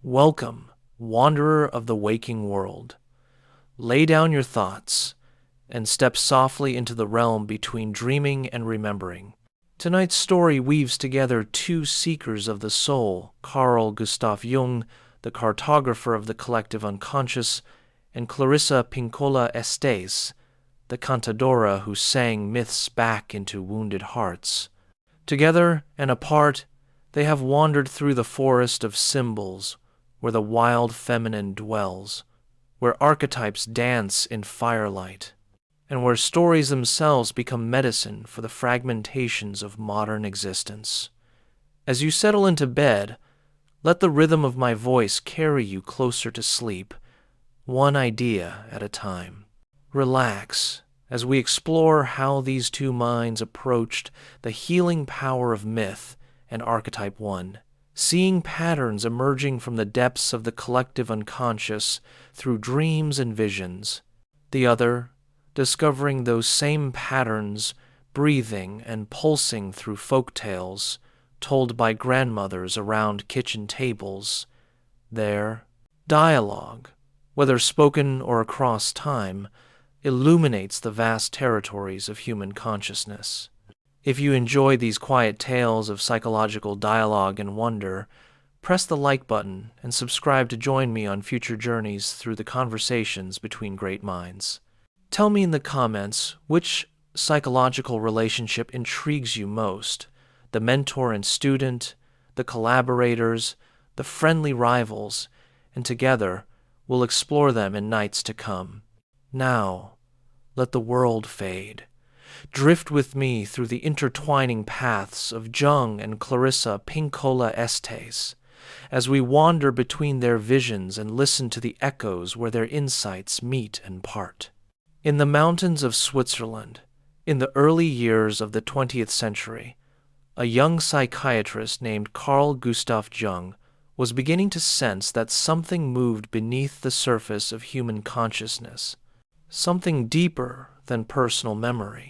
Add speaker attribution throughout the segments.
Speaker 1: Welcome, wanderer of the waking world. Lay down your thoughts and step softly into the realm between dreaming and remembering. Tonight's story weaves together two seekers of the soul, Carl Gustav Jung, the cartographer of the collective unconscious, and Clarissa Pinkola Estés, the cantadora who sang myths back into wounded hearts. Together and apart, they have wandered through the forest of symbols, where the wild feminine dwells, where archetypes dance in firelight, and where stories themselves become medicine for the fragmentations of modern existence. As you settle into bed, let the rhythm of my voice carry you closer to sleep, one idea at a time. Relax as we explore how these two minds approached the healing power of myth and archetype one, seeing patterns emerging from the depths of the collective unconscious through dreams and visions. The other, discovering those same patterns, breathing and pulsing through folk tales told by grandmothers around kitchen tables. Their dialogue, whether spoken or across time, illuminates the vast territories of human consciousness. If you enjoy these quiet tales of psychological dialogue and wonder, press the like button and subscribe to join me on future journeys through the conversations between great minds. Tell me in the comments which psychological relationship intrigues you most: the mentor and student, the collaborators, the friendly rivals, and together we'll explore them in nights to come. Now, let the world fade. Drift with me through the intertwining paths of Jung and Clarissa Pinkola Estés, as we wander between their visions and listen to the echoes where their insights meet and part. In the mountains of Switzerland, in the early years of the 20th century, a young psychiatrist named Carl Gustav Jung was beginning to sense that something moved beneath the surface of human consciousness, something deeper than personal memory,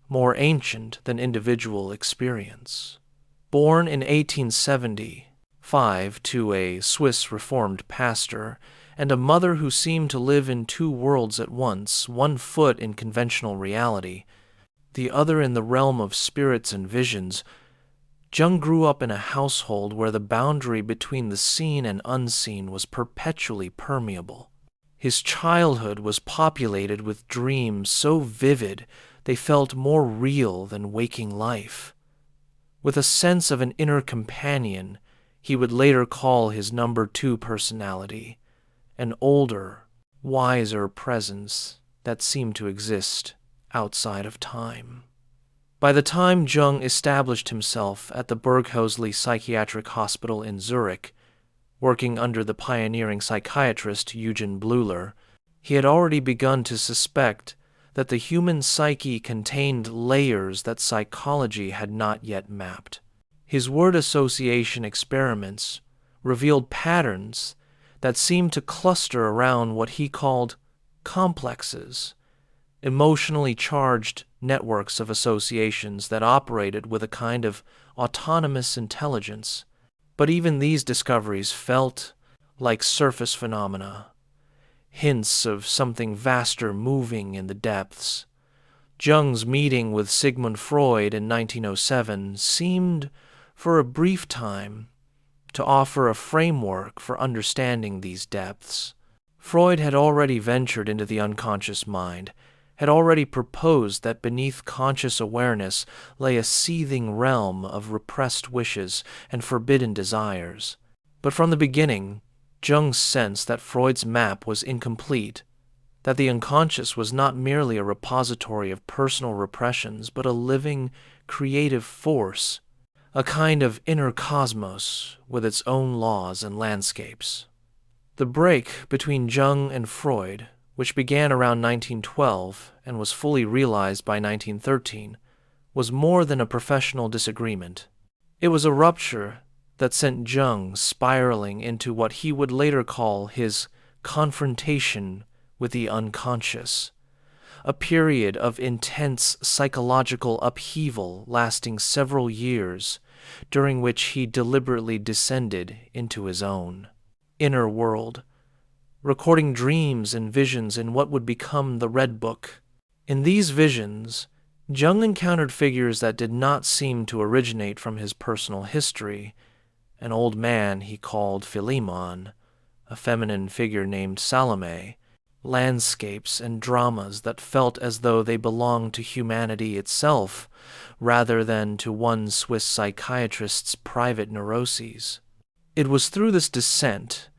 Speaker 1: more ancient than individual experience. Born in 1875 to a Swiss Reformed pastor and a mother who seemed to live in two worlds at once, one foot in conventional reality, the other in the realm of spirits and visions, Jung grew up in a household where the boundary between the seen and unseen was perpetually permeable. His childhood was populated with dreams so vivid they felt more real than waking life. With a sense of an inner companion, he would later call his number two personality, an older, wiser presence that seemed to exist outside of time. By the time Jung established himself at the Burghausen Psychiatric Hospital in Zurich, working under the pioneering psychiatrist Eugen Bleuler, he had already begun to suspect that the human psyche contained layers that psychology had not yet mapped. His word association experiments revealed patterns that seemed to cluster around what he called complexes, emotionally charged networks of associations that operated with a kind of autonomous intelligence. But even these discoveries felt like surface phenomena, hints of something vaster moving in the depths. Jung's meeting with Sigmund Freud in 1907 seemed, for a brief time, to offer a framework for understanding these depths. Freud had already ventured into the unconscious mind, had already proposed that beneath conscious awareness lay a seething realm of repressed wishes and forbidden desires. But from the beginning, Jung sensed that Freud's map was incomplete, that the unconscious was not merely a repository of personal repressions, but a living, creative force, a kind of inner cosmos with its own laws and landscapes. The break between Jung and Freud, which began around 1912 and was fully realized by 1913, was more than a professional disagreement. It was a rupture that sent Jung spiraling into what he would later call his confrontation with the unconscious, a period of intense psychological upheaval lasting several years, during which he deliberately descended into his own. inner world, recording dreams and visions in what would become the Red Book. In these visions, Jung encountered figures that did not seem to originate from his personal history: an old man he called Philemon, a feminine figure named Salome, landscapes and dramas that felt as though they belonged to humanity itself rather than to one Swiss psychiatrist's private neuroses. It was through this descent,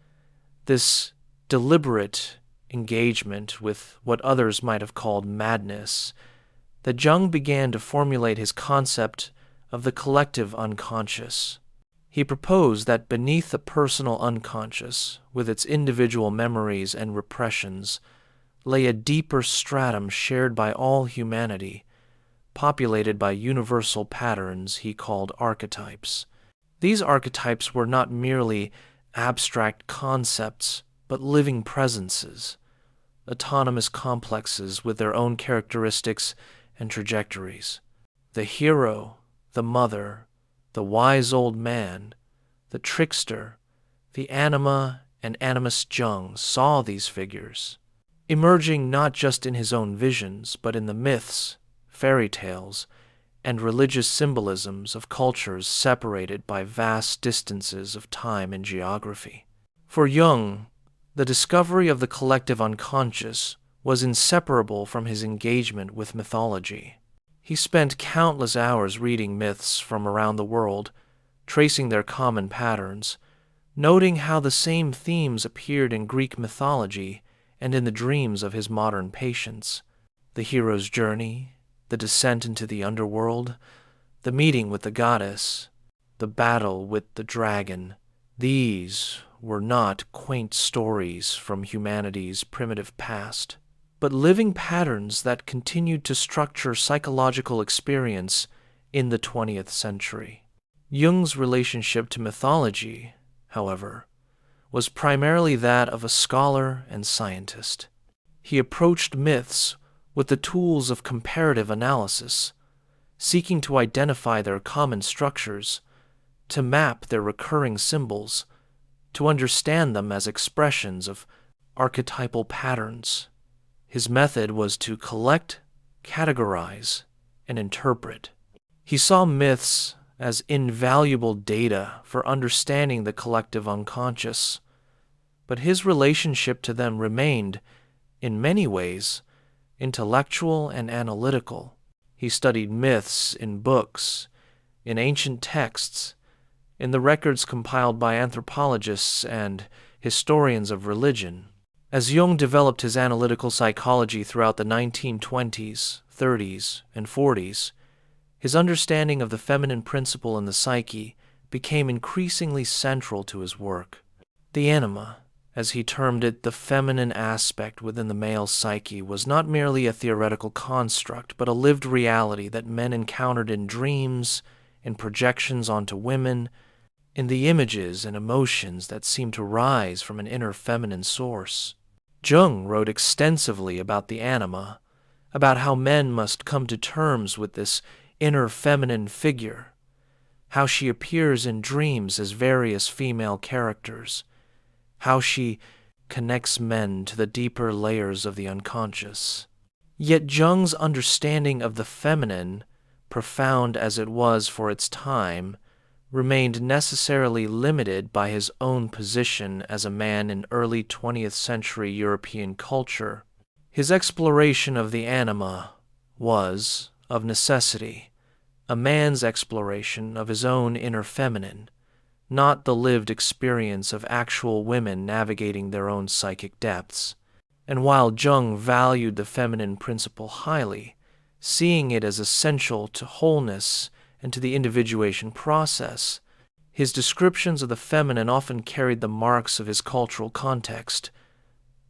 Speaker 1: this deliberate engagement with what others might have called madness, that Jung began to formulate his concept of the collective unconscious. He proposed that beneath the personal unconscious, with its individual memories and repressions, lay a deeper stratum shared by all humanity, populated by universal patterns he called archetypes. These archetypes were not merely abstract concepts, but living presences, autonomous complexes with their own characteristics and trajectories. The hero, the mother, the wise old man, the trickster, the anima and animus Jung saw these figures, emerging not just in his own visions, but in the myths, fairy tales, and religious symbolisms of cultures separated by vast distances of time and geography. For Jung, the discovery of the collective unconscious was inseparable from his engagement with mythology. He spent countless hours reading myths from around the world, tracing their common patterns, noting how the same themes appeared in Greek mythology and in the dreams of his modern patients: the hero's journey, the descent into the underworld, the meeting with the goddess, the battle with the dragon. These were not quaint stories from humanity's primitive past, but living patterns that continued to structure psychological experience in the 20th century. Jung's relationship to mythology, however, was primarily that of a scholar and scientist. He approached myths with the tools of comparative analysis, seeking to identify their common structures, to map their recurring symbols, to understand them as expressions of archetypal patterns. His method was to collect, categorize, and interpret. He saw myths as invaluable data for understanding the collective unconscious, but his relationship to them remained, in many ways, intellectual and analytical. He studied myths in books, in ancient texts, in the records compiled by anthropologists and historians of religion. As Jung developed his analytical psychology throughout the 1920s, 30s, and 40s, his understanding of the feminine principle in the psyche became increasingly central to his work. The anima, as he termed it, the feminine aspect within the male psyche, was not merely a theoretical construct, but a lived reality that men encountered in dreams, in projections onto women, in the images and emotions that seemed to rise from an inner feminine source. Jung wrote extensively about the anima, about how men must come to terms with this inner feminine figure, how she appears in dreams as various female characters, how she connects men to the deeper layers of the unconscious. Yet Jung's understanding of the feminine, profound as it was for its time, remained necessarily limited by his own position as a man in early 20th century European culture. His exploration of the anima was, of necessity, a man's exploration of his own inner feminine, not the lived experience of actual women navigating their own psychic depths. And while Jung valued the feminine principle highly, seeing it as essential to wholeness and to the individuation process, his descriptions of the feminine often carried the marks of his cultural context,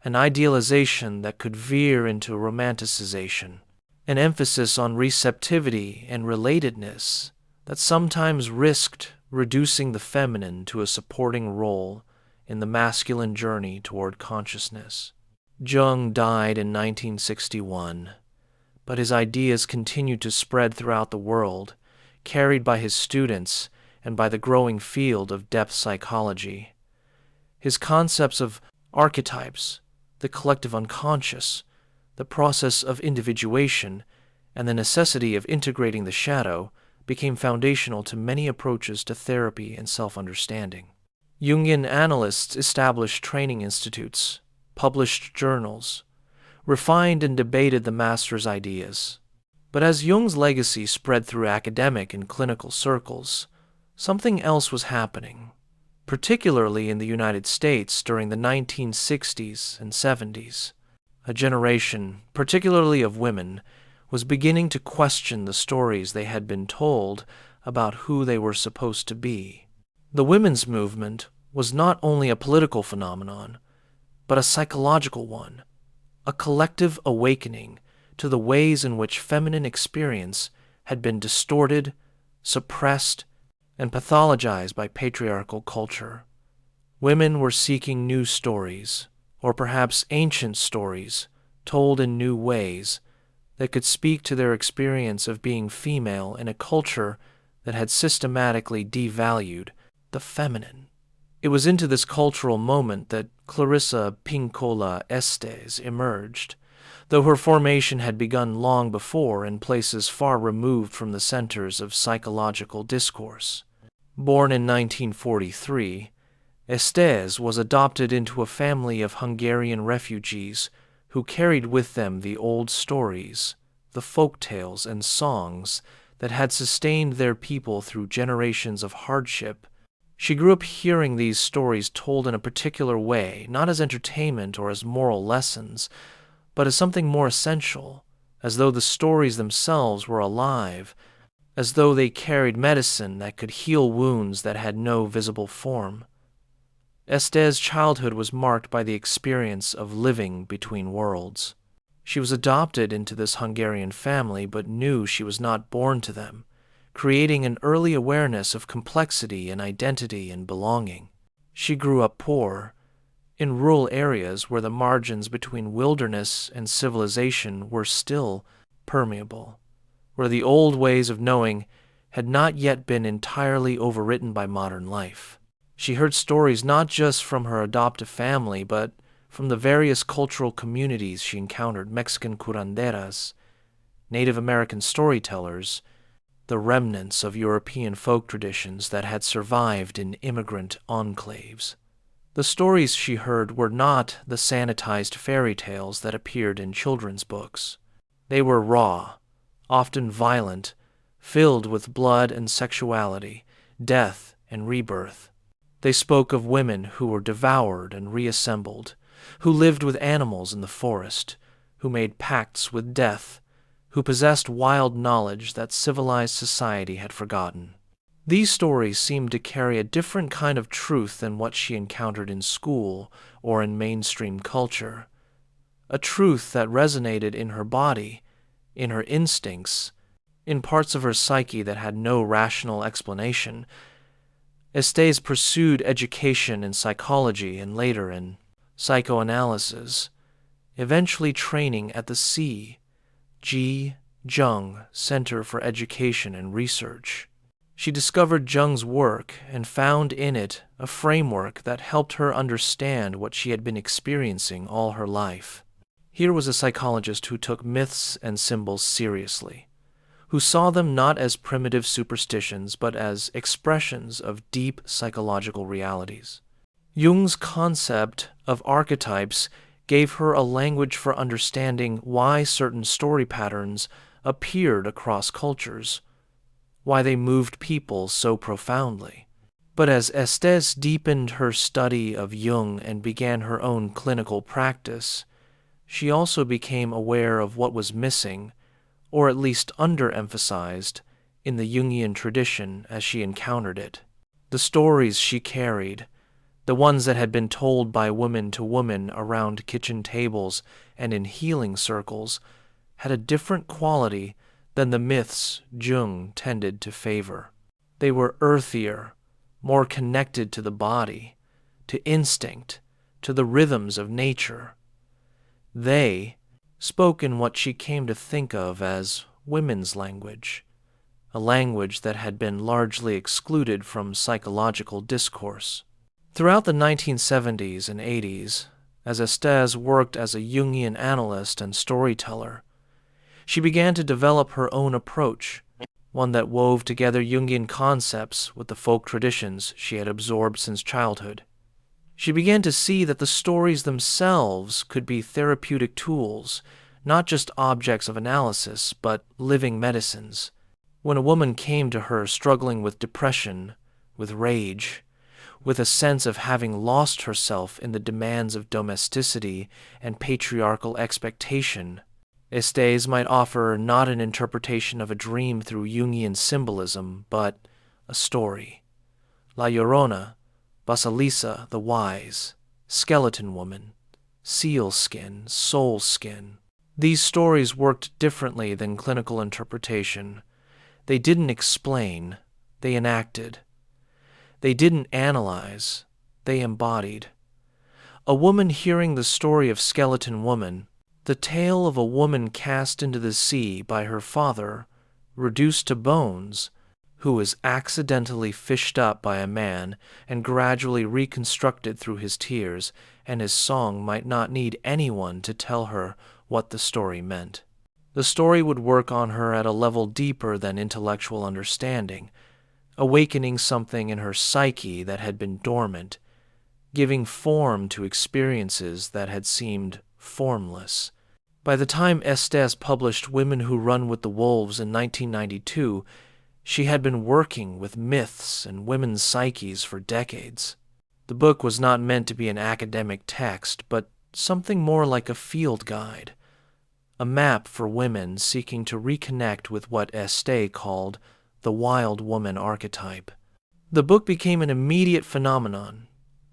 Speaker 1: an idealization that could veer into romanticization, an emphasis on receptivity and relatedness that sometimes risked reducing the feminine to a supporting role in the masculine journey toward consciousness. Jung died in 1961, but his ideas continued to spread throughout the world, carried by his students and by the growing field of depth psychology. His concepts of archetypes, the collective unconscious, the process of individuation, and the necessity of integrating the shadow became foundational to many approaches to therapy and self-understanding. Jungian analysts established training institutes, published journals, refined and debated the master's ideas. But as Jung's legacy spread through academic and clinical circles, something else was happening, particularly in the United States during the 1960s and 70s. A generation, particularly of women, was beginning to question the stories they had been told about who they were supposed to be. The women's movement was not only a political phenomenon, but a psychological one, a collective awakening to the ways in which feminine experience had been distorted, suppressed, and pathologized by patriarchal culture. Women were seeking new stories, or perhaps ancient stories, told in new ways, that could speak to their experience of being female in a culture that had systematically devalued the feminine. It was into this cultural moment that Clarissa Pinkola Estés emerged, though her formation had begun long before in places far removed from the centers of psychological discourse. Born in 1943, Estés was adopted into a family of Hungarian refugees who carried with them the old stories, the folk tales and songs that had sustained their people through generations of hardship. She grew up hearing these stories told in a particular way, not as entertainment or as moral lessons, but as something more essential, as though the stories themselves were alive, as though they carried medicine that could heal wounds that had no visible form. Estés' childhood was marked by the experience of living between worlds. She was adopted into this Hungarian family, but knew she was not born to them, creating an early awareness of complexity and identity and belonging. She grew up poor, in rural areas where the margins between wilderness and civilization were still permeable, where the old ways of knowing had not yet been entirely overwritten by modern life. She heard stories not just from her adoptive family, but from the various cultural communities she encountered: Mexican curanderas, Native American storytellers, the remnants of European folk traditions that had survived in immigrant enclaves. The stories she heard were not the sanitized fairy tales that appeared in children's books. They were raw, often violent, filled with blood and sexuality, death and rebirth. They spoke of women who were devoured and reassembled, who lived with animals in the forest, who made pacts with death, who possessed wild knowledge that civilized society had forgotten. These stories seemed to carry a different kind of truth than what she encountered in school or in mainstream culture, a truth that resonated in her body, in her instincts, in parts of her psyche that had no rational explanation. Estés pursued education in psychology and later in psychoanalysis, eventually training at the Carl Jung Center for Education and Research. She discovered Jung's work and found in it a framework that helped her understand what she had been experiencing all her life. Here was a psychologist who took myths and symbols seriously, who saw them not as primitive superstitions but as expressions of deep psychological realities. Jung's concept of archetypes gave her a language for understanding why certain story patterns appeared across cultures, why they moved people so profoundly. But as Estés deepened her study of Jung and began her own clinical practice, she also became aware of what was missing, or at least underemphasized, in the Jungian tradition as she encountered it. The stories she carried, the ones that had been told by woman to woman around kitchen tables and in healing circles, had a different quality than the myths Jung tended to favor. They were earthier, more connected to the body, to instinct, to the rhythms of nature. They spoke in what she came to think of as women's language, a language that had been largely excluded from psychological discourse. Throughout the 1970s and 80s, as Estés worked as a Jungian analyst and storyteller, she began to develop her own approach, one that wove together Jungian concepts with the folk traditions she had absorbed since childhood. She began to see that the stories themselves could be therapeutic tools, not just objects of analysis, but living medicines. When a woman came to her struggling with depression, with rage, with a sense of having lost herself in the demands of domesticity and patriarchal expectation, Estés might offer not an interpretation of a dream through Jungian symbolism, but a story. La Llorona, Basilisa the Wise, Skeleton Woman, Seal Skin, Soul Skin. These stories worked differently than clinical interpretation. They didn't explain, they enacted. They didn't analyze, they embodied. A woman hearing the story of Skeleton Woman, the tale of a woman cast into the sea by her father, reduced to bones, who was accidentally fished up by a man and gradually reconstructed through his tears, and his song might not need anyone to tell her what the story meant. The story would work on her at a level deeper than intellectual understanding, awakening something in her psyche that had been dormant, giving form to experiences that had seemed formless. By the time Estés published Women Who Run with the Wolves in 1992, she had been working with myths and women's psyches for decades. The book was not meant to be an academic text, but something more like a field guide, a map for women seeking to reconnect with what Estés called the wild woman archetype. The book became an immediate phenomenon,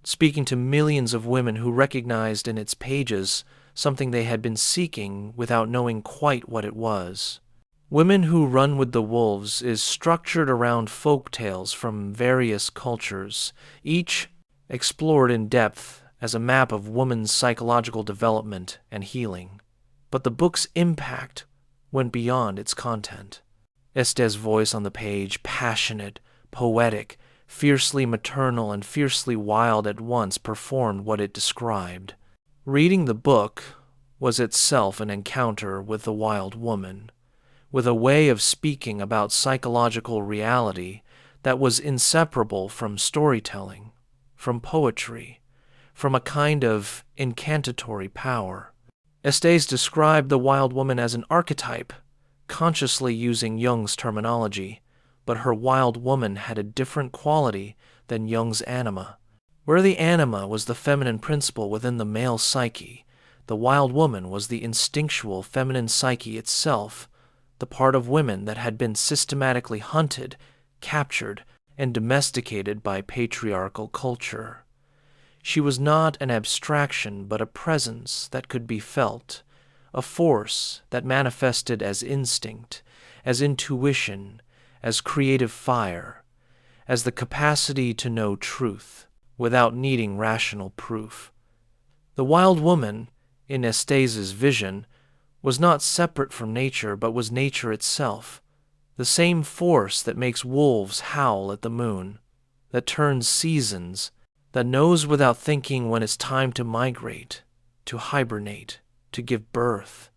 Speaker 1: speaking to millions of women who recognized in its pages something they had been seeking without knowing quite what it was. Women Who Run with the Wolves is structured around folk tales from various cultures, each explored in depth as a map of woman's psychological development and healing. But the book's impact went beyond its content. Estés' voice on the page, passionate, poetic, fiercely maternal and fiercely wild at once, performed what it described. Reading the book was itself an encounter with the wild woman, with a way of speaking about psychological reality that was inseparable from storytelling, from poetry, from a kind of incantatory power. Estés described the wild woman as an archetype, consciously using Jung's terminology, but her wild woman had a different quality than Jung's anima. Where the anima was the feminine principle within the male psyche, the wild woman was the instinctual feminine psyche itself, the part of women that had been systematically hunted, captured, and domesticated by patriarchal culture. She was not an abstraction, but a presence that could be felt, a force that manifested as instinct, as intuition, as creative fire, as the capacity to know truth without needing rational proof. The wild woman, in Estés' vision, was not separate from nature, but was nature itself, the same force that makes wolves howl at the moon, that turns seasons, that knows without thinking when it's time to migrate, to hibernate, to give birth.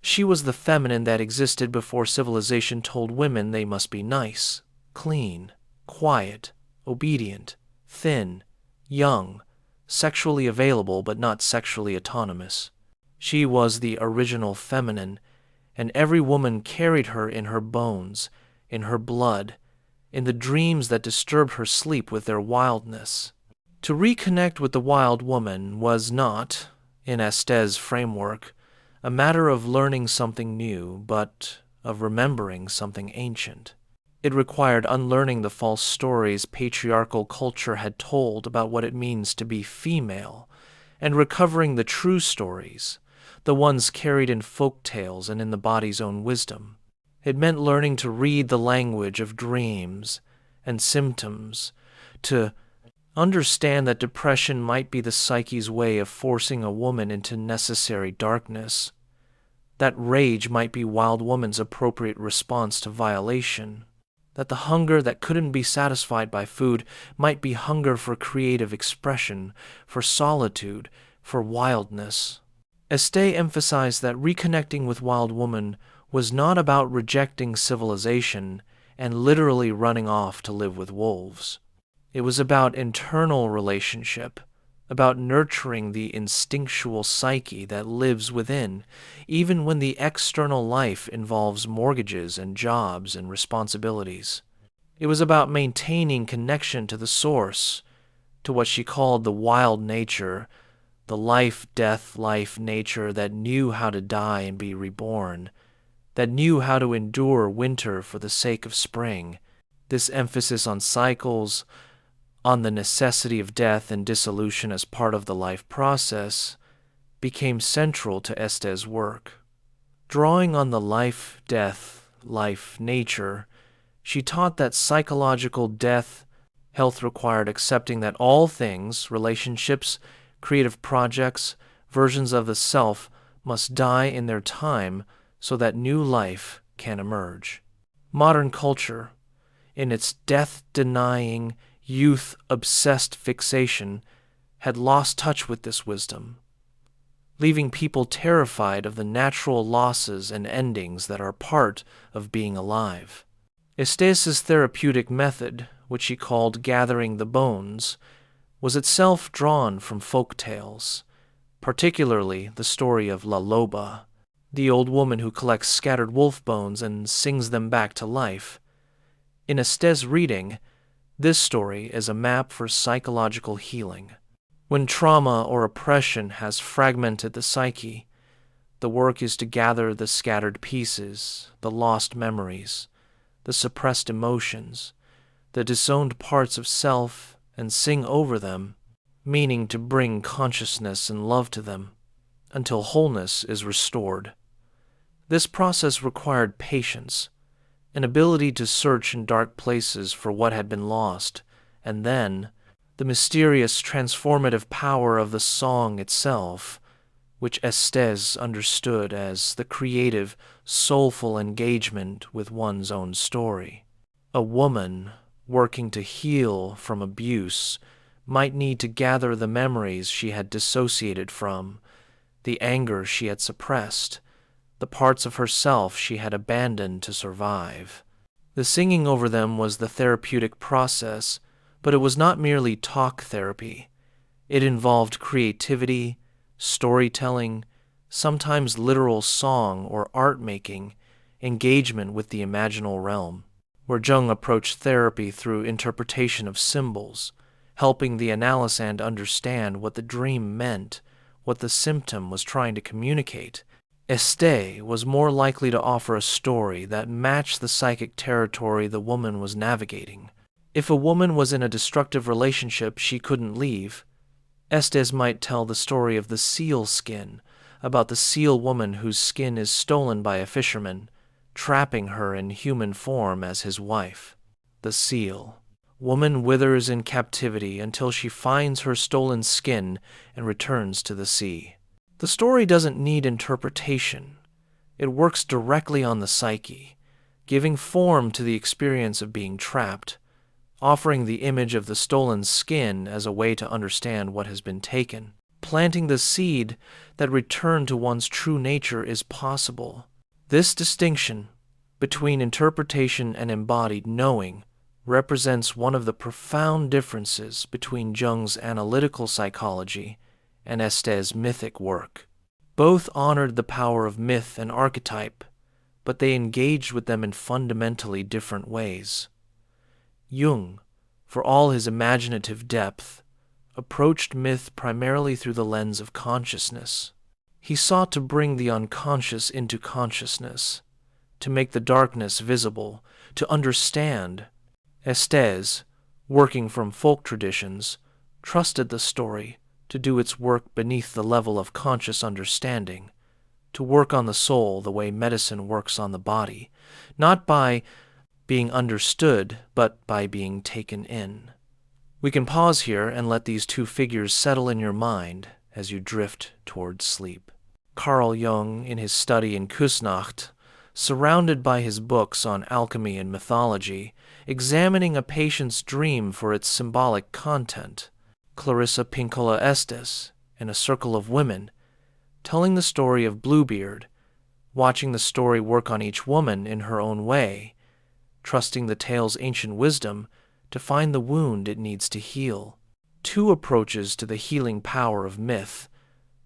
Speaker 1: She was the feminine that existed before civilization told women they must be nice, clean, quiet, obedient, thin, young, sexually available but not sexually autonomous. She was the original feminine, and every woman carried her in her bones, in her blood, in the dreams that disturbed her sleep with their wildness. To reconnect with the wild woman was not, in Estés' framework, a matter of learning something new, but of remembering something ancient. It required unlearning the false stories patriarchal culture had told about what it means to be female, and recovering the true stories, the ones carried in folk tales and in the body's own wisdom. It meant learning to read the language of dreams and symptoms, to understand that depression might be the psyche's way of forcing a woman into necessary darkness, that rage might be wild woman's appropriate response to violation. that the hunger that couldn't be satisfied by food might be hunger for creative expression, for solitude, for wildness. Estés emphasized that reconnecting with Wild Woman was not about rejecting civilization and literally running off to live with wolves. It was about internal relationship, about nurturing the instinctual psyche that lives within, even when the external life involves mortgages and jobs and responsibilities. It was about maintaining connection to the source, to what she called the wild nature, the life nature that knew how to die and be reborn, that knew how to endure winter for the sake of spring. This emphasis on cycles, on the necessity of death and dissolution as part of the life process, became central to Estés' work. Drawing on the life nature, she taught that psychological health required accepting that all things, relationships, creative projects, versions of the self, must die in their time so that new life can emerge. Modern culture, in its death-denying, youth-obsessed fixation, had lost touch with this wisdom, leaving people terrified of the natural losses and endings that are part of being alive. Estés' therapeutic method, which she called gathering the bones, was itself drawn from folk tales, particularly the story of La Loba, the old woman who collects scattered wolf bones and sings them back to life. In Estés' reading, this story is a map for psychological healing. When trauma or oppression has fragmented the psyche, the work is to gather the scattered pieces, the lost memories, the suppressed emotions, the disowned parts of self, and sing over them, meaning to bring consciousness and love to them, until wholeness is restored. This process required patience, an ability to search in dark places for what had been lost, and then the mysterious transformative power of the song itself, which Estés understood as the creative, soulful engagement with one's own story. A woman working to heal from abuse might need to gather the memories she had dissociated from, the anger she had suppressed, the parts of herself she had abandoned to survive. The singing over them was the therapeutic process, but it was not merely talk therapy. It involved creativity, storytelling, sometimes literal song or art making, engagement with the imaginal realm, where Jung approached therapy through interpretation of symbols, helping the analysand understand what the dream meant, what the symptom was trying to communicate. Estés was more likely to offer a story that matched the psychic territory the woman was navigating. If a woman was in a destructive relationship she couldn't leave, Estés might tell the story of the seal skin, about the seal woman whose skin is stolen by a fisherman, trapping her in human form as his wife. The seal. Woman withers in captivity until she finds her stolen skin and returns to the sea. The story doesn't need interpretation. It works directly on the psyche, giving form to the experience of being trapped, offering the image of the stolen skin as a way to understand what has been taken. Planting the seed that return to one's true nature is possible. This distinction between interpretation and embodied knowing represents one of the profound differences between Jung's analytical psychology and Estés' mythic work. Both honored the power of myth and archetype, but they engaged with them in fundamentally different ways. Jung, for all his imaginative depth, approached myth primarily through the lens of consciousness. He sought to bring the unconscious into consciousness, to make the darkness visible, to understand. Estés, working from folk traditions, trusted the story to do its work beneath the level of conscious understanding, to work on the soul the way medicine works on the body, not by being understood, but by being taken in. We can pause here and let these two figures settle in your mind as you drift towards sleep. Carl Jung, in his study in Kusnacht, surrounded by his books on alchemy and mythology, examining a patient's dream for its symbolic content. Clarissa Pinkola Estés, in A Circle of Women, telling the story of Bluebeard, watching the story work on each woman in her own way, trusting the tale's ancient wisdom to find the wound it needs to heal. Two approaches to the healing power of myth,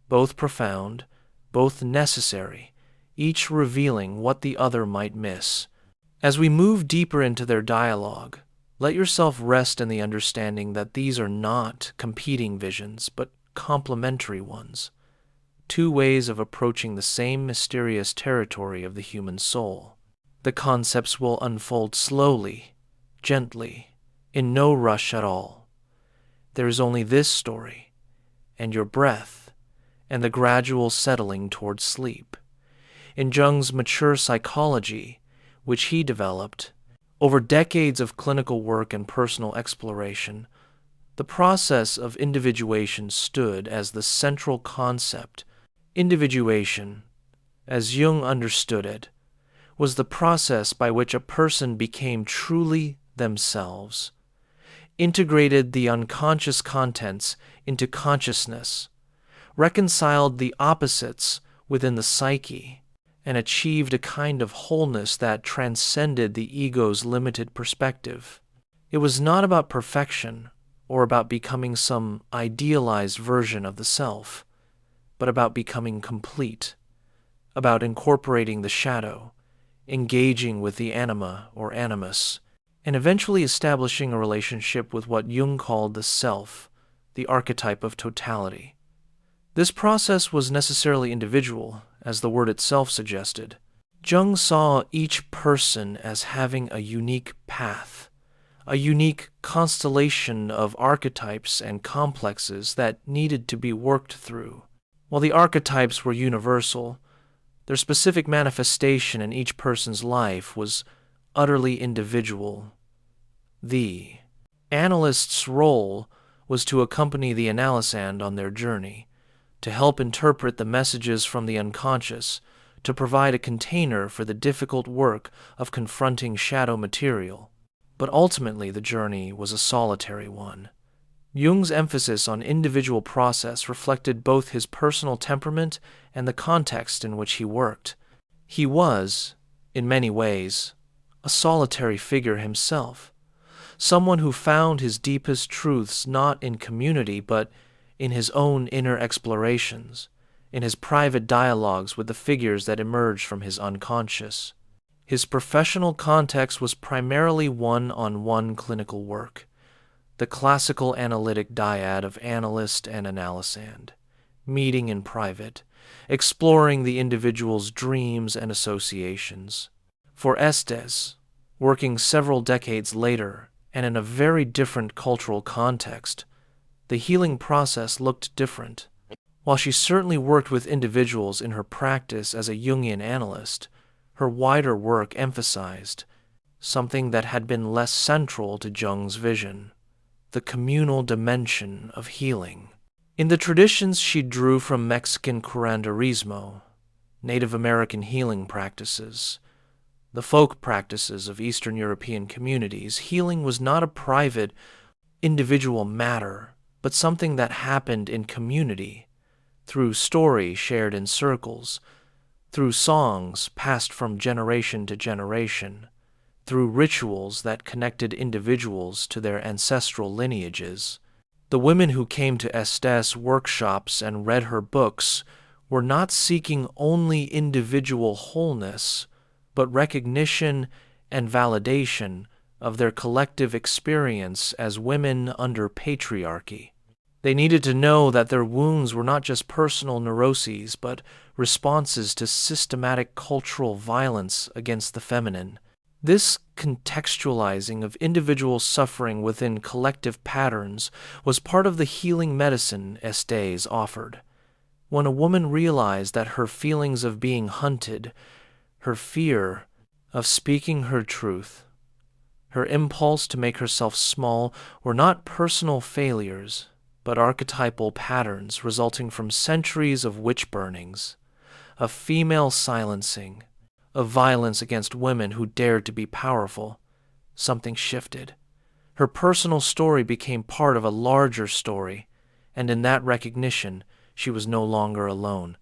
Speaker 1: both profound, both necessary, each revealing what the other might miss. As we move deeper into their dialogue, let yourself rest in the understanding that these are not competing visions, but complementary ones, two ways of approaching the same mysterious territory of the human soul. The concepts will unfold slowly, gently, in no rush at all. There is only this story, and your breath, and the gradual settling towards sleep. In Jung's mature psychology, which he developed over decades of clinical work and personal exploration, the process of individuation stood as the central concept. Individuation, as Jung understood it, was the process by which a person became truly themselves, integrated the unconscious contents into consciousness, reconciled the opposites within the psyche, and achieved a kind of wholeness that transcended the ego's limited perspective. It was not about perfection or about becoming some idealized version of the self, but about becoming complete, about incorporating the shadow, engaging with the anima or animus, and eventually establishing a relationship with what Jung called the self, the archetype of totality. This process was necessarily individual, as the word itself suggested. Jung saw each person as having a unique path, a unique constellation of archetypes and complexes that needed to be worked through. While the archetypes were universal, their specific manifestation in each person's life was utterly individual. The analyst's role was to accompany the analysand on their journey, to help interpret the messages from the unconscious, to provide a container for the difficult work of confronting shadow material. But ultimately the journey was a solitary one. Jung's emphasis on individual process reflected both his personal temperament and the context in which he worked. He was, in many ways, a solitary figure himself, someone who found his deepest truths not in community but in his own inner explorations, in his private dialogues with the figures that emerged from his unconscious. His professional context was primarily one-on-one clinical work, the classical analytic dyad of analyst and analysand, meeting in private, exploring the individual's dreams and associations. For Estés, working several decades later and in a very different cultural context, the healing process looked different. While she certainly worked with individuals in her practice as a Jungian analyst, her wider work emphasized something that had been less central to Jung's vision: the communal dimension of healing. In the traditions she drew from Mexican curanderismo, Native American healing practices, the folk practices of Eastern European communities, healing was not a private, individual matter, but something that happened in community, through story shared in circles, through songs passed from generation to generation, through rituals that connected individuals to their ancestral lineages. The women who came to Estés workshops and read her books were not seeking only individual wholeness, but recognition and validation of their collective experience as women under patriarchy. They needed to know that their wounds were not just personal neuroses, but responses to systematic cultural violence against the feminine. This contextualizing of individual suffering within collective patterns was part of the healing medicine Estés offered. When a woman realized that her feelings of being hunted, her fear of speaking her truth, her impulse to make herself small were not personal failures, but archetypal patterns resulting from centuries of witch burnings, of female silencing, of violence against women who dared to be powerful, something shifted. Her personal story became part of a larger story, and in that recognition, she was no longer alone.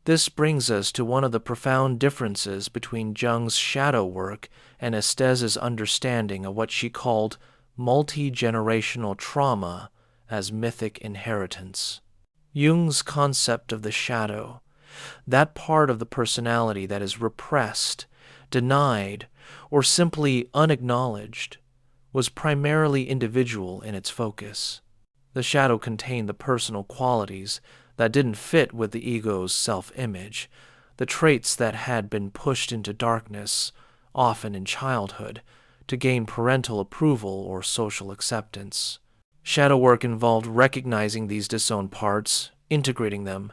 Speaker 1: This brings us to one of the profound differences between Jung's shadow work and Estés' understanding of what she called multi-generational trauma as mythic inheritance. Jung's concept of the shadow, that part of the personality that is repressed, denied, or simply unacknowledged, was primarily individual in its focus. The shadow contained the personal qualities that didn't fit with the ego's self-image, the traits that had been pushed into darkness, often in childhood, to gain parental approval or social acceptance. Shadow work involved recognizing these disowned parts, integrating them,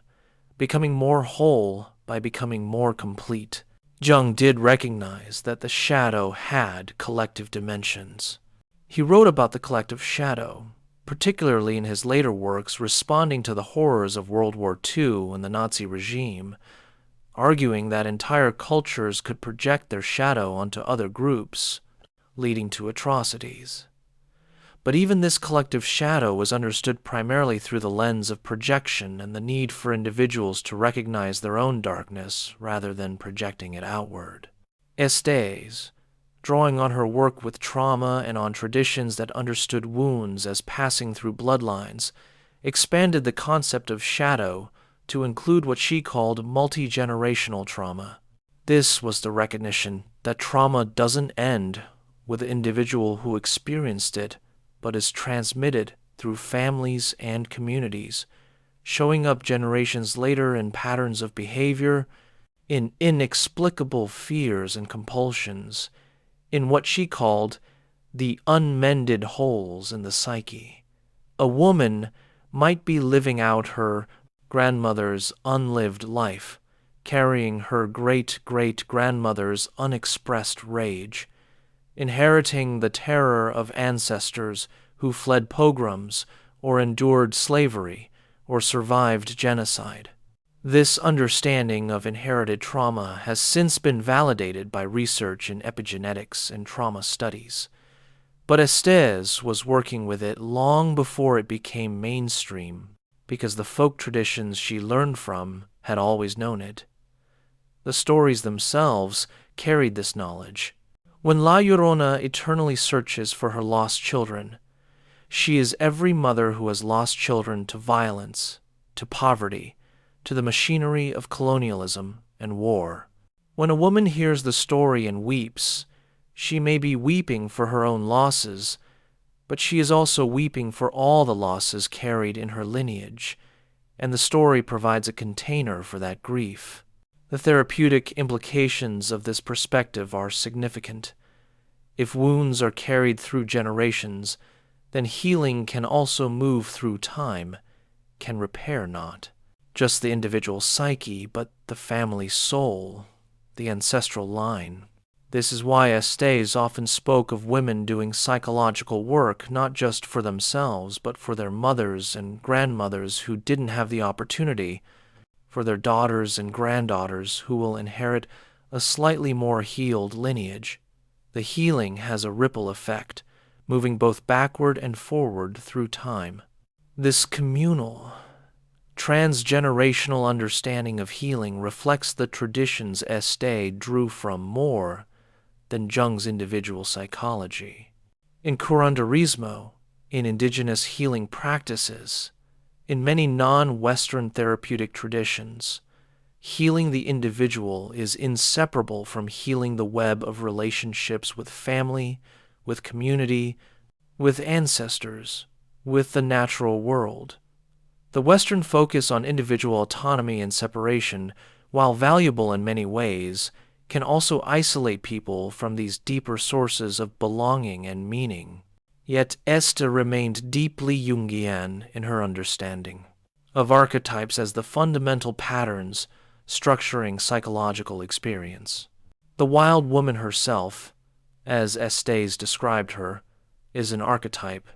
Speaker 1: becoming more whole by becoming more complete. Jung did recognize that the shadow had collective dimensions. He wrote about the collective shadow, particularly in his later works responding to the horrors of World War II and the Nazi regime, arguing that entire cultures could project their shadow onto other groups, leading to atrocities. But even this collective shadow was understood primarily through the lens of projection and the need for individuals to recognize their own darkness rather than projecting it outward. Estés, drawing on her work with trauma and on traditions that understood wounds as passing through bloodlines, expanded the concept of shadow to include what she called multi-generational trauma. This was the recognition that trauma doesn't end with the individual who experienced it, but is transmitted through families and communities, showing up generations later in patterns of behavior, in inexplicable fears and compulsions, in what she called the unmended holes in the psyche. A woman might be living out her grandmother's unlived life, carrying her great-great-grandmother's unexpressed rage, inheriting the terror of ancestors who fled pogroms or endured slavery or survived genocide. This understanding of inherited trauma has since been validated by research in epigenetics and trauma studies, but Estés was working with it long before it became mainstream because the folk traditions she learned from had always known it. The stories themselves carried this knowledge. When La Llorona eternally searches for her lost children, she is every mother who has lost children to violence, to poverty, to the machinery of colonialism and war. When a woman hears the story and weeps, she may be weeping for her own losses, but she is also weeping for all the losses carried in her lineage, and the story provides a container for that grief. The therapeutic implications of this perspective are significant. If wounds are carried through generations, then healing can also move through time, can repair not just the individual psyche, but the family soul, the ancestral line. This is why Estés often spoke of women doing psychological work not just for themselves, but for their mothers and grandmothers who didn't have the opportunity, for their daughters and granddaughters who will inherit a slightly more healed lineage. The healing has a ripple effect, moving both backward and forward through time. This communal, transgenerational understanding of healing reflects the traditions Estés drew from more than Jung's individual psychology. In curanderismo, in indigenous healing practices, in many non-Western therapeutic traditions, healing the individual is inseparable from healing the web of relationships with family, with community, with ancestors, with the natural world. The Western focus on individual autonomy and separation, while valuable in many ways, can also isolate people from these deeper sources of belonging and meaning. Yet Estés remained deeply Jungian in her understanding of archetypes as the fundamental patterns structuring psychological experience. The wild woman herself, as Estés described her, is an archetype,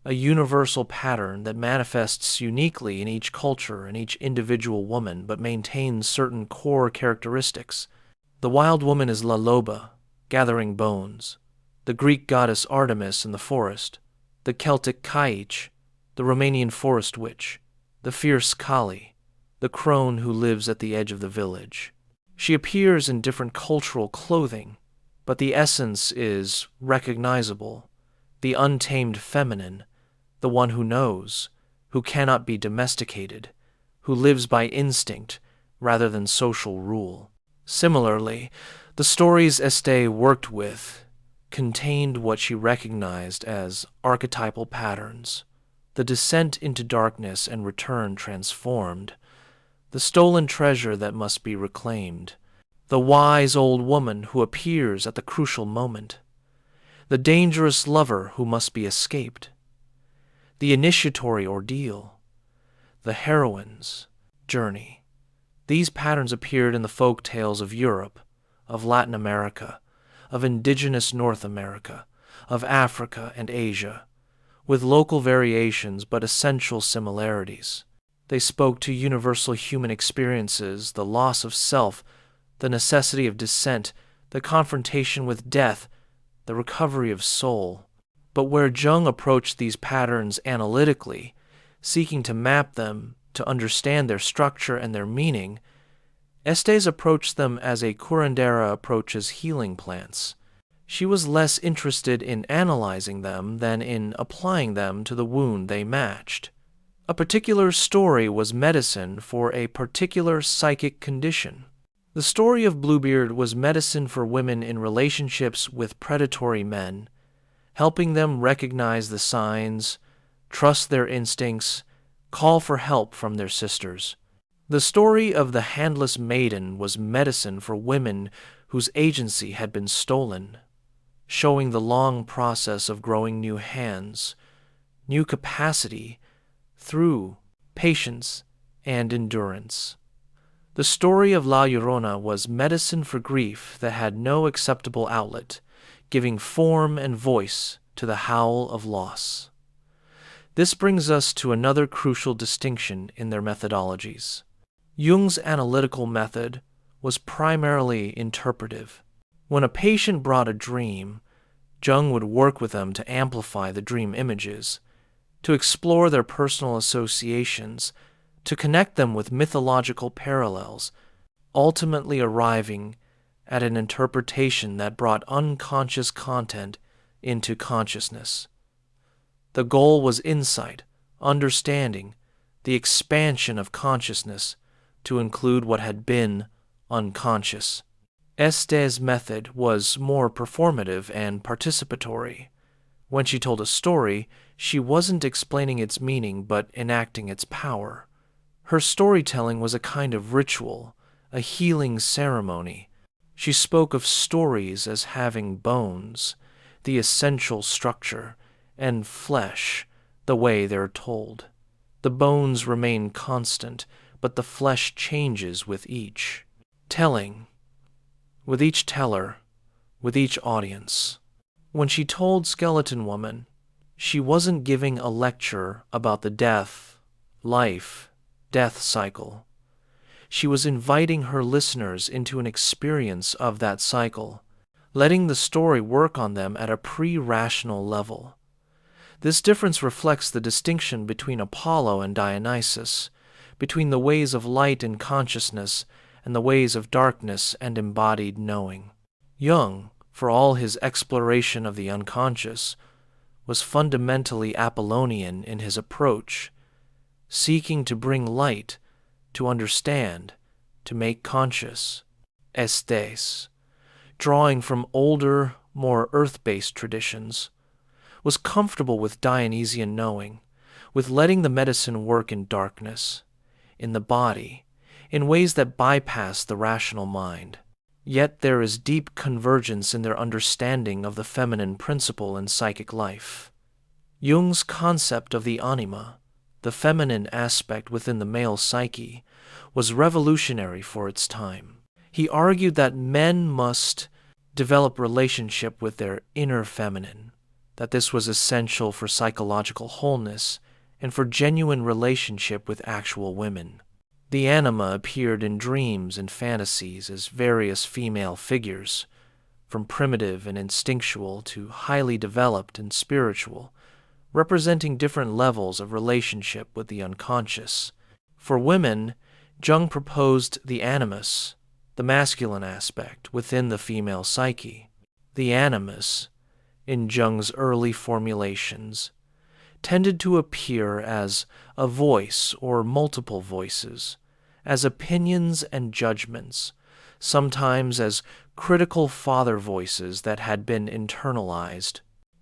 Speaker 1: a universal pattern that manifests uniquely in each culture and each individual woman but maintains certain core characteristics. The wild woman is La Loba, gathering bones, the Greek goddess Artemis in the forest, the Celtic Kaich, the Romanian forest witch, the fierce Kali, the crone who lives at the edge of the village. She appears in different cultural clothing, but the essence is recognizable, the untamed feminine, the one who knows, who cannot be domesticated, who lives by instinct rather than social rule. Similarly, the stories Estés worked with contained what she recognized as archetypal patterns: the descent into darkness and return transformed, the stolen treasure that must be reclaimed, the wise old woman who appears at the crucial moment, the dangerous lover who must be escaped, the initiatory ordeal, the heroine's journey. These patterns appeared in the folk tales of Europe, of Latin America, of indigenous North America, of Africa and Asia, with local variations but essential similarities. They spoke to universal human experiences, the loss of self, the necessity of descent, the confrontation with death, the recovery of soul. But where Jung approached these patterns analytically, seeking to map them to understand their structure and their meaning, Estés approached them as a curandera approaches healing plants. She was less interested in analyzing them than in applying them to the wound they matched. A particular story was medicine for a particular psychic condition. The story of Bluebeard was medicine for women in relationships with predatory men, helping them recognize the signs, trust their instincts, call for help from their sisters. The story of the handless maiden was medicine for women whose agency had been stolen, showing the long process of growing new hands, new capacity through patience and endurance. The story of La Llorona was medicine for grief that had no acceptable outlet, giving form and voice to the howl of loss. This brings us to another crucial distinction in their methodologies. Jung's analytical method was primarily interpretive. When a patient brought a dream, Jung would work with them to amplify the dream images, to explore their personal associations, to connect them with mythological parallels, ultimately arriving at an interpretation that brought unconscious content into consciousness. The goal was insight, understanding, the expansion of consciousness to include what had been unconscious. Estés' method was more performative and participatory. When she told a story, she wasn't explaining its meaning but enacting its power. Her storytelling was a kind of ritual, a healing ceremony. She spoke of stories as having bones, the essential structure, and flesh, the way they're told. The bones remain constant, but the flesh changes with each. Telling, with each teller, with each audience. When she told Skeleton Woman, she wasn't giving a lecture about the life, death cycle. She was inviting her listeners into an experience of that cycle, letting the story work on them at a pre-rational level. This difference reflects the distinction between Apollo and Dionysus, between the ways of light and consciousness and the ways of darkness and embodied knowing. Jung, for all his exploration of the unconscious, was fundamentally Apollonian in his approach, seeking to bring light, to understand, to make conscious. Estés, drawing from older, more earth-based traditions, was comfortable with Dionysian knowing, with letting the medicine work in darkness, in the body, in ways that bypass the rational mind. Yet there is deep convergence in their understanding of the feminine principle in psychic life. Jung's concept of the anima, the feminine aspect within the male psyche, was revolutionary for its time. He argued that men must develop relationship with their inner feminine, that this was essential for psychological wholeness and for genuine relationship with actual women. The anima appeared in dreams and fantasies as various female figures, from primitive and instinctual to highly developed and spiritual, representing different levels of relationship with the unconscious. For women, Jung proposed the animus, the masculine aspect within the female psyche. The animus, in Jung's early formulations, tended to appear as a voice or multiple voices, as opinions and judgments, sometimes as critical father voices that had been internalized.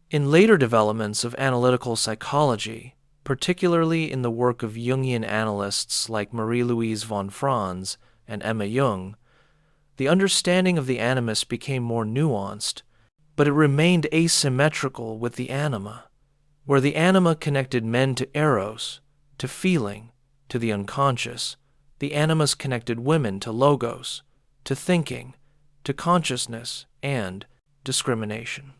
Speaker 1: In later developments of analytical psychology, particularly in the work of Jungian analysts like Marie-Louise von Franz and Emma Jung, the understanding of the animus became more nuanced, but it remained asymmetrical with the anima, where the anima connected men to eros, to feeling, to the unconscious. The animus connected women to logos, to thinking, to consciousness, and discrimination.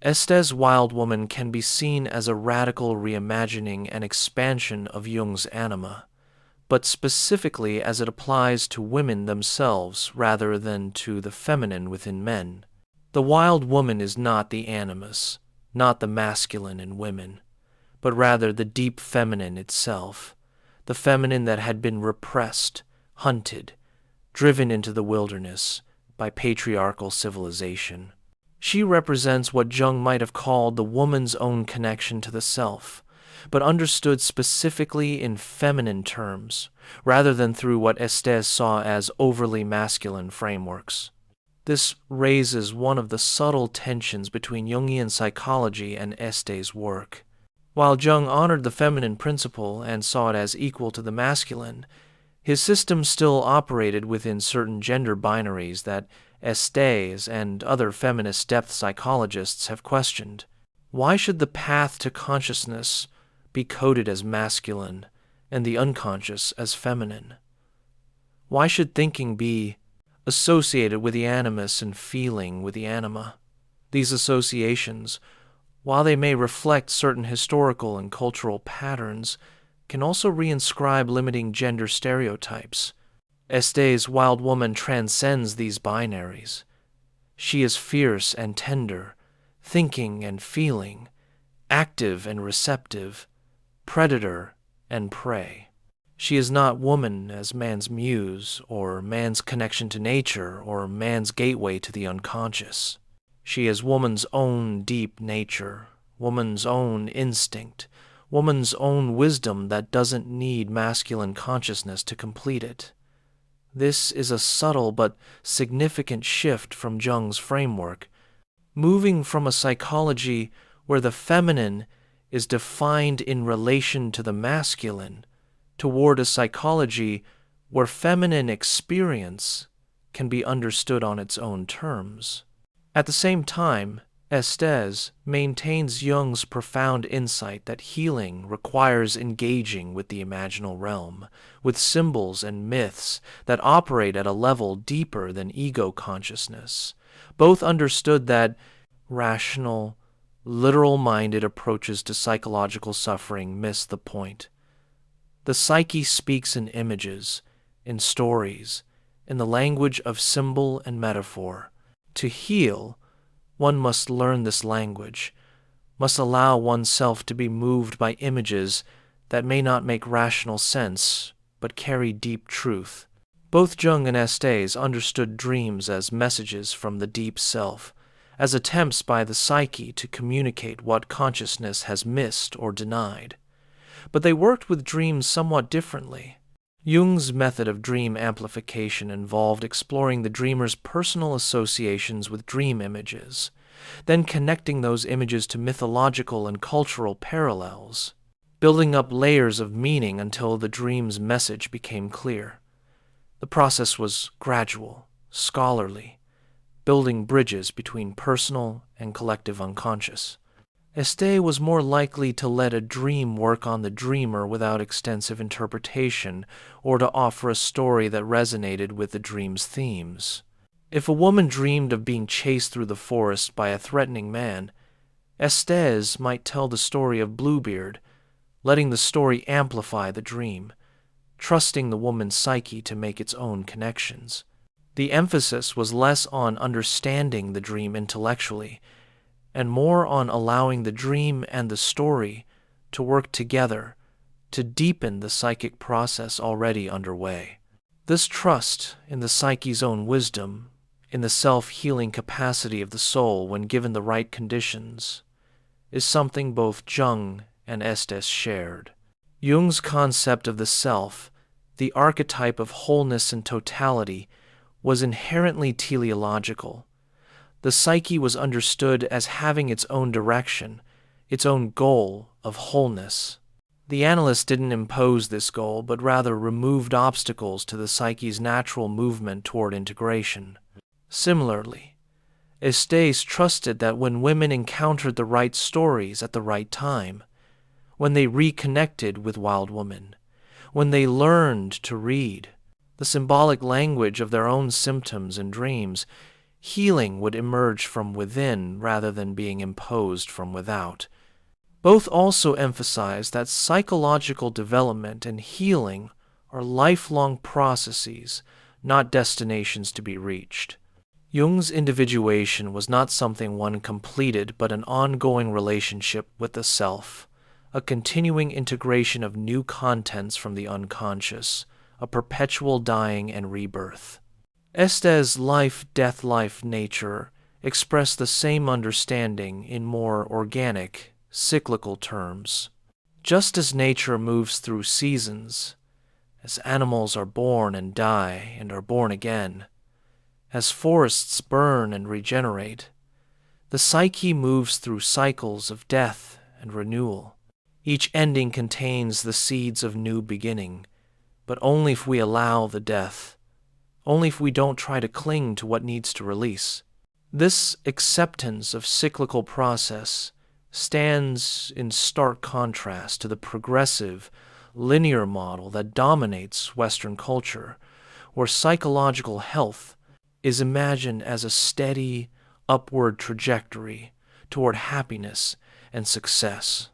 Speaker 1: Estés' Wild Woman can be seen as a radical reimagining and expansion of Jung's anima, but specifically as it applies to women themselves rather than to the feminine within men. The wild woman is not the animus, not the masculine in women, but rather the deep feminine itself, the feminine that had been repressed, hunted, driven into the wilderness by patriarchal civilization. She represents what Jung might have called the woman's own connection to the self, but understood specifically in feminine terms, rather than through what Estés saw as overly masculine frameworks. This raises one of the subtle tensions between Jungian psychology and Estés' work. While Jung honored the feminine principle and saw it as equal to the masculine, his system still operated within certain gender binaries that Estés and other feminist depth psychologists have questioned. Why should the path to consciousness be coded as masculine and the unconscious as feminine? Why should thinking be associated with the animus and feeling with the anima? These associations, while they may reflect certain historical and cultural patterns, can also reinscribe limiting gender stereotypes. Estés' Wild Woman transcends these binaries. She is fierce and tender, thinking and feeling, active and receptive, predator and prey. She is not woman as man's muse, or man's connection to nature, or man's gateway to the unconscious. She is woman's own deep nature, woman's own instinct, woman's own wisdom that doesn't need masculine consciousness to complete it. This is a subtle but significant shift from Jung's framework, moving from a psychology where the feminine is defined in relation to the masculine toward a psychology where feminine experience can be understood on its own terms. At the same time, Estés maintains Jung's profound insight that healing requires engaging with the imaginal realm, with symbols and myths that operate at a level deeper than ego consciousness. Both understood that rational, literal-minded approaches to psychological suffering miss the point. The psyche speaks in images, in stories, in the language of symbol and metaphor. To heal, one must learn this language, must allow oneself to be moved by images that may not make rational sense, but carry deep truth. Both Jung and Estés understood dreams as messages from the deep self, as attempts by the psyche to communicate what consciousness has missed or denied. But they worked with dreams somewhat differently. Jung's method of dream amplification involved exploring the dreamer's personal associations with dream images, then connecting those images to mythological and cultural parallels, building up layers of meaning until the dream's message became clear. The process was gradual, scholarly, building bridges between personal and collective unconscious. Estés was more likely to let a dream work on the dreamer without extensive interpretation, or to offer a story that resonated with the dream's themes. If a woman dreamed of being chased through the forest by a threatening man, Estés might tell the story of Bluebeard, letting the story amplify the dream, trusting the woman's psyche to make its own connections. The emphasis was less on understanding the dream intellectually and more on allowing the dream and the story to work together to deepen the psychic process already underway. This trust in the psyche's own wisdom, in the self-healing capacity of the soul when given the right conditions, is something both Jung and Estés shared. Jung's concept of the self, the archetype of wholeness and totality, was inherently teleological. The psyche was understood as having its own direction, its own goal of wholeness. The analyst didn't impose this goal, but rather removed obstacles to the psyche's natural movement toward integration. Similarly, Estés trusted that when women encountered the right stories at the right time, when they reconnected with wild women, when they learned to read the symbolic language of their own symptoms and dreams, healing would emerge from within rather than being imposed from without. Both also emphasize that psychological development and healing are lifelong processes, not destinations to be reached. Jung's individuation was not something one completed, but an ongoing relationship with the self, a continuing integration of new contents from the unconscious, a perpetual dying and rebirth. Estés' life-death-life nature expressed the same understanding in more organic, cyclical terms. Just as nature moves through seasons, as animals are born and die and are born again, as forests burn and regenerate, the psyche moves through cycles of death and renewal. Each ending contains the seeds of new beginning, but only if we allow the death, only if we don't try to cling to what needs to release. This acceptance of cyclical process stands in stark contrast to the progressive, linear model that dominates Western culture, where psychological health is imagined as a steady, upward trajectory toward happiness and success.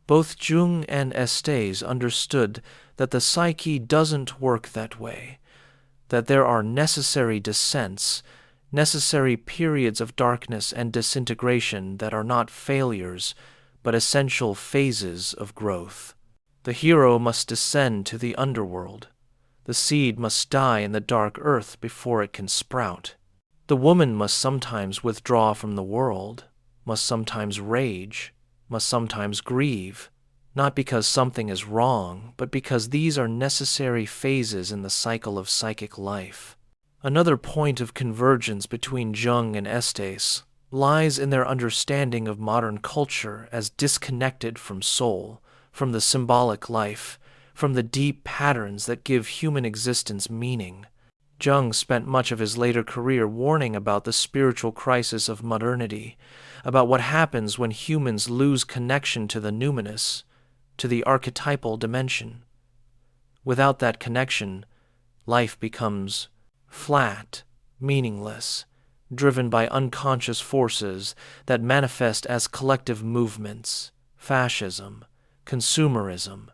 Speaker 1: Both Jung and Estés understood that the psyche doesn't work that way, that there are necessary descents, necessary periods of darkness and disintegration that are not failures, but essential phases of growth. The hero must descend to the underworld. The seed must die in the dark earth before it can sprout. The woman must sometimes withdraw from the world, must sometimes rage, must sometimes grieve, not because something is wrong, but because these are necessary phases in the cycle of psychic life. Another point of convergence between Jung and Estés lies in their understanding of modern culture as disconnected from soul, from the symbolic life, from the deep patterns that give human existence meaning. Jung spent much of his later career warning about the spiritual crisis of modernity, about what happens when humans lose connection to the numinous, to the archetypal dimension. Without that connection, life becomes flat, meaningless, driven by unconscious forces that manifest as collective movements, fascism, consumerism,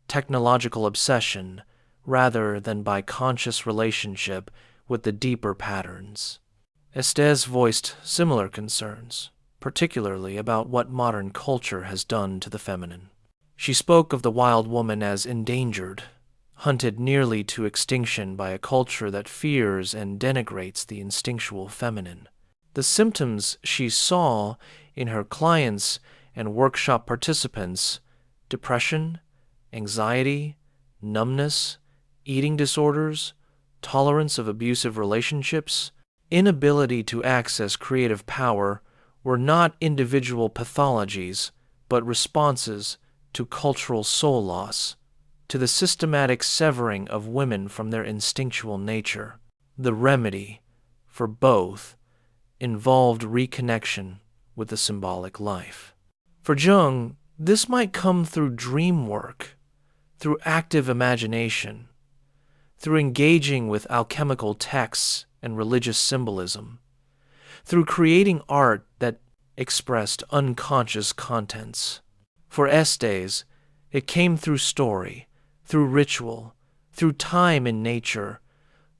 Speaker 1: technological obsession, rather than by conscious relationship with the deeper patterns. Estés voiced similar concerns, particularly about what modern culture has done to the feminine. She spoke of the wild woman as endangered, hunted nearly to extinction by a culture that fears and denigrates the instinctual feminine. The symptoms she saw in her clients and workshop participants, depression, anxiety, numbness, eating disorders, tolerance of abusive relationships, inability to access creative power, were not individual pathologies, but responses to cultural soul loss, to the systematic severing of women from their instinctual nature. The remedy for both involved reconnection with the symbolic life. For Jung, this might come through dream work, through active imagination, through engaging with alchemical texts and religious symbolism, through creating art that expressed unconscious contents. For Estés, it came through story, through ritual, through time in nature,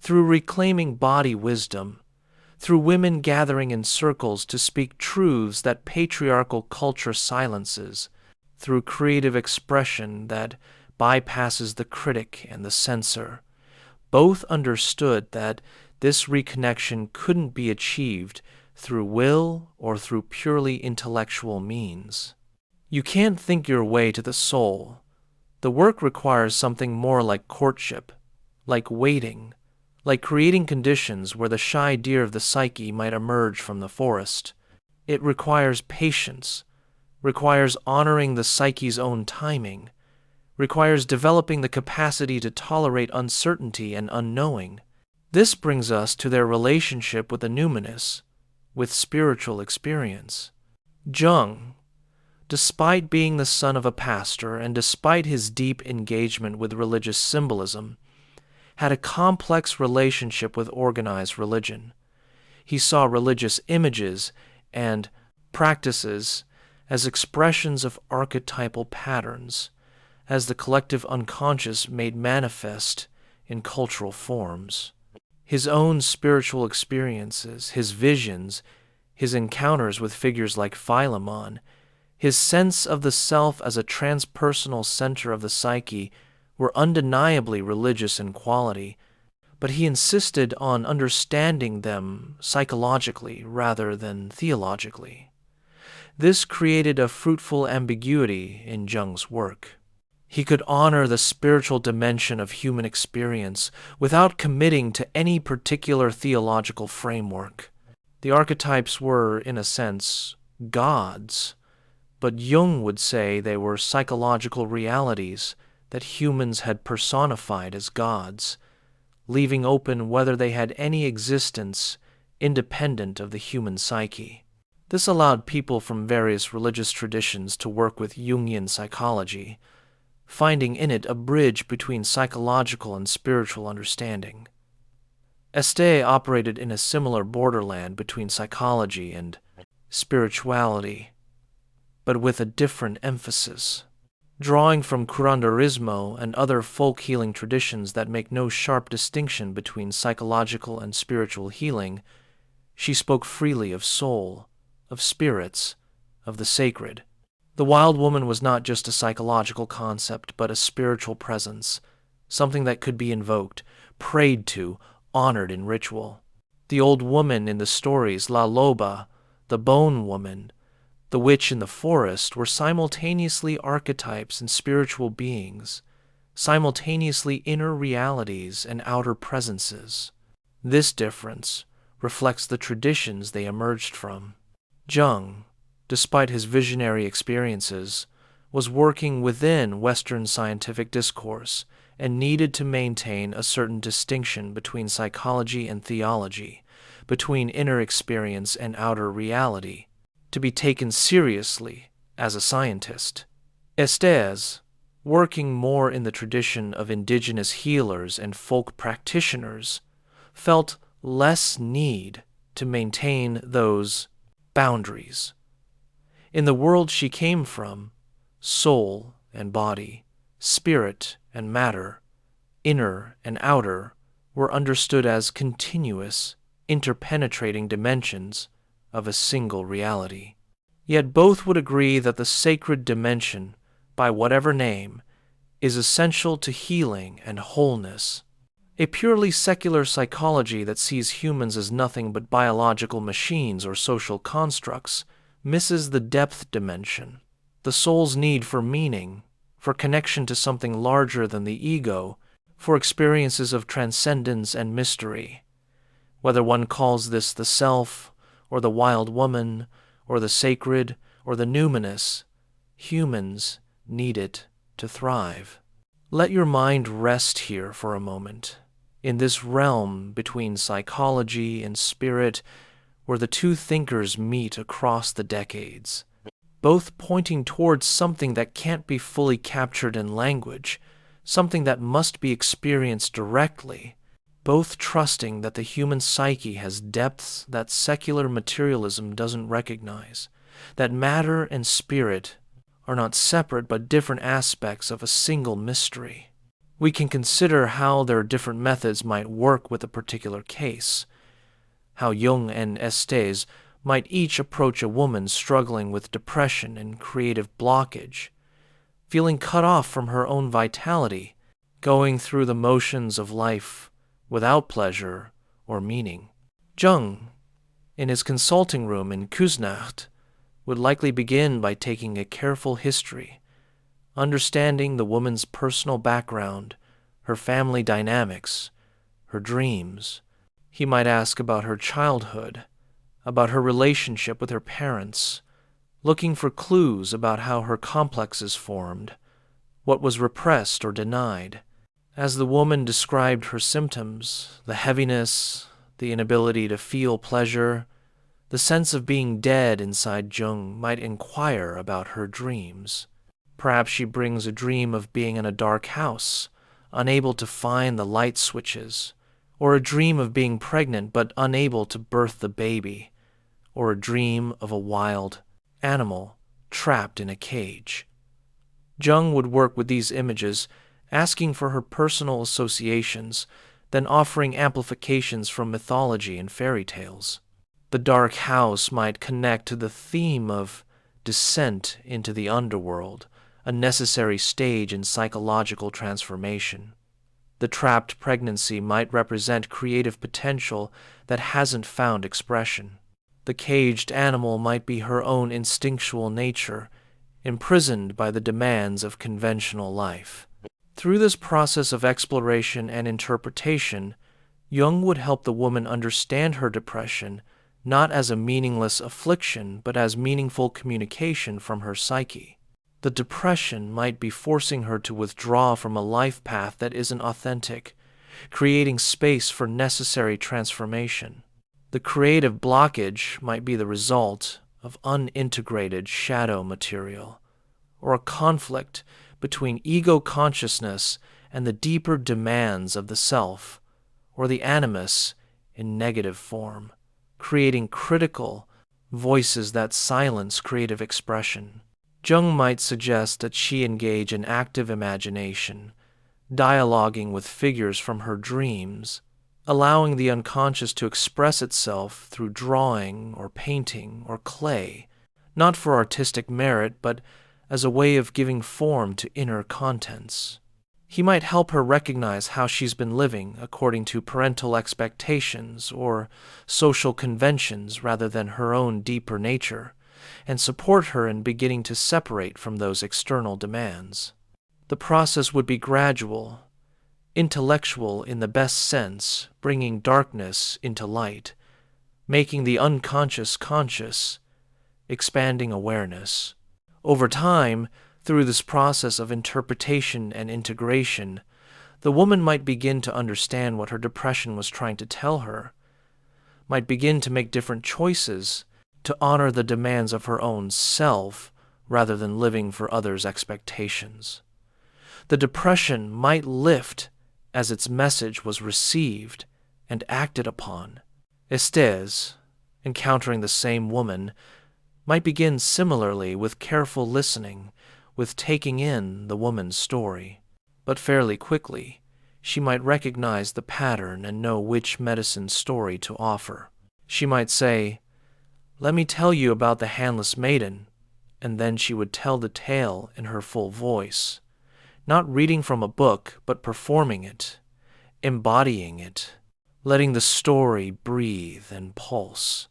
Speaker 1: through reclaiming body wisdom, through women gathering in circles to speak truths that patriarchal culture silences, through creative expression that bypasses the critic and the censor. Both understood that this reconnection couldn't be achieved through will or through purely intellectual means. You can't think your way to the soul. The work requires something more like courtship, like waiting, like creating conditions where the shy deer of the psyche might emerge from the forest. It requires patience, requires honoring the psyche's own timing, requires developing the capacity to tolerate uncertainty and unknowing. This brings us to their relationship with the numinous, with spiritual experience. Jung, despite being the son of a pastor and despite his deep engagement with religious symbolism, had a complex relationship with organized religion. He saw religious images and practices as expressions of archetypal patterns, as the collective unconscious made manifest in cultural forms. His own spiritual experiences, his visions, his encounters with figures like Philemon, his sense of the self as a transpersonal center of the psyche were undeniably religious in quality, but he insisted on understanding them psychologically rather than theologically. This created a fruitful ambiguity in Jung's work. He could honor the spiritual dimension of human experience without committing to any particular theological framework. The archetypes were, in a sense, gods, but Jung would say they were psychological realities that humans had personified as gods, leaving open whether they had any existence independent of the human psyche. This allowed people from various religious traditions to work with Jungian psychology, finding in it a bridge between psychological and spiritual understanding. Estés operated in a similar borderland between psychology and spirituality, but with a different emphasis. Drawing from curanderismo and other folk healing traditions that make no sharp distinction between psychological and spiritual healing, she spoke freely of soul, of spirits, of the sacred. The wild woman was not just a psychological concept, but a spiritual presence, something that could be invoked, prayed to, honored in ritual. The old woman in the stories, La Loba, the bone woman, the witch in the forest, were simultaneously archetypes and spiritual beings, simultaneously inner realities and outer presences. This difference reflects the traditions they emerged from. Jung, despite his visionary experiences, was working within Western scientific discourse and needed to maintain a certain distinction between psychology and theology, between inner experience and outer reality, to be taken seriously as a scientist. Estés, working more in the tradition of indigenous healers and folk practitioners, felt less need to maintain those boundaries. In the world she came from, soul and body, spirit and matter, inner and outer, were understood as continuous, interpenetrating dimensions of a single reality. Yet both would agree that the sacred dimension, by whatever name, is essential to healing and wholeness. A purely secular psychology that sees humans as nothing but biological machines or social constructs misses the depth dimension, the soul's need for meaning, for connection to something larger than the ego, for experiences of transcendence and mystery. Whether one calls this the self, or the wild woman, or the sacred, or the numinous, humans need it to thrive. Let your mind rest here for a moment, in this realm between psychology and spirit, where the two thinkers meet across the decades, both pointing towards something that can't be fully captured in language, something that must be experienced directly, both trusting that the human psyche has depths that secular materialism doesn't recognize, that matter and spirit are not separate but different aspects of a single mystery. We can consider how their different methods might work with a particular case, how Jung and Estés might each approach a woman struggling with depression and creative blockage, feeling cut off from her own vitality, going through the motions of life without pleasure or meaning. Jung, in his consulting room in Küsnacht, would likely begin by taking a careful history, understanding the woman's personal background, her family dynamics, her dreams. He might ask about her childhood, about her relationship with her parents, looking for clues about how her complexes formed, what was repressed or denied. As the woman described her symptoms, the heaviness, the inability to feel pleasure, the sense of being dead inside, Jung might inquire about her dreams. Perhaps she brings a dream of being in a dark house, unable to find the light switches, or a dream of being pregnant but unable to birth the baby, or a dream of a wild animal trapped in a cage. Jung would work with these images, asking for her personal associations, then offering amplifications from mythology and fairy tales. The dark house might connect to the theme of descent into the underworld, a necessary stage in psychological transformation. The trapped pregnancy might represent creative potential that hasn't found expression. The caged animal might be her own instinctual nature, imprisoned by the demands of conventional life. Through this process of exploration and interpretation, Jung would help the woman understand her depression not as a meaningless affliction, but as meaningful communication from her psyche. The depression might be forcing her to withdraw from a life path that isn't authentic, creating space for necessary transformation. The creative blockage might be the result of unintegrated shadow material, or a conflict between ego consciousness and the deeper demands of the self, or the animus in negative form, creating critical voices that silence creative expression. Jung might suggest that she engage in active imagination, dialoguing with figures from her dreams, allowing the unconscious to express itself through drawing or painting or clay, not for artistic merit, but as a way of giving form to inner contents. He might help her recognize how she's been living according to parental expectations or social conventions rather than her own deeper nature, and support her in beginning to separate from those external demands. The process would be gradual, intellectual in the best sense, bringing darkness into light, making the unconscious conscious, expanding awareness. Over time, through this process of interpretation and integration, the woman might begin to understand what her depression was trying to tell her, might begin to make different choices to honor the demands of her own self rather than living for others' expectations. The depression might lift as its message was received and acted upon. Estés, encountering the same woman, might begin similarly with careful listening, with taking in the woman's story. But fairly quickly, she might recognize the pattern and know which medicine story to offer. She might say, "Let me tell you about the handless maiden," and then she would tell the tale in her full voice, not reading from a book, but performing it, embodying it, letting the story breathe and pulse.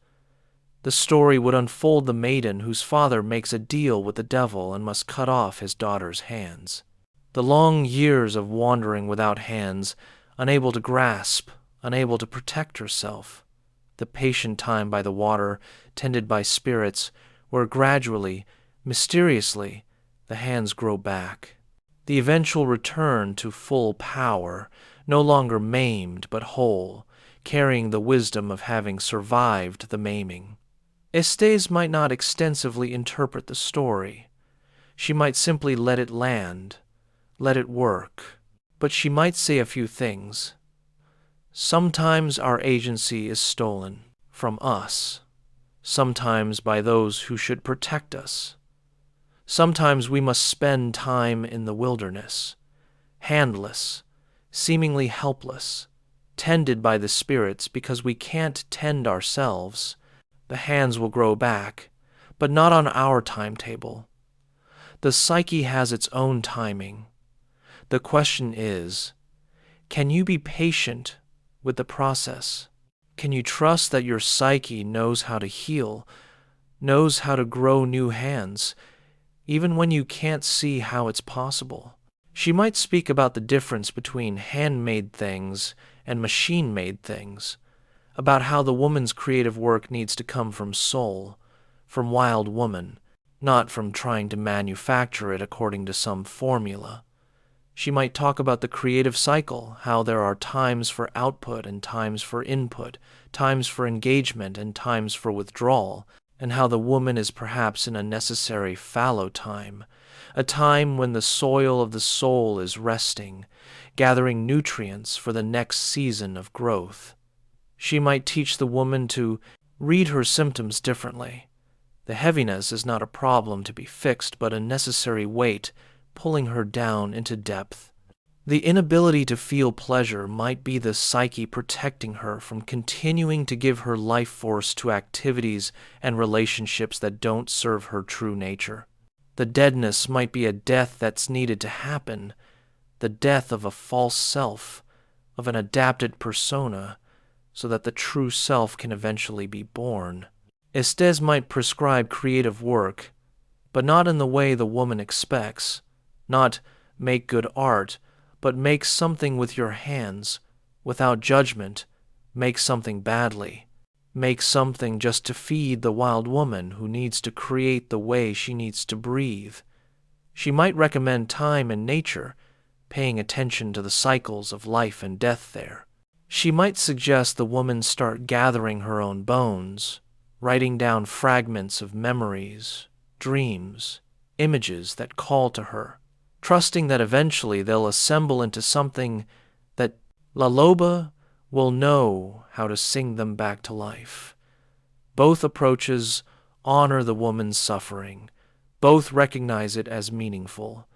Speaker 1: The story would unfold the maiden whose father makes a deal with the devil and must cut off his daughter's hands. The long years of wandering without hands, unable to grasp, unable to protect herself. The patient time by the water, tended by spirits, where gradually, mysteriously, the hands grow back. The eventual return to full power, no longer maimed but whole, carrying the wisdom of having survived the maiming. Estés might not extensively interpret the story. She might simply let it land, let it work. But she might say a few things. Sometimes our agency is stolen from us, sometimes by those who should protect us. Sometimes we must spend time in the wilderness, handless, seemingly helpless, tended by the spirits because we can't tend ourselves. The hands will grow back, but not on our timetable. The psyche has its own timing. The question is, can you be patient with the process? Can you trust that your psyche knows how to heal, knows how to grow new hands, even when you can't see how it's possible? She might speak about the difference between handmade things and machine-made things, about how the woman's creative work needs to come from soul, from wild woman, not from trying to manufacture it according to some formula. She might talk about the creative cycle, how there are times for output and times for input, times for engagement and times for withdrawal, and how the woman is perhaps in a necessary fallow time, a time when the soil of the soul is resting, gathering nutrients for the next season of growth. She might teach the woman to read her symptoms differently. The heaviness is not a problem to be fixed, but a necessary weight pulling her down into depth. The inability to feel pleasure might be the psyche protecting her from continuing to give her life force to activities and relationships that don't serve her true nature. The deadness might be a death that's needed to happen, the death of a false self, of an adapted persona, so that the true self can eventually be born. Estés might prescribe creative work, but not in the way the woman expects. Not make good art, but make something with your hands, without judgment, make something badly. Make something just to feed the wild woman who needs to create the way she needs to breathe. She might recommend time and nature, paying attention to the cycles of life and death there. She might suggest the woman start gathering her own bones, writing down fragments of memories, dreams, images that call to her, trusting that eventually they'll assemble into something that La Loba will know how to sing them back to life. Both approaches honor the woman's suffering. Both recognize it as meaningful.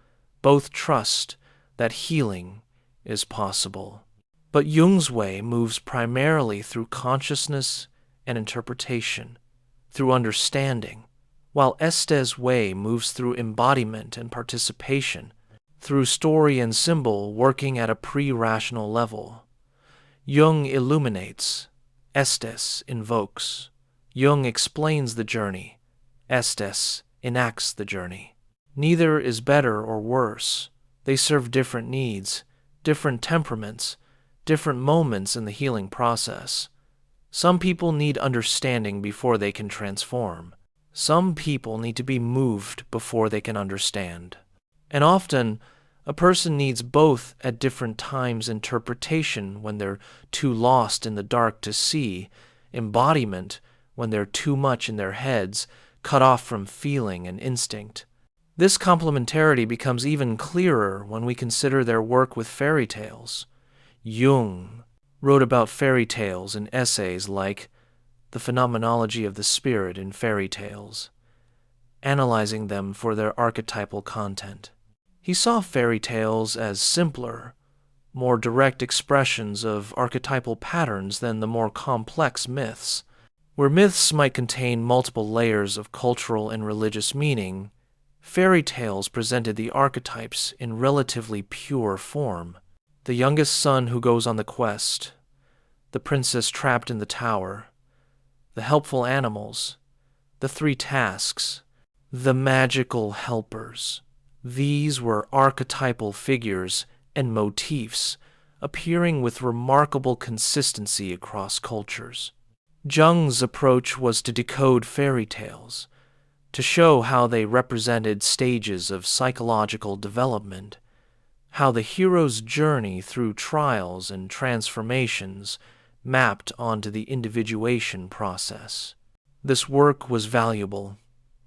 Speaker 1: Both trust that healing is possible. But Jung's way moves primarily through consciousness and interpretation, through understanding, while Estés' way moves through embodiment and participation, through story and symbol working at a pre-rational level. Jung illuminates, Estés invokes. Jung explains the journey, Estés enacts the journey. Neither is better or worse. They serve different needs, different temperaments, different moments in the healing process. Some people need understanding before they can transform. Some people need to be moved before they can understand. And often, a person needs both at different times: interpretation when they're too lost in the dark to see, embodiment when they're too much in their heads, cut off from feeling and instinct. This complementarity becomes even clearer when we consider their work with fairy tales. Jung wrote about fairy tales in essays like The Phenomenology of the Spirit in Fairy Tales, analyzing them for their archetypal content. He saw fairy tales as simpler, more direct expressions of archetypal patterns than the more complex myths. Where myths might contain multiple layers of cultural and religious meaning, fairy tales presented the archetypes in relatively pure form. The youngest son who goes on the quest, the princess trapped in the tower, the helpful animals, the 3 tasks, the magical helpers. These were archetypal figures and motifs appearing with remarkable consistency across cultures. Jung's approach was to decode fairy tales, to show how they represented stages of psychological development, how the hero's journey through trials and transformations mapped onto the individuation process. This work was valuable,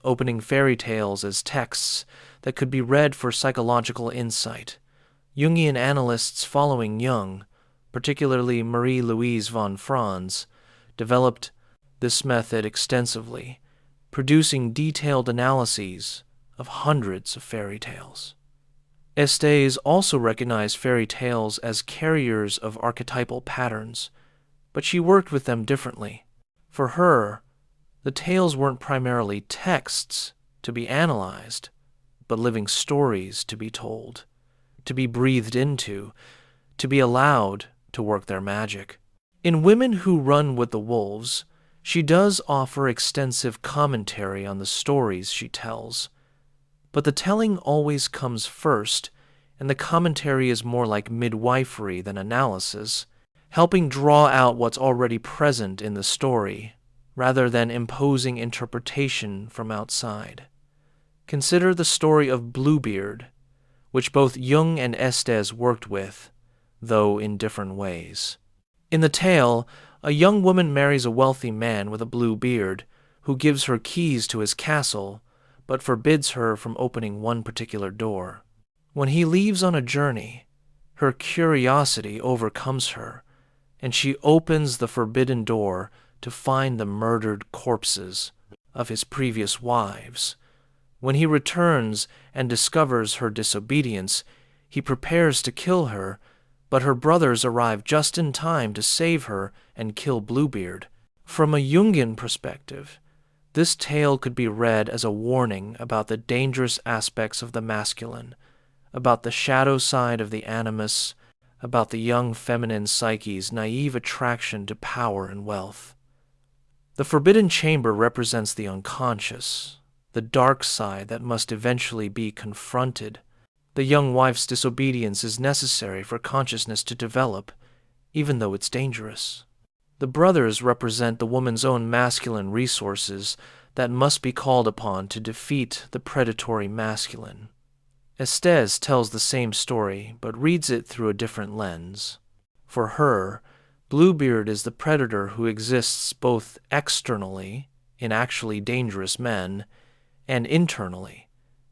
Speaker 1: opening fairy tales as texts that could be read for psychological insight. Jungian analysts following Jung, particularly Marie-Louise von Franz, developed this method extensively, producing detailed analyses of hundreds of fairy tales. Estés also recognized fairy tales as carriers of archetypal patterns, but she worked with them differently. For her, the tales weren't primarily texts to be analyzed, but living stories to be told, to be breathed into, to be allowed to work their magic. In Women Who Run with the Wolves, she does offer extensive commentary on the stories she tells, but the telling always comes first, and the commentary is more like midwifery than analysis, helping draw out what's already present in the story, rather than imposing interpretation from outside. Consider the story of Bluebeard, which both Jung and Estés worked with, though in different ways. In the tale, a young woman marries a wealthy man with a blue beard, who gives her keys to his castle, but forbids her from opening one particular door. When he leaves on a journey, her curiosity overcomes her, and she opens the forbidden door to find the murdered corpses of his previous wives. When he returns and discovers her disobedience, he prepares to kill her, but her brothers arrive just in time to save her and kill Bluebeard. From a Jungian perspective, this tale could be read as a warning about the dangerous aspects of the masculine, about the shadow side of the animus, about the young feminine psyche's naive attraction to power and wealth. The forbidden chamber represents the unconscious, the dark side that must eventually be confronted. The young wife's disobedience is necessary for consciousness to develop, even though it's dangerous. The brothers represent the woman's own masculine resources that must be called upon to defeat the predatory masculine. Estés tells the same story, but reads it through a different lens. For her, Bluebeard is the predator who exists both externally, in actually dangerous men, and internally,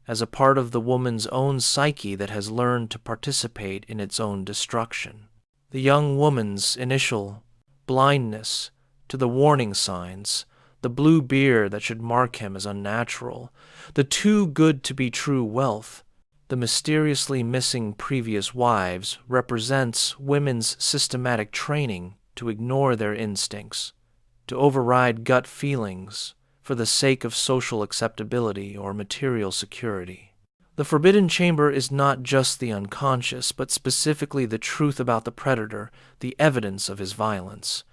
Speaker 1: as a part of the woman's own psyche that has learned to participate in its own destruction. The young woman's initial blindness to the warning signs, the blue beard that should mark him as unnatural, the too good to be true wealth, the mysteriously missing previous wives represents women's systematic training to ignore their instincts, to override gut feelings for the sake of social acceptability or material security. The forbidden chamber is not just the unconscious, but specifically the truth about the predator, the evidence of his violence.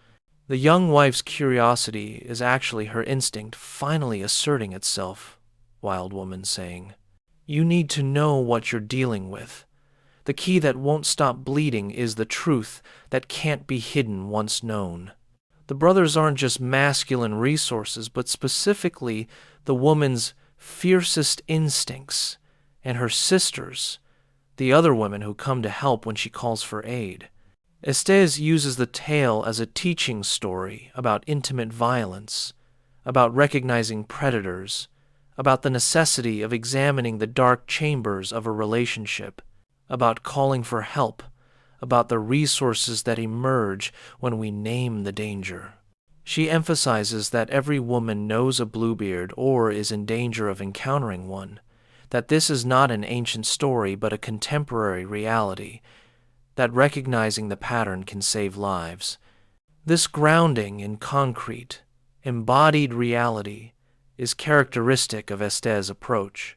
Speaker 1: The young wife's curiosity is actually her instinct finally asserting itself, Wild Woman saying, "You need to know what you're dealing with. The key that won't stop bleeding is the truth that can't be hidden once known." The brothers aren't just masculine resources, but specifically the woman's fiercest instincts, and her sisters, the other women who come to help when she calls for aid. Estés uses the tale as a teaching story about intimate violence, about recognizing predators, about the necessity of examining the dark chambers of a relationship, about calling for help, about the resources that emerge when we name the danger. She emphasizes that every woman knows a Bluebeard or is in danger of encountering one, that this is not an ancient story but a contemporary reality, that recognizing the pattern can save lives. This grounding in concrete, embodied reality is characteristic of Estés' approach.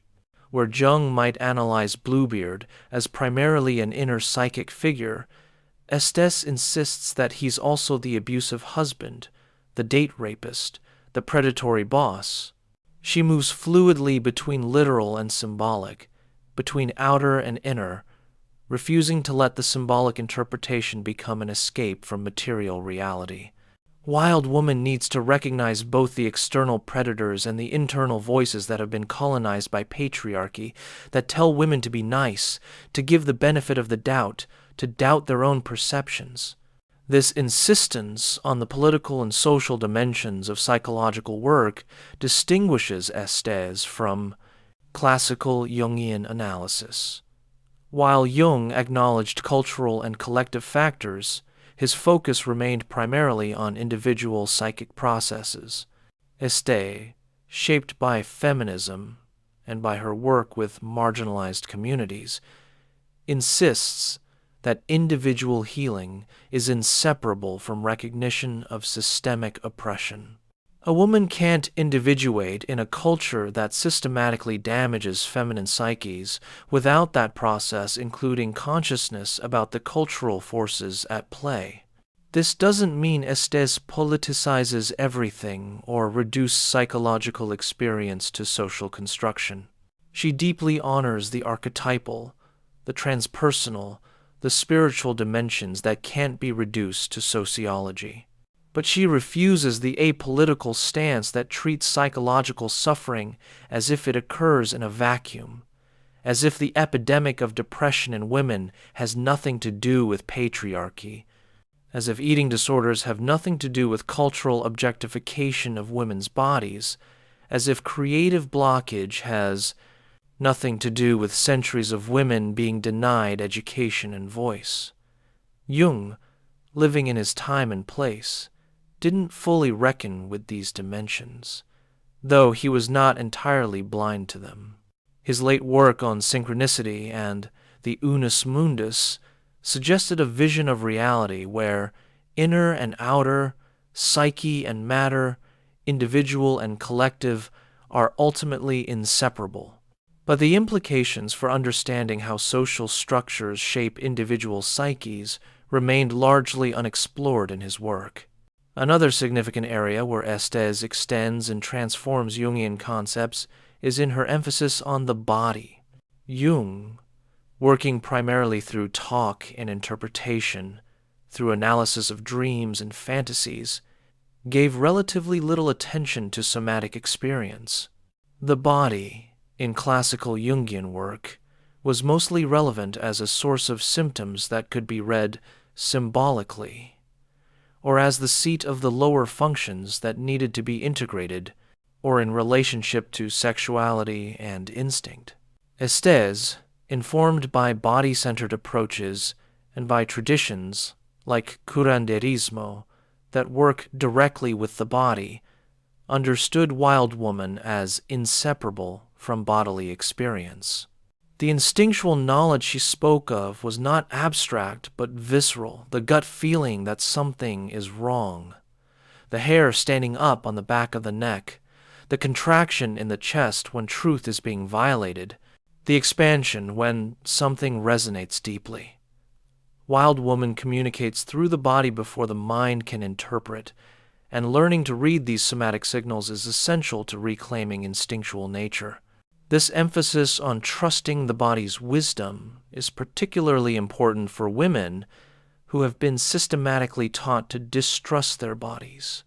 Speaker 1: Where Jung might analyze Bluebeard as primarily an inner psychic figure, Estés insists that he's also the abusive husband, the date rapist, the predatory boss. She moves fluidly between literal and symbolic, between outer and inner, refusing to let the symbolic interpretation become an escape from material reality. Wild Woman needs to recognize both the external predators and the internal voices that have been colonized by patriarchy, that tell women to be nice, to give the benefit of the doubt, to doubt their own perceptions. This insistence on the political and social dimensions of psychological work distinguishes Estés from classical Jungian analysis. While Jung acknowledged cultural and collective factors, his focus remained primarily on individual psychic processes. Estés, shaped by feminism and by her work with marginalized communities, insists that individual healing is inseparable from recognition of systemic oppression. A woman can't individuate in a culture that systematically damages feminine psyches without that process including consciousness about the cultural forces at play. This doesn't mean Estés politicizes everything or reduces psychological experience to social construction. She deeply honors the archetypal, the transpersonal, the spiritual dimensions that can't be reduced to sociology. But she refuses the apolitical stance that treats psychological suffering as if it occurs in a vacuum, as if the epidemic of depression in women has nothing to do with patriarchy, as if eating disorders have nothing to do with cultural objectification of women's bodies, as if creative blockage has nothing to do with centuries of women being denied education and voice. Jung, living in his time and place, didn't fully reckon with these dimensions, though he was not entirely blind to them. His late work on synchronicity and the unus mundus suggested a vision of reality where inner and outer, psyche and matter, individual and collective, are ultimately inseparable. But the implications for understanding how social structures shape individual psyches remained largely unexplored in his work. Another significant area where Estés extends and transforms Jungian concepts is in her emphasis on the body. Jung, working primarily through talk and interpretation, through analysis of dreams and fantasies, gave relatively little attention to somatic experience. The body, in classical Jungian work, was mostly relevant as a source of symptoms that could be read symbolically, or as the seat of the lower functions that needed to be integrated, or in relationship to sexuality and instinct. Estés, informed by body-centered approaches and by traditions like curanderismo that work directly with the body, understood wild woman as inseparable from bodily experience. The instinctual knowledge she spoke of was not abstract but visceral, the gut feeling that something is wrong, the hair standing up on the back of the neck, the contraction in the chest when truth is being violated, the expansion when something resonates deeply. Wild woman communicates through the body before the mind can interpret, and learning to read these somatic signals is essential to reclaiming instinctual nature. This emphasis on trusting the body's wisdom is particularly important for women who have been systematically taught to distrust their bodies,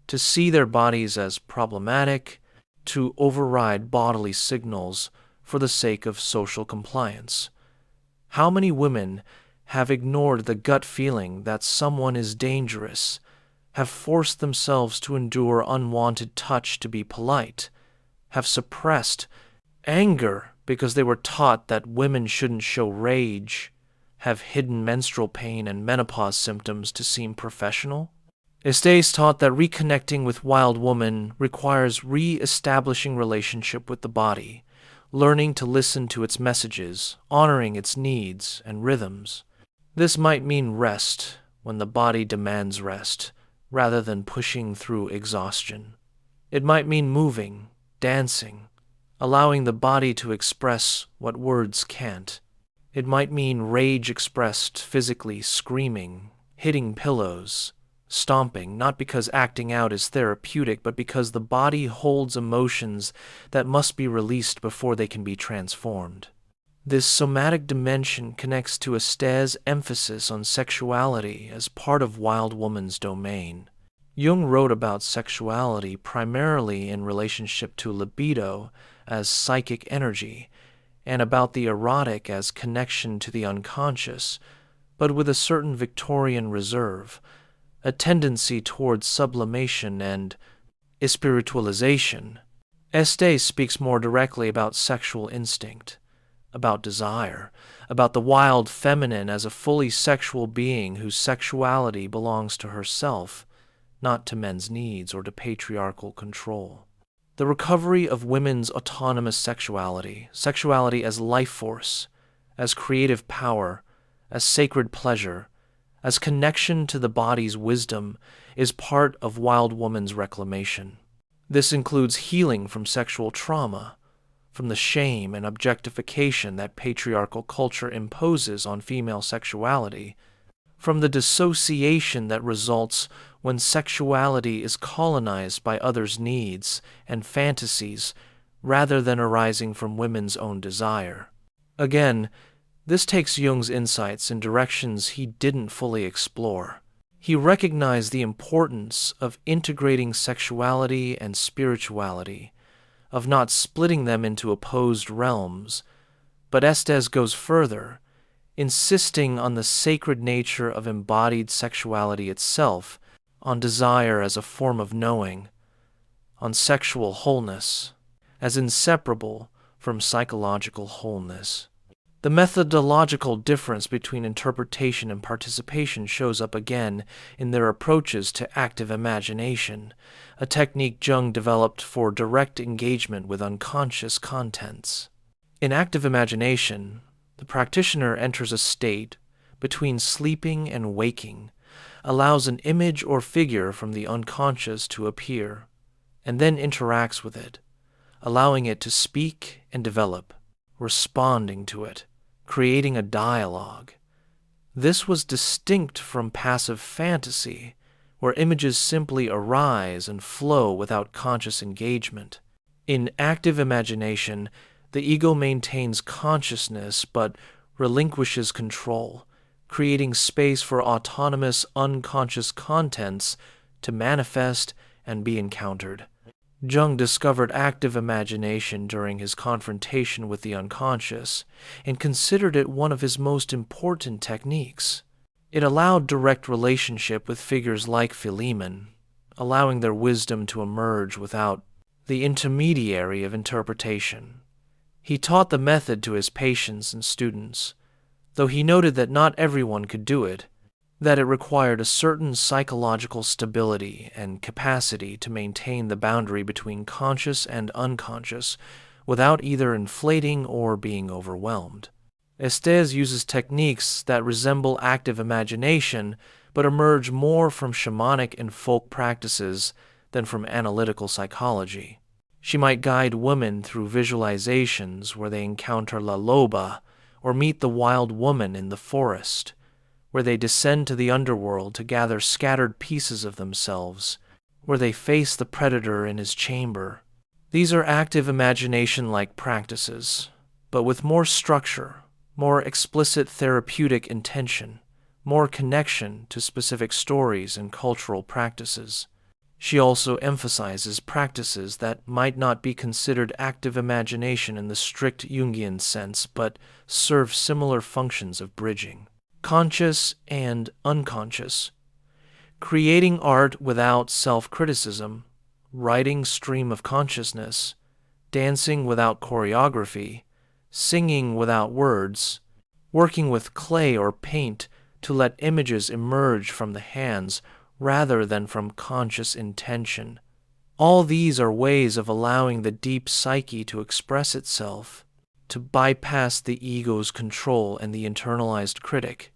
Speaker 1: to see their bodies as problematic, to override bodily signals for the sake of social compliance. How many women have ignored the gut feeling that someone is dangerous, have forced themselves to endure unwanted touch to be polite, have suppressed anger because they were taught that women shouldn't show rage, have hidden menstrual pain and menopause symptoms to seem professional? Estés taught that reconnecting with wild woman requires re-establishing relationship with the body, learning to listen to its messages, honoring its needs and rhythms. This might mean rest when the body demands rest, rather than pushing through exhaustion. It might mean moving, dancing, allowing the body to express what words can't. It might mean rage expressed physically, screaming, hitting pillows, stomping, not because acting out is therapeutic, but because the body holds emotions that must be released before they can be transformed. This somatic dimension connects to Estés' emphasis on sexuality as part of wild woman's domain. Jung wrote about sexuality primarily in relationship to libido as psychic energy, and about the erotic as connection to the unconscious, but with a certain Victorian reserve, a tendency towards sublimation and spiritualization. Estés speaks more directly about sexual instinct, about desire, about the wild feminine as a fully sexual being whose sexuality belongs to herself, not to men's needs or to patriarchal control. The recovery of women's autonomous sexuality, sexuality as life force, as creative power, as sacred pleasure, as connection to the body's wisdom, is part of Wild Woman's reclamation. This includes healing from sexual trauma, from the shame and objectification that patriarchal culture imposes on female sexuality, from the dissociation that results when sexuality is colonized by others' needs and fantasies rather than arising from women's own desire. Again, this takes Jung's insights in directions he didn't fully explore. He recognized the importance of integrating sexuality and spirituality, of not splitting them into opposed realms, but Estés goes further, insisting on the sacred nature of embodied sexuality itself, on desire as a form of knowing, on sexual wholeness as inseparable from psychological wholeness. The methodological difference between interpretation and participation shows up again in their approaches to active imagination, a technique Jung developed for direct engagement with unconscious contents. In active imagination, the practitioner enters a state between sleeping and waking, allows an image or figure from the unconscious to appear, and then interacts with it, allowing it to speak and develop, responding to it, creating a dialogue. This was distinct from passive fantasy, where images simply arise and flow without conscious engagement. In active imagination, the ego maintains consciousness but relinquishes control, creating space for autonomous, unconscious contents to manifest and be encountered. Jung discovered active imagination during his confrontation with the unconscious and considered it one of his most important techniques. It allowed direct relationship with figures like Philemon, allowing their wisdom to emerge without the intermediary of interpretation. He taught the method to his patients and students, though he noted that not everyone could do it, that it required a certain psychological stability and capacity to maintain the boundary between conscious and unconscious without either inflating or being overwhelmed. Estés uses techniques that resemble active imagination but emerge more from shamanic and folk practices than from analytical psychology. She might guide women through visualizations where they encounter La Loba or meet the wild woman in the forest, where they descend to the underworld to gather scattered pieces of themselves, where they face the predator in his chamber. These are active imagination-like practices, but with more structure, more explicit therapeutic intention, more connection to specific stories and cultural practices. She also emphasizes practices that might not be considered active imagination in the strict Jungian sense, but serve similar functions of bridging. Conscious and unconscious. Creating art without self-criticism, writing stream of consciousness, dancing without choreography, singing without words, working with clay or paint to let images emerge from the hands rather than from conscious intention. All these are ways of allowing the deep psyche to express itself, to bypass the ego's control and the internalized critic.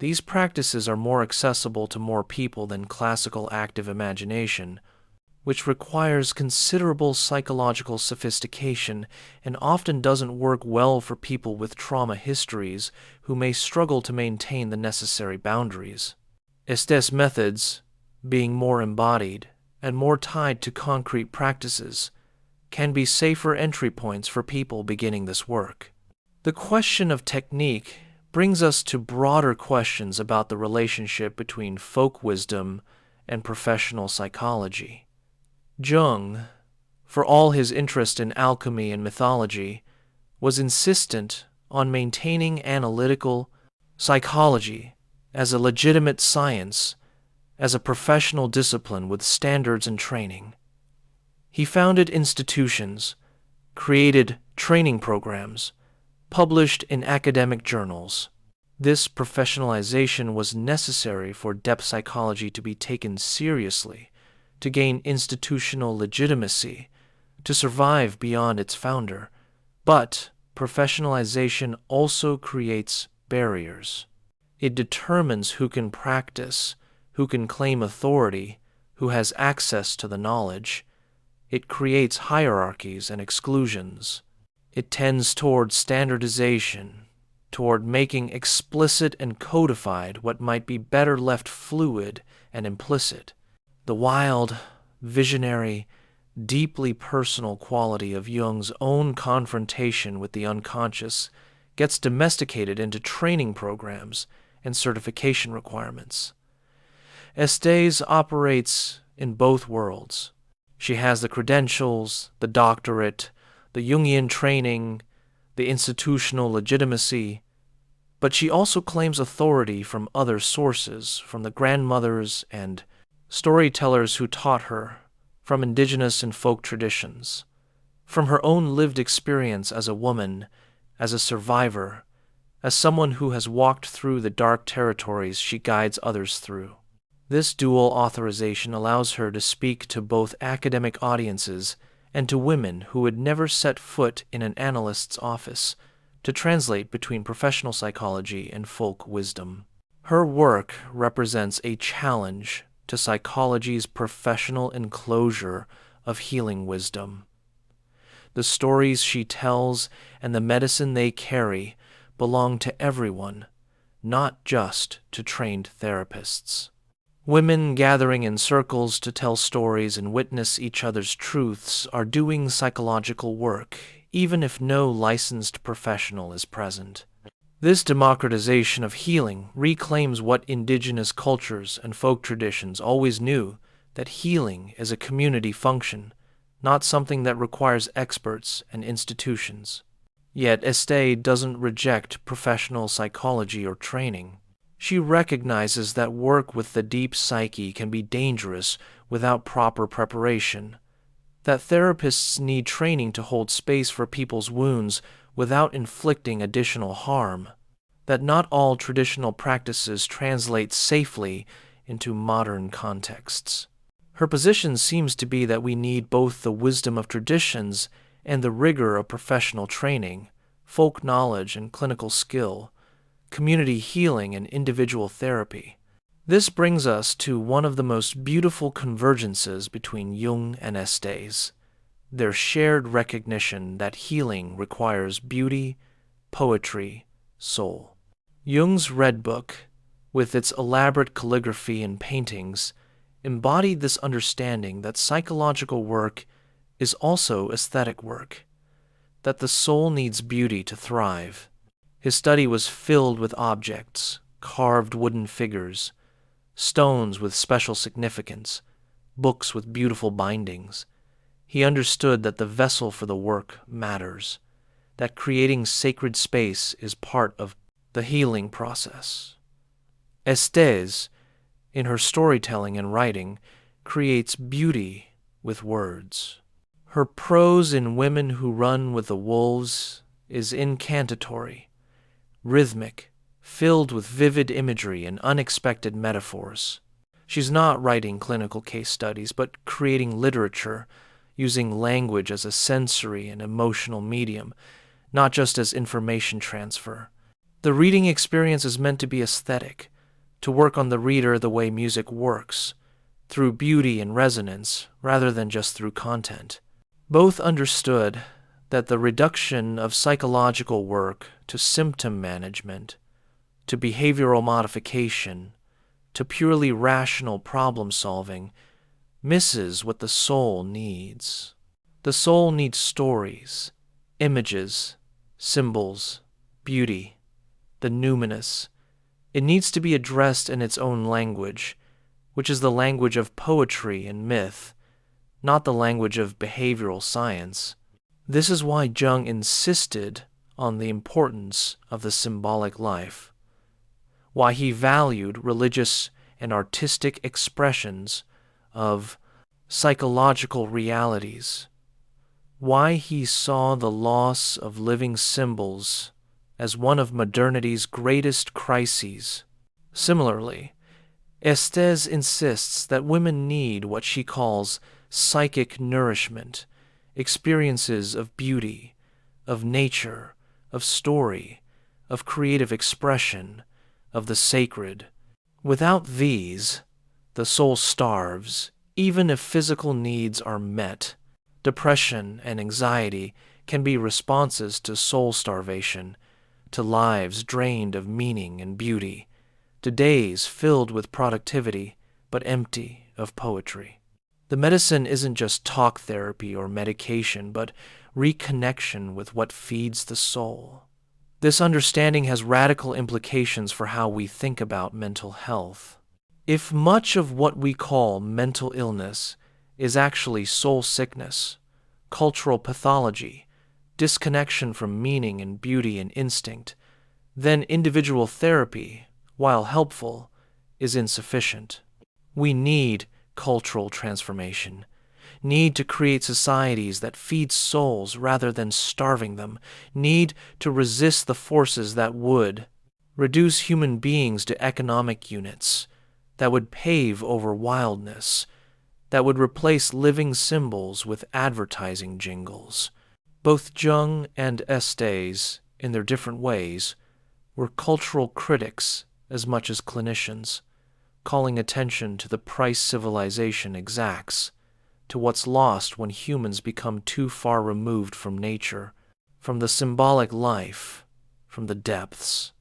Speaker 1: These practices are more accessible to more people than classical active imagination, which requires considerable psychological sophistication and often doesn't work well for people with trauma histories who may struggle to maintain the necessary boundaries. Estés methods, being more embodied and more tied to concrete practices, can be safer entry points for people beginning this work. The question of technique brings us to broader questions about the relationship between folk wisdom and professional psychology. Jung, for all his interest in alchemy and mythology, was insistent on maintaining analytical psychology as a legitimate science, as a professional discipline with standards and training. He founded institutions, created training programs, published in academic journals. This professionalization was necessary for depth psychology to be taken seriously, to gain institutional legitimacy, to survive beyond its founder. But professionalization also creates barriers. It determines who can practice, who can claim authority, who has access to the knowledge. It creates hierarchies and exclusions. It tends toward standardization, toward making explicit and codified what might be better left fluid and implicit. The wild, visionary, deeply personal quality of Jung's own confrontation with the unconscious gets domesticated into training programs and certification requirements. Estés operates in both worlds. She has the credentials, the doctorate, the Jungian training, the institutional legitimacy, but she also claims authority from other sources, from the grandmothers and storytellers who taught her, from indigenous and folk traditions, from her own lived experience as a woman, as a survivor, as someone who has walked through the dark territories she guides others through. This dual authorization allows her to speak to both academic audiences and to women who would never set foot in an analyst's office, to translate between professional psychology and folk wisdom. Her work represents a challenge to psychology's professional enclosure of healing wisdom. The stories she tells and the medicine they carry belong to everyone, not just to trained therapists. Women gathering in circles to tell stories and witness each other's truths are doing psychological work, even if no licensed professional is present. This democratization of healing reclaims what indigenous cultures and folk traditions always knew, that healing is a community function, not something that requires experts and institutions. Yet Estés doesn't reject professional psychology or training. She recognizes that work with the deep psyche can be dangerous without proper preparation, that therapists need training to hold space for people's wounds without inflicting additional harm, that not all traditional practices translate safely into modern contexts. Her position seems to be that we need both the wisdom of traditions and the rigor of professional training, folk knowledge and clinical skill, community healing and individual therapy. This brings us to one of the most beautiful convergences between Jung and Estés, their shared recognition that healing requires beauty, poetry, soul. Jung's Red Book, with its elaborate calligraphy and paintings, embodied this understanding that psychological work is also aesthetic work, that the soul needs beauty to thrive. His study was filled with objects, carved wooden figures, stones with special significance, books with beautiful bindings. He understood that the vessel for the work matters, that creating sacred space is part of the healing process. Estés, in her storytelling and writing, creates beauty with words. Her prose in Women Who Run with the Wolves is incantatory, rhythmic, filled with vivid imagery and unexpected metaphors. She's not writing clinical case studies, but creating literature, using language as a sensory and emotional medium, not just as information transfer. The reading experience is meant to be aesthetic, to work on the reader the way music works, through beauty and resonance, rather than just through content. Both understood that the reduction of psychological work to symptom management, to behavioral modification, to purely rational problem solving, misses what the soul needs. The soul needs stories, images, symbols, beauty, the numinous. It needs to be addressed in its own language, which is the language of poetry and myth, not the language of behavioral science. This is why Jung insisted on the importance of the symbolic life, why he valued religious and artistic expressions of psychological realities, why he saw the loss of living symbols as one of modernity's greatest crises. Similarly, Estés insists that women need what she calls psychic nourishment, experiences of beauty, of nature, of story, of creative expression, of the sacred. Without these, the soul starves, even if physical needs are met. Depression and anxiety can be responses to soul starvation, to lives drained of meaning and beauty, to days filled with productivity but empty of poetry. The medicine isn't just talk therapy or medication, but reconnection with what feeds the soul. This understanding has radical implications for how we think about mental health. If much of what we call mental illness is actually soul sickness, cultural pathology, disconnection from meaning and beauty and instinct, then individual therapy, while helpful, is insufficient. We need cultural transformation, need to create societies that feed souls rather than starving them, need to resist the forces that would reduce human beings to economic units, that would pave over wildness, that would replace living symbols with advertising jingles. Both Jung and Estés, in their different ways, were cultural critics as much as clinicians, calling attention to the price civilization exacts, to what's lost when humans become too far removed from nature, from the symbolic life, from the depths.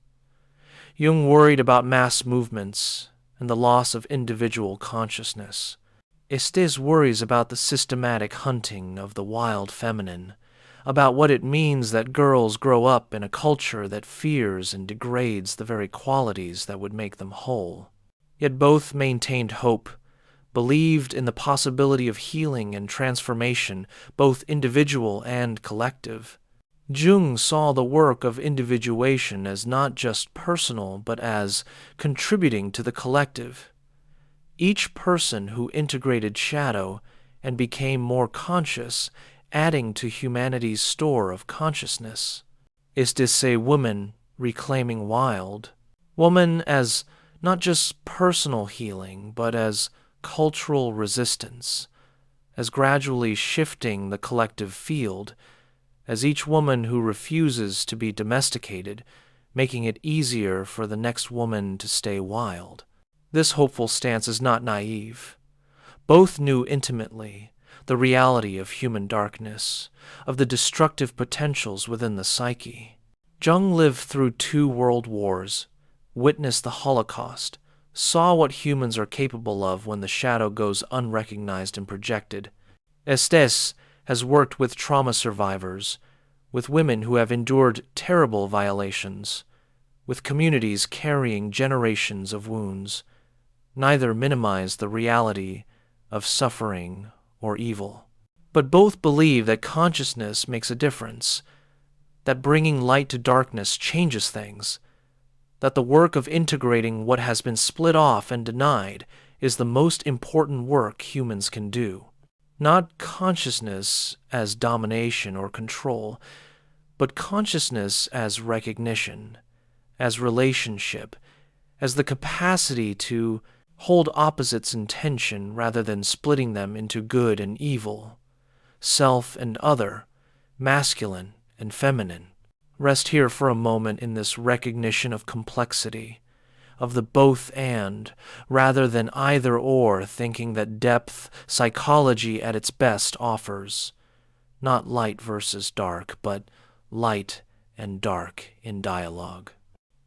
Speaker 1: Jung worried about mass movements and the loss of individual consciousness. Estés worries about the systematic hunting of the wild feminine, about what it means that girls grow up in a culture that fears and degrades the very qualities that would make them whole. Yet both maintained hope, believed in the possibility of healing and transformation, both individual and collective. Jung saw the work of individuation as not just personal, but as contributing to the collective. Each person who integrated shadow and became more conscious, adding to humanity's store of consciousness. Estés say woman reclaiming wild. Woman as not just personal healing, but as cultural resistance, as gradually shifting the collective field, as each woman who refuses to be domesticated, making it easier for the next woman to stay wild. This hopeful stance is not naive. Both knew intimately the reality of human darkness, of the destructive potentials within the psyche. Jung lived through 2 world wars, witnessed the Holocaust, saw what humans are capable of when the shadow goes unrecognized and projected. Estés has worked with trauma survivors, with women who have endured terrible violations, with communities carrying generations of wounds. Neither minimize the reality of suffering or evil. But both believe that consciousness makes a difference, that bringing light to darkness changes things, that the work of integrating what has been split off and denied is the most important work humans can do. Not consciousness as domination or control, but consciousness as recognition, as relationship, as the capacity to hold opposites in tension rather than splitting them into good and evil, self and other, masculine and feminine. Rest here for a moment in this recognition of complexity, of the both and, rather than either or, thinking that depth, psychology at its best offers. Not light versus dark, but light and dark in dialogue.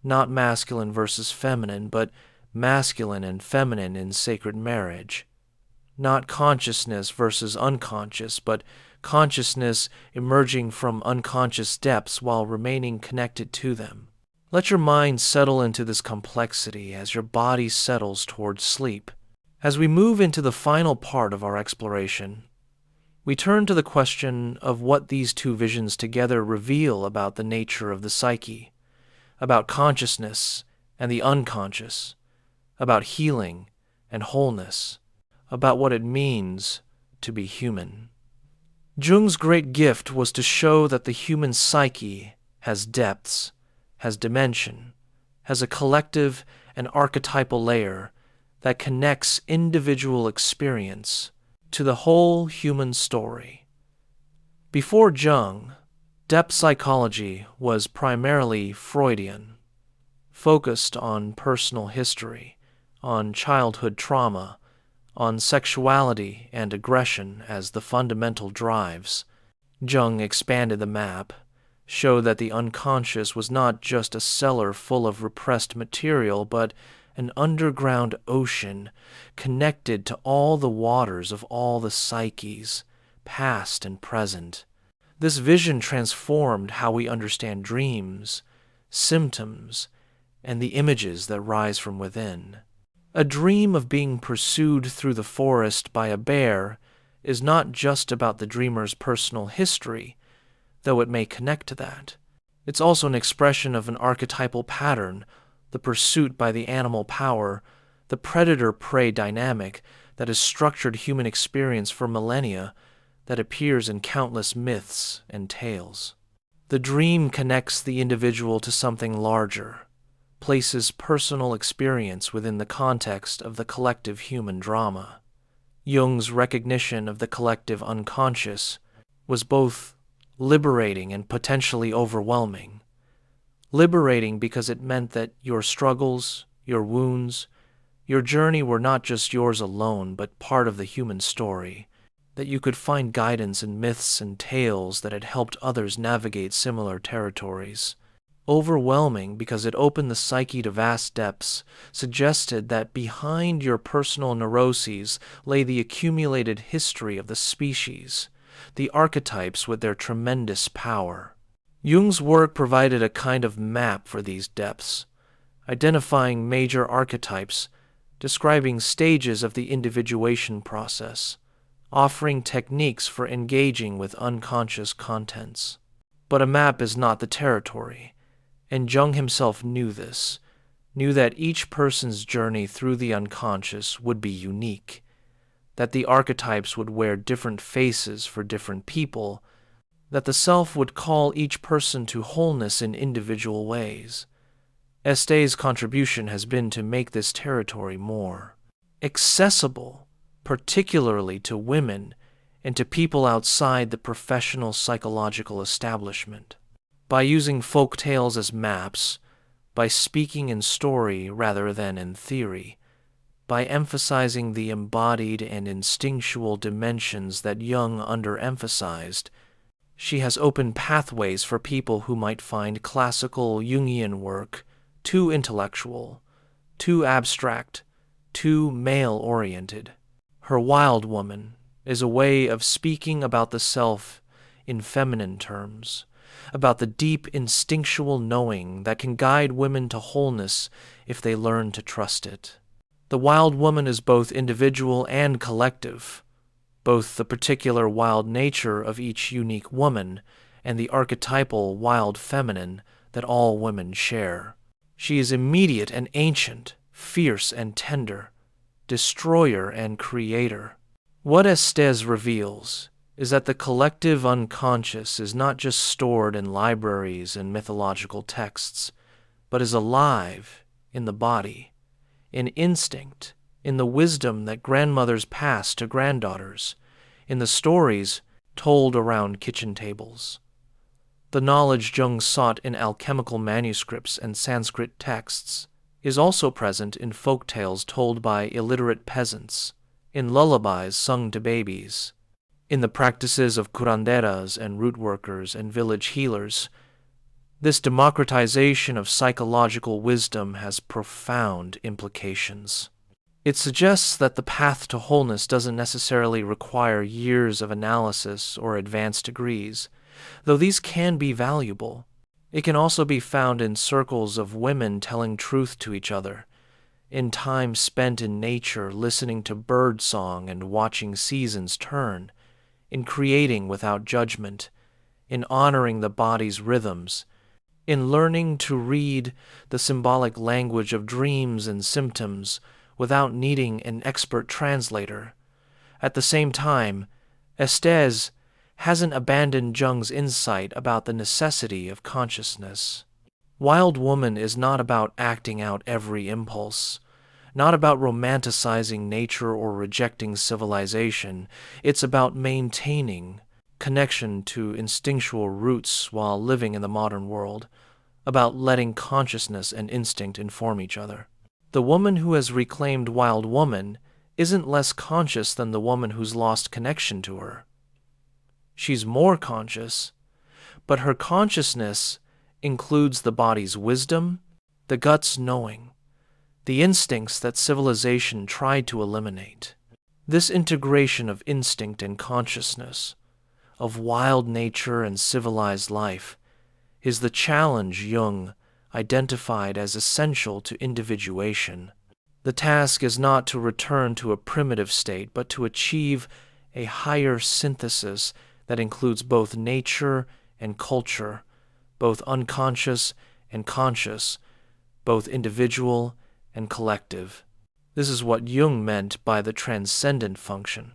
Speaker 1: Not masculine versus feminine, but masculine and feminine in sacred marriage. Not consciousness versus unconscious, but consciousness emerging from unconscious depths while remaining connected to them. Let your mind settle into this complexity as your body settles towards sleep. As we move into the final part of our exploration, we turn to the question of what these 2 visions together reveal about the nature of the psyche, about consciousness and the unconscious, about healing and wholeness, about what it means to be human. Jung's great gift was to show that the human psyche has depths, has dimension, has a collective and archetypal layer that connects individual experience to the whole human story. Before Jung, Depth psychology was primarily Freudian, focused on personal history, on childhood trauma, on sexuality and aggression as the fundamental drives. Jung expanded the map, showed that the unconscious was not just a cellar full of repressed material, but an underground ocean connected to all the waters of all the psyches, past and present. This vision transformed how we understand dreams, symptoms, and the images that rise from within. A dream of being pursued through the forest by a bear is not just about the dreamer's personal history, though it may connect to that. It's also an expression of an archetypal pattern, the pursuit by the animal power, the predator-prey dynamic that has structured human experience for millennia, that appears in countless myths and tales. The dream connects the individual to something larger, places personal experience within the context of the collective human drama. Jung's recognition of the collective unconscious was both liberating and potentially overwhelming. Liberating because it meant that your struggles, your wounds, your journey were not just yours alone, but part of the human story, that you could find guidance in myths and tales that had helped others navigate similar territories. Overwhelming because it opened the psyche to vast depths, suggested that behind your personal neuroses lay the accumulated history of the species, the archetypes with their tremendous power. Jung's work provided a kind of map for these depths, identifying major archetypes, describing stages of the individuation process, offering techniques for engaging with unconscious contents. But a map is not the territory, and Jung himself knew this, knew that each person's journey through the unconscious would be unique, that the archetypes would wear different faces for different people, that the self would call each person to wholeness in individual ways. Estés' contribution has been to make this territory more accessible, particularly to women and to people outside the professional psychological establishment. By using folk tales as maps, by speaking in story rather than in theory, by emphasizing the embodied and instinctual dimensions that Jung underemphasized, she has opened pathways for people who might find classical Jungian work too intellectual, too abstract, too male-oriented. Her Wild Woman is a way of speaking about the self in feminine terms, about the deep instinctual knowing that can guide women to wholeness if they learn to trust it. The wild woman is both individual and collective, both the particular wild nature of each unique woman and the archetypal wild feminine that all women share. She is immediate and ancient, fierce and tender, destroyer and creator. What Estés reveals is that the collective unconscious is not just stored in libraries and mythological texts, but is alive in the body, in instinct, in the wisdom that grandmothers pass to granddaughters, in the stories told around kitchen tables. The knowledge Jung sought in alchemical manuscripts and Sanskrit texts is also present in folk tales told by illiterate peasants, in lullabies sung to babies, in the practices of curanderas and root workers and village healers. This democratization of psychological wisdom has profound implications. It suggests that the path to wholeness doesn't necessarily require years of analysis or advanced degrees, though these can be valuable. It can also be found in circles of women telling truth to each other, in time spent in nature listening to bird song and watching seasons turn, in creating without judgment, in honoring the body's rhythms, in learning to read the symbolic language of dreams and symptoms without needing an expert translator. At the same time, Estés hasn't abandoned Jung's insight about the necessity of consciousness. Wild Woman is not about acting out every impulse, not about romanticizing nature or rejecting civilization. It's about maintaining connection to instinctual roots while living in the modern world, about letting consciousness and instinct inform each other. The woman who has reclaimed wild woman isn't less conscious than the woman who's lost connection to her. She's more conscious, but her consciousness includes the body's wisdom, the gut's knowing, the instincts that civilization tried to eliminate. This integration of instinct and consciousness, of wild nature and civilized life, is the challenge Jung identified as essential to individuation. The task is not to return to a primitive state, but to achieve a higher synthesis that includes both nature and culture, both unconscious and conscious, both individual and collective. This is what Jung meant by the transcendent function,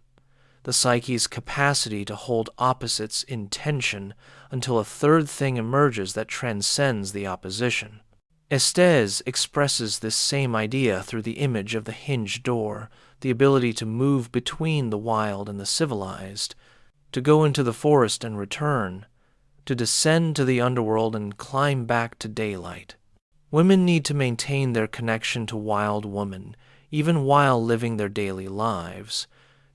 Speaker 1: the psyche's capacity to hold opposites in tension until a third thing emerges that transcends the opposition. Estés expresses this same idea through the image of the hinged door, the ability to move between the wild and the civilized, to go into the forest and return, to descend to the underworld and climb back to daylight. Women need to maintain their connection to wild woman, even while living their daily lives,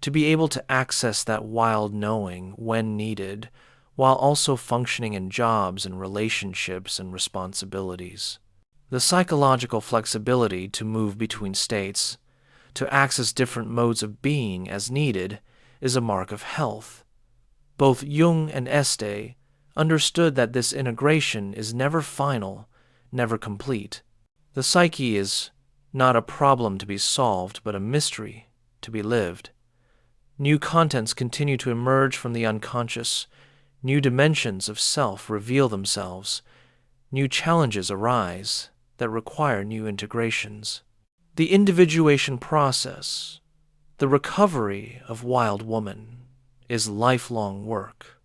Speaker 1: to be able to access that wild knowing when needed, while also functioning in jobs and relationships and responsibilities. The psychological flexibility to move between states, to access different modes of being as needed, is a mark of health. Both Jung and Estés understood that this integration is never final, never complete. The psyche is not a problem to be solved, but a mystery to be lived. New contents continue to emerge from the unconscious. New dimensions of self reveal themselves. New challenges arise that require new integrations. The individuation process, the recovery of wild woman, is lifelong work,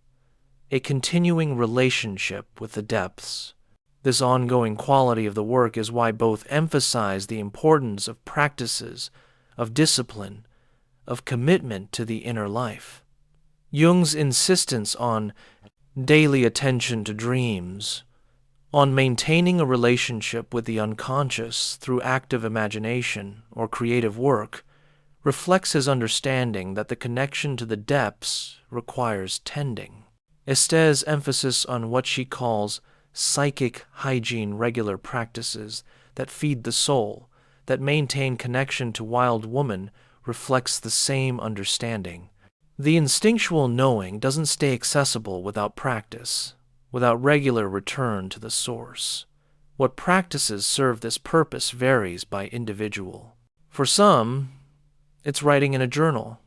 Speaker 1: a continuing relationship with the depths. This ongoing quality of the work is why both emphasize the importance of practices, of discipline, of commitment to the inner life. Jung's insistence on daily attention to dreams, on maintaining a relationship with the unconscious through active imagination or creative work, reflects his understanding that the connection to the depths requires tending. Estés' emphasis on what she calls psychic hygiene, regular practices that feed the soul, that maintain connection to wild woman, reflects the same understanding. The instinctual knowing doesn't stay accessible without practice, without regular return to the source. What practices serve this purpose varies by individual. For some, it's writing in a journal,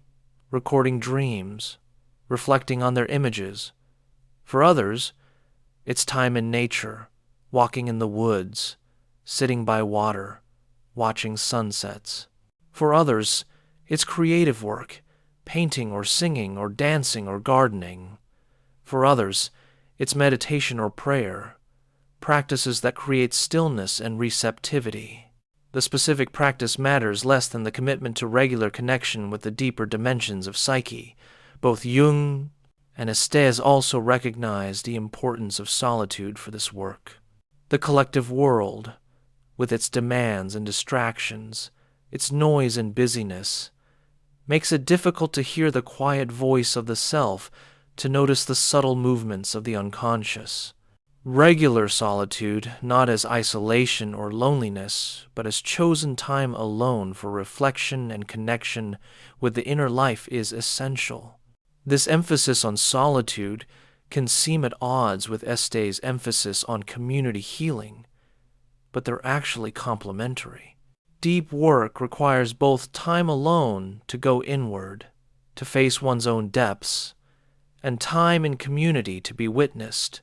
Speaker 1: recording dreams, reflecting on their images. For others, it's time in nature, walking in the woods, sitting by water, watching sunsets. For others, it's creative work, painting or singing or dancing or gardening. For others, it's meditation or prayer, practices that create stillness and receptivity. The specific practice matters less than the commitment to regular connection with the deeper dimensions of psyche. Both Jung and Estés also recognized the importance of solitude for this work. The collective world, with its demands and distractions, its noise and busyness, makes it difficult to hear the quiet voice of the self, to notice the subtle movements of the unconscious. Regular solitude, not as isolation or loneliness, but as chosen time alone for reflection and connection with the inner life, is essential. This emphasis on solitude can seem at odds with Estés' emphasis on community healing, but they're actually complementary. Deep work requires both time alone to go inward, to face one's own depths, and time in community to be witnessed,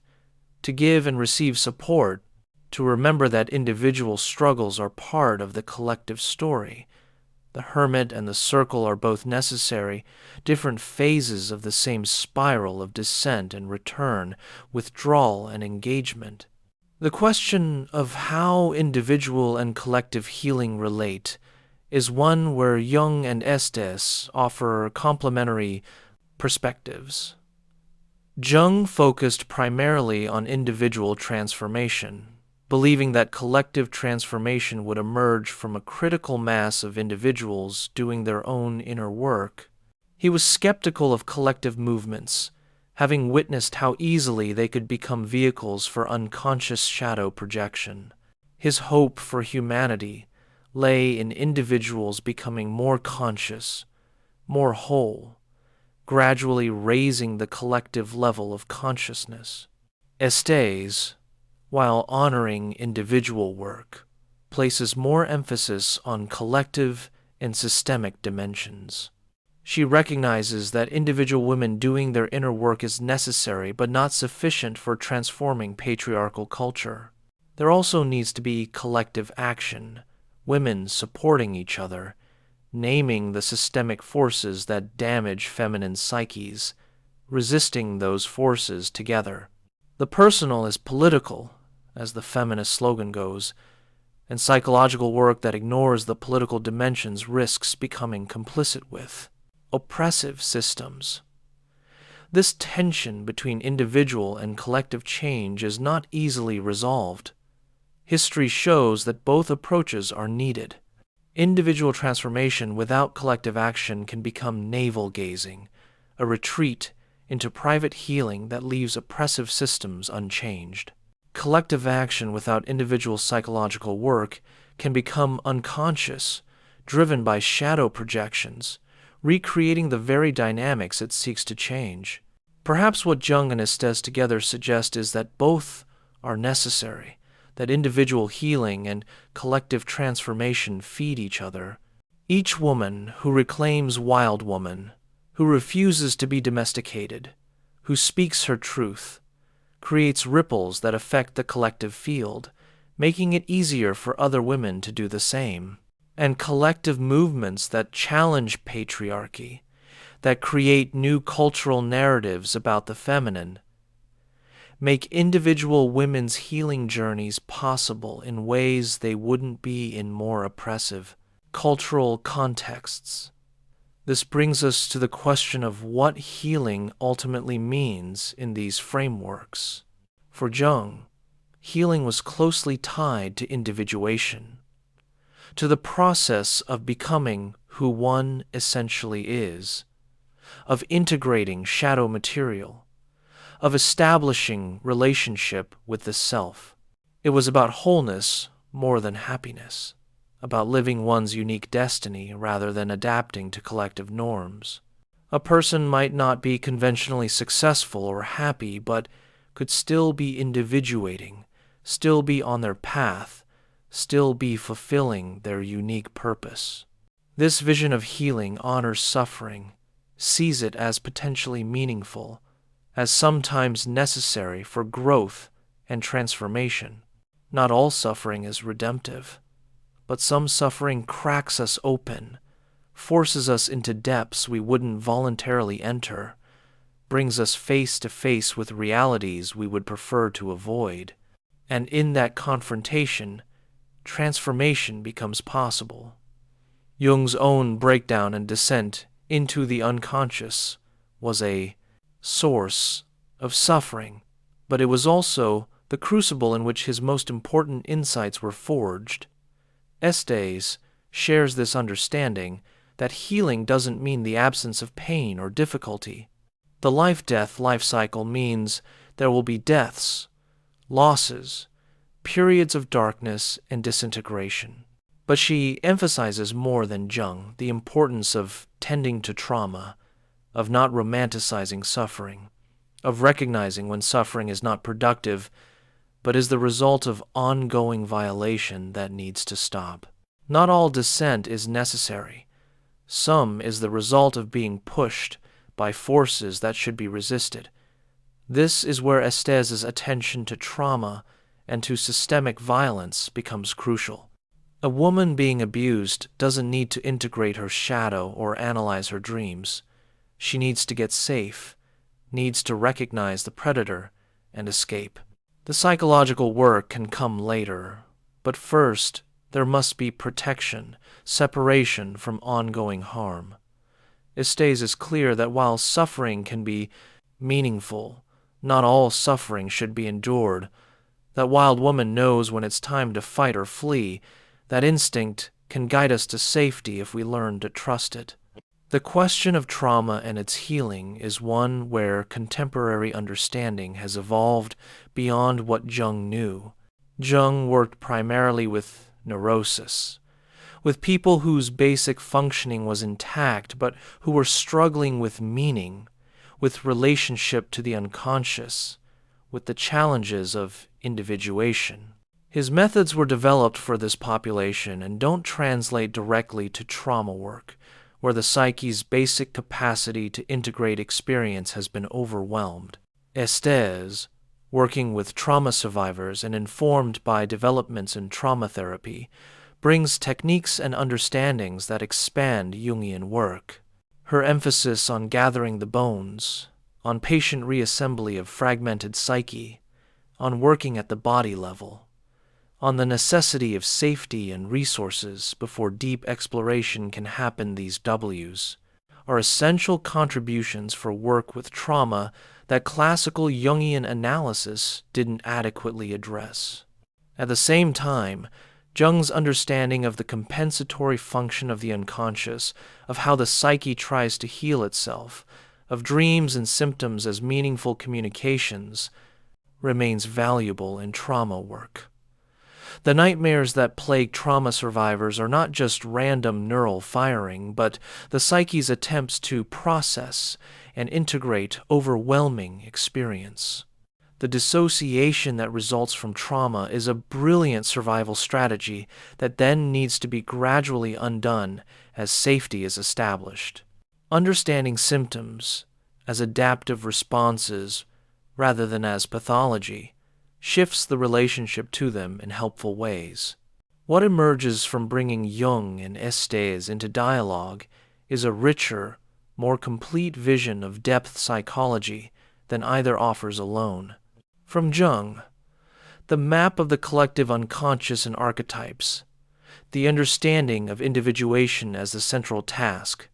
Speaker 1: to give and receive support, to remember that individual struggles are part of the collective story. The hermit and the circle are both necessary, different phases of the same spiral of descent and return, withdrawal and engagement. The question of how individual and collective healing relate is one where Jung and Estés offer complementary perspectives. Jung focused primarily on individual transformation, believing that collective transformation would emerge from a critical mass of individuals doing their own inner work. He was skeptical of collective movements, having witnessed how easily they could become vehicles for unconscious shadow projection. His hope for humanity lay in individuals becoming more conscious, more whole, gradually raising the collective level of consciousness. Estés, while honoring individual work, places more emphasis on collective and systemic dimensions. She recognizes that individual women doing their inner work is necessary but not sufficient for transforming patriarchal culture. There also needs to be collective action, women supporting each other, naming the systemic forces that damage feminine psyches, resisting those forces together. The personal is political, as the feminist slogan goes, and psychological work that ignores the political dimensions risks becoming complicit with oppressive systems. This tension between individual and collective change is not easily resolved. History shows that both approaches are needed. Individual transformation without collective action can become navel-gazing, a retreat into private healing that leaves oppressive systems unchanged. Collective action without individual psychological work can become unconscious, driven by shadow projections, recreating the very dynamics it seeks to change. Perhaps what Jung and Estés together suggest is that both are necessary, that individual healing and collective transformation feed each other. Each woman who reclaims wild woman, who refuses to be domesticated, who speaks her truth, creates ripples that affect the collective field, making it easier for other women to do the same. And collective movements that challenge patriarchy, that create new cultural narratives about the feminine, make individual women's healing journeys possible in ways they wouldn't be in more oppressive cultural contexts. This brings us to the question of what healing ultimately means in these frameworks. For Jung, healing was closely tied to individuation, to the process of becoming who one essentially is, of integrating shadow material, of establishing relationship with the self. It was about wholeness more than happiness, about living one's unique destiny rather than adapting to collective norms. A person might not be conventionally successful or happy, but could still be individuating, still be on their path, still be fulfilling their unique purpose. This vision of healing honors suffering, sees it as potentially meaningful, as sometimes necessary for growth and transformation. Not all suffering is redemptive, but some suffering cracks us open, forces us into depths we wouldn't voluntarily enter, brings us face to face with realities we would prefer to avoid. And in that confrontation, transformation becomes possible. Jung's own breakdown and descent into the unconscious was a source of suffering, but it was also the crucible in which his most important insights were forged. Estés shares this understanding that healing doesn't mean the absence of pain or difficulty. The life-death life cycle means there will be deaths, losses, periods of darkness and disintegration. But she emphasizes more than Jung the importance of tending to trauma, of not romanticizing suffering, of recognizing when suffering is not productive, but is the result of ongoing violation that needs to stop. Not all dissent is necessary. Some is the result of being pushed by forces that should be resisted. This is where Estés' attention to trauma and to systemic violence becomes crucial. A woman being abused doesn't need to integrate her shadow or analyze her dreams. She needs to get safe, needs to recognize the predator, and escape. The psychological work can come later, but first there must be protection, separation from ongoing harm. Estés is clear that while suffering can be meaningful, not all suffering should be endured. That wild woman knows when it's time to fight or flee. That instinct can guide us to safety if we learn to trust it. The question of trauma and its healing is one where contemporary understanding has evolved beyond what Jung knew. Jung worked primarily with neurosis, with people whose basic functioning was intact but who were struggling with meaning, with relationship to the unconscious, with the challenges of individuation. His methods were developed for this population and don't translate directly to trauma work, where the psyche's basic capacity to integrate experience has been overwhelmed. Estés, working with trauma survivors and informed by developments in trauma therapy, brings techniques and understandings that expand Jungian work. Her emphasis on gathering the bones, on patient reassembly of fragmented psyche, on working at the body level, on the necessity of safety and resources before deep exploration can happen. These W's are essential contributions for work with trauma that classical Jungian analysis didn't adequately address. At the same time, Jung's understanding of the compensatory function of the unconscious, of how the psyche tries to heal itself, of dreams and symptoms as meaningful communications, remains valuable in trauma work. The nightmares that plague trauma survivors are not just random neural firing, but the psyche's attempts to process and integrate overwhelming experience. The dissociation that results from trauma is a brilliant survival strategy that then needs to be gradually undone as safety is established. Understanding symptoms as adaptive responses rather than as pathology shifts the relationship to them in helpful ways. What emerges from bringing Jung and Estés into dialogue is a richer, more complete vision of depth psychology than either offers alone. From Jung, the map of the collective unconscious and archetypes, the understanding of individuation as the central task,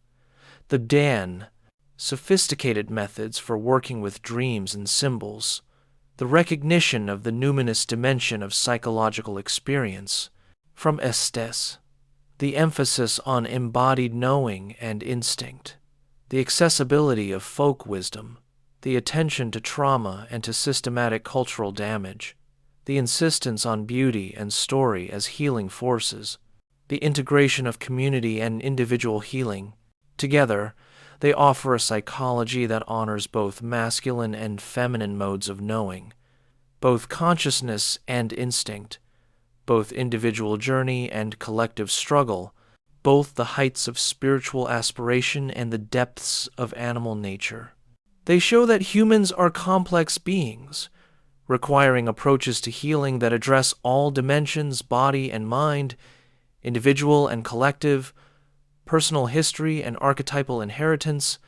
Speaker 1: the Dan, sophisticated methods for working with dreams and symbols, the recognition of the numinous dimension of psychological experience. From Estés, the emphasis on embodied knowing and instinct, the accessibility of folk wisdom, the attention to trauma and to systematic cultural damage, the insistence on beauty and story as healing forces, the integration of community and individual healing. Together, they offer a psychology that honors both masculine and feminine modes of knowing, both consciousness and instinct, both individual journey and collective struggle, both the heights of spiritual aspiration and the depths of animal nature. They show that humans are complex beings, requiring approaches to healing that address all dimensions, body and mind, individual and collective, personal history and archetypal inheritance,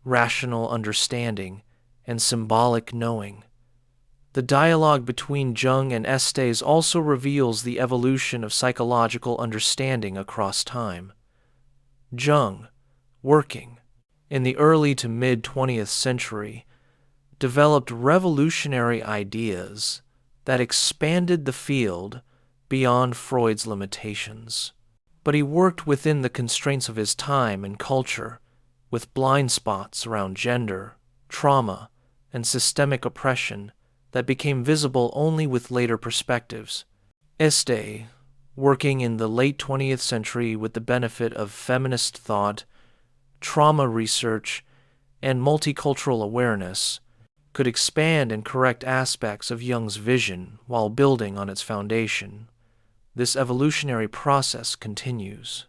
Speaker 1: rational understanding, and symbolic knowing. The dialogue between Jung and Estés also reveals the evolution of psychological understanding across time. Jung, working in the early to mid-20th century, developed revolutionary ideas that expanded the field beyond Freud's limitations. But he worked within the constraints of his time and culture, with blind spots around gender, trauma, and systemic oppression that became visible only with later perspectives. Estés, working in the late 20th century with the benefit of feminist thought, trauma research, and multicultural awareness, could expand and correct aspects of Jung's vision while building on its foundation. This evolutionary process continues.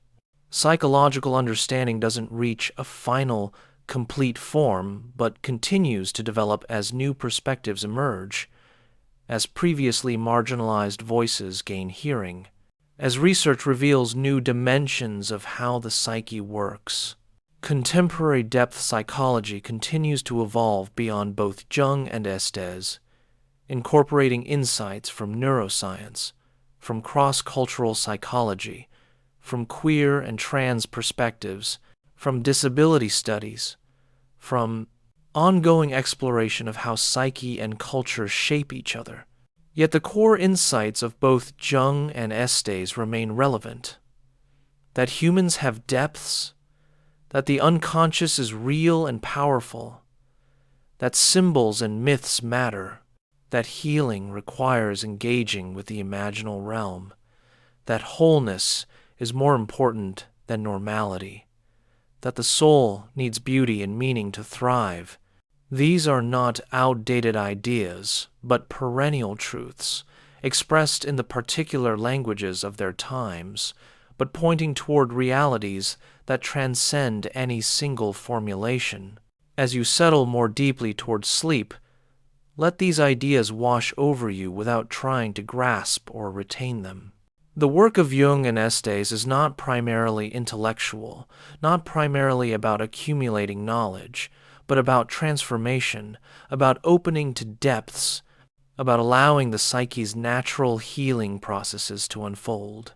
Speaker 1: Psychological understanding doesn't reach a final, complete form, but continues to develop as new perspectives emerge, as previously marginalized voices gain hearing, as research reveals new dimensions of how the psyche works. Contemporary depth psychology continues to evolve beyond both Jung and Estés, incorporating insights from neuroscience, from cross-cultural psychology, from queer and trans perspectives, from disability studies, from ongoing exploration of how psyche and culture shape each other. Yet the core insights of both Jung and Estés remain relevant. That humans have depths, that the unconscious is real and powerful, that symbols and myths matter, that healing requires engaging with the imaginal realm, that wholeness is more important than normality, that the soul needs beauty and meaning to thrive. These are not outdated ideas, but perennial truths, expressed in the particular languages of their times, but pointing toward realities that transcend any single formulation. As you settle more deeply toward sleep, let these ideas wash over you without trying to grasp or retain them. The work of Jung and Estés is not primarily intellectual, not primarily about accumulating knowledge, but about transformation, about opening to depths, about allowing the psyche's natural healing processes to unfold.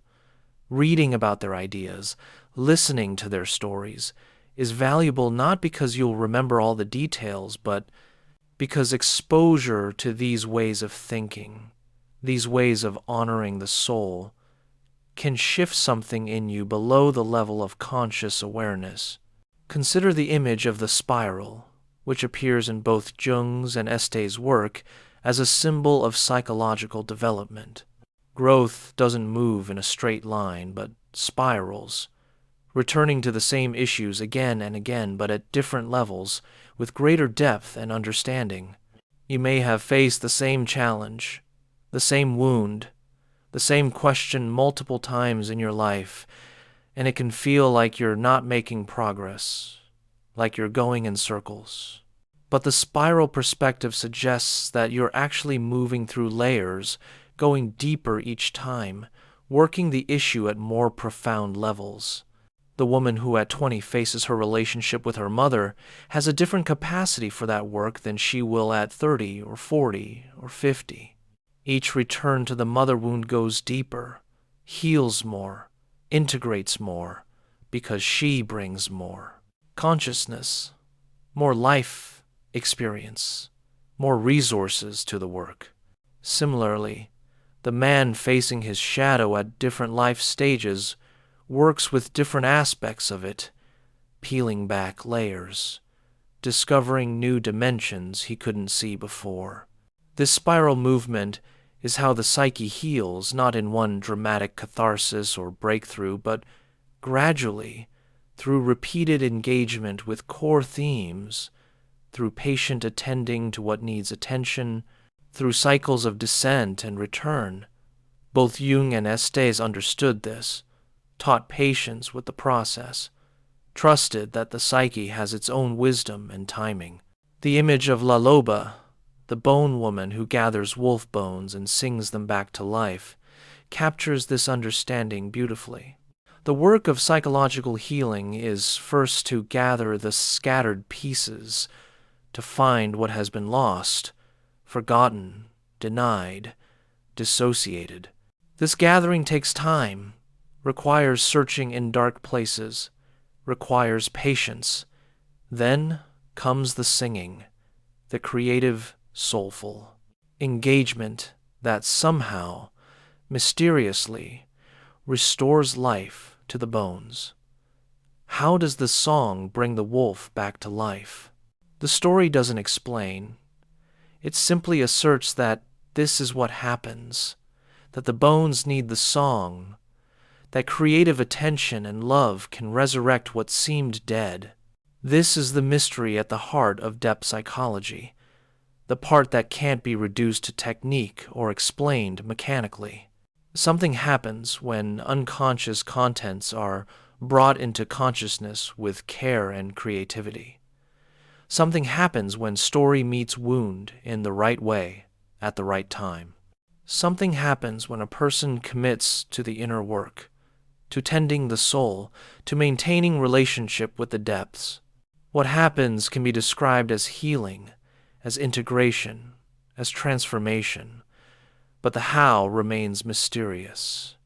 Speaker 1: Reading about their ideas, listening to their stories, is valuable not because you'll remember all the details, but because exposure to these ways of thinking, these ways of honoring the soul, can shift something in you below the level of conscious awareness. Consider the image of the spiral, which appears in both Jung's and Estés' work as a symbol of psychological development. Growth doesn't move in a straight line, but spirals, returning to the same issues again and again, but at different levels, with greater depth and understanding. You may have faced the same challenge, the same wound, the same question multiple times in your life, and it can feel like you're not making progress, like you're going in circles. But the spiral perspective suggests that you're actually moving through layers, going deeper each time, working the issue at more profound levels. The woman who at 20 faces her relationship with her mother has a different capacity for that work than she will at 30 or 40 or 50. Each return to the mother wound goes deeper, heals more, integrates more, because she brings more consciousness, more life experience, more resources to the work. Similarly, the man facing his shadow at different life stages works with different aspects of it, peeling back layers, discovering new dimensions he couldn't see before. This spiral movement is how the psyche heals, not in one dramatic catharsis or breakthrough, but gradually, through repeated engagement with core themes, through patient attending to what needs attention, through cycles of descent and return. Both Jung and Estés understood this, taught patience with the process, trusted that the psyche has its own wisdom and timing. The image of La Loba, the bone woman who gathers wolf bones and sings them back to life, captures this understanding beautifully. The work of psychological healing is first to gather the scattered pieces, to find what has been lost, forgotten, denied, dissociated. This gathering takes time, requires searching in dark places, requires patience. Then comes the singing, the creative, soulful engagement that somehow, mysteriously, restores life to the bones. How does the song bring the wolf back to life? The story doesn't explain. It simply asserts that this is what happens, that the bones need the song, that creative attention and love can resurrect what seemed dead. This is the mystery at the heart of depth psychology, the part that can't be reduced to technique or explained mechanically. Something happens when unconscious contents are brought into consciousness with care and creativity. Something happens when story meets wound in the right way at the right time. Something happens when a person commits to the inner work, to tending the soul, to maintaining relationship with the depths. What happens can be described as healing, as integration, as transformation, but the how remains mysterious,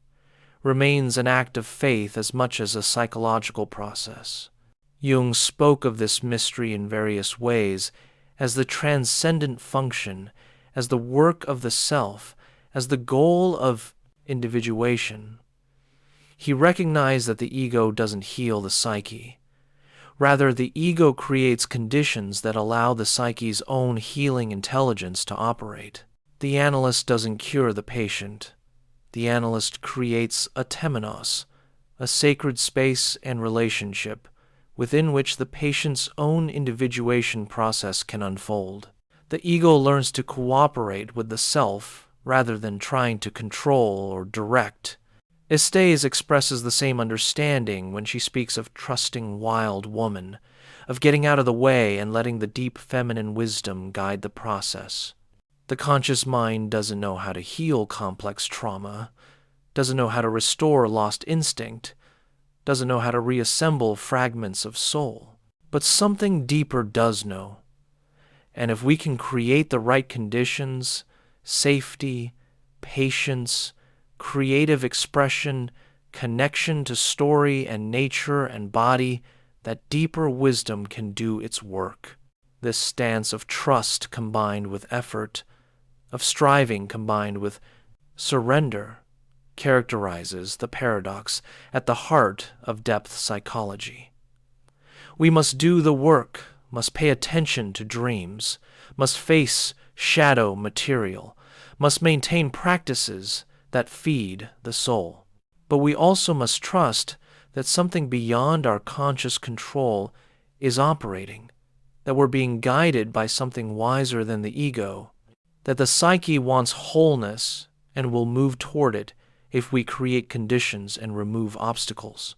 Speaker 1: remains an act of faith as much as a psychological process. Jung spoke of this mystery in various ways, as the transcendent function, as the work of the self, as the goal of individuation. He recognized that the ego doesn't heal the psyche. Rather, the ego creates conditions that allow the psyche's own healing intelligence to operate. The analyst doesn't cure the patient. The analyst creates a temenos, a sacred space and relationship within which the patient's own individuation process can unfold. The ego learns to cooperate with the self rather than trying to control or direct. Estés expresses the same understanding when she speaks of trusting wild woman, of getting out of the way and letting the deep feminine wisdom guide the process. The conscious mind doesn't know how to heal complex trauma, doesn't know how to restore lost instinct, doesn't know how to reassemble fragments of soul. But something deeper does know. And if we can create the right conditions, safety, patience, creative expression, connection to story and nature and body, that deeper wisdom can do its work. This stance of trust combined with effort, of striving combined with surrender, characterizes the paradox at the heart of depth psychology. We must do the work, must pay attention to dreams, must face shadow material, must maintain practices that feed the soul. But we also must trust that something beyond our conscious control is operating, that we're being guided by something wiser than the ego, that the psyche wants wholeness and will move toward it if we create conditions and remove obstacles.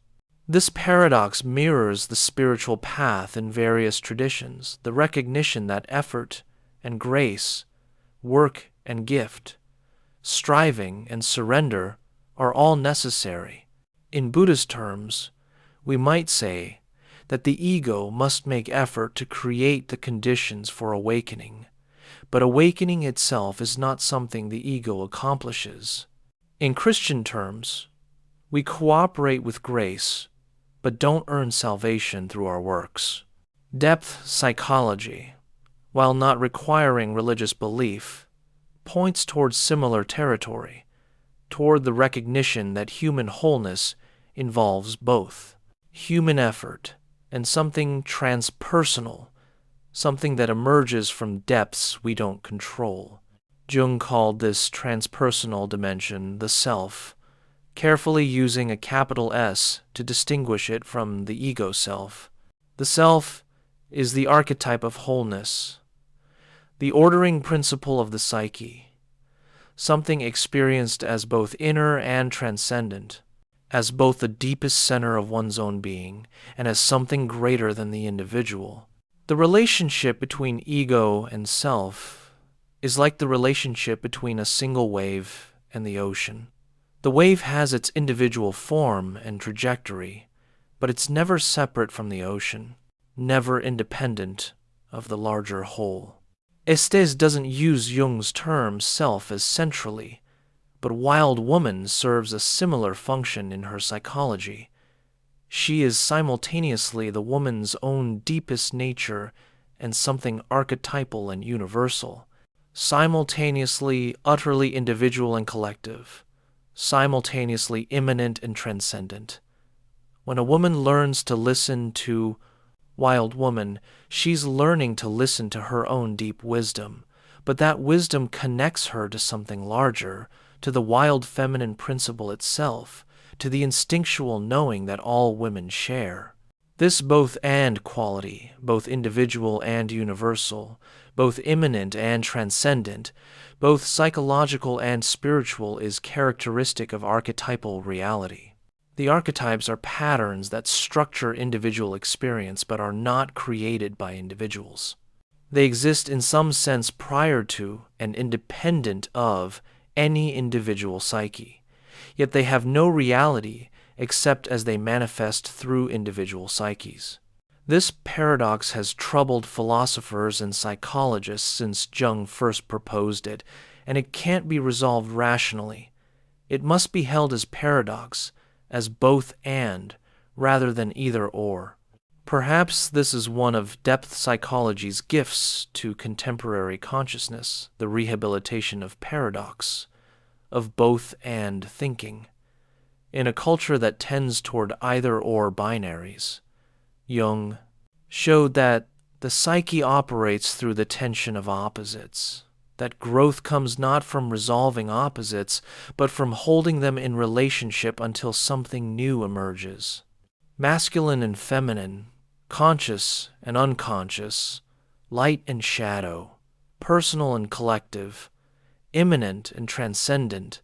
Speaker 1: This paradox mirrors the spiritual path in various traditions, the recognition that effort and grace, work and gift, striving and surrender are all necessary. In Buddhist terms, we might say that the ego must make effort to create the conditions for awakening, but awakening itself is not something the ego accomplishes. In Christian terms, we cooperate with grace, but don't earn salvation through our works. Depth psychology, while not requiring religious belief, points toward similar territory, toward the recognition that human wholeness involves both human effort and something transpersonal, something that emerges from depths we don't control. Jung called this transpersonal dimension the self, carefully using a capital S to distinguish it from the ego self. The self is the archetype of wholeness, the ordering principle of the psyche, something experienced as both inner and transcendent, as both the deepest center of one's own being and as something greater than the individual. The relationship between ego and self is like the relationship between a single wave and the ocean. The wave has its individual form and trajectory, but it's never separate from the ocean, never independent of the larger whole. Estés doesn't use Jung's term self as centrally, but wild woman serves a similar function in her psychology. She is simultaneously the woman's own deepest nature and something archetypal and universal, simultaneously utterly individual and collective, simultaneously immanent and transcendent. When a woman learns to listen to wild woman, she's learning to listen to her own deep wisdom, but that wisdom connects her to something larger, to the wild feminine principle itself, to the instinctual knowing that all women share. This both and quality, both individual and universal, both immanent and transcendent, both psychological and spiritual, is characteristic of archetypal reality. The archetypes are patterns that structure individual experience but are not created by individuals. They exist in some sense prior to and independent of any individual psyche, yet they have no reality except as they manifest through individual psyches. This paradox has troubled philosophers and psychologists since Jung first proposed it, and it can't be resolved rationally. It must be held as paradox, as both and, rather than either or. Perhaps this is one of depth psychology's gifts to contemporary consciousness, the rehabilitation of paradox, of both and thinking. In a culture that tends toward either-or binaries, Jung showed that the psyche operates through the tension of opposites, that growth comes not from resolving opposites, but from holding them in relationship until something new emerges. Masculine and feminine, conscious and unconscious, light and shadow, personal and collective, immanent and transcendent,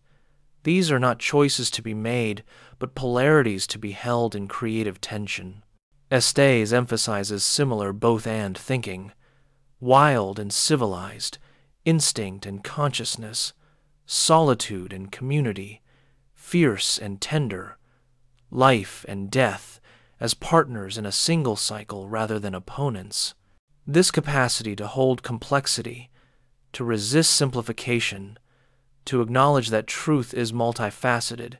Speaker 1: these are not choices to be made, but polarities to be held in creative tension. Estés emphasizes similar both-and thinking, wild and civilized, instinct and consciousness, solitude and community, fierce and tender, life and death, as partners in a single cycle rather than opponents. This capacity to hold complexity, to resist simplification, to acknowledge that truth is multifaceted,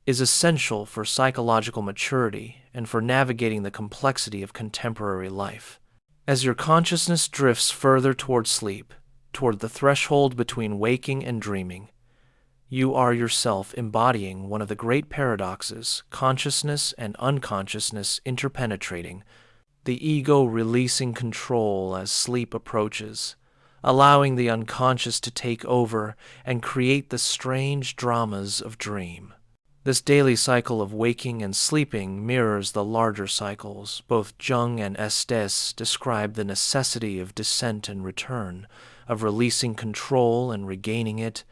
Speaker 1: is essential for psychological maturity and for navigating the complexity of contemporary life. As your consciousness drifts further toward sleep, toward the threshold between waking and dreaming, you are yourself embodying one of the great paradoxes, consciousness and unconsciousness interpenetrating, the ego releasing control as sleep approaches, allowing the unconscious to take over and create the strange dramas of dream. This daily cycle of waking and sleeping mirrors the larger cycles. Both Jung and Estés describe the necessity of descent and return, of releasing control and regaining it,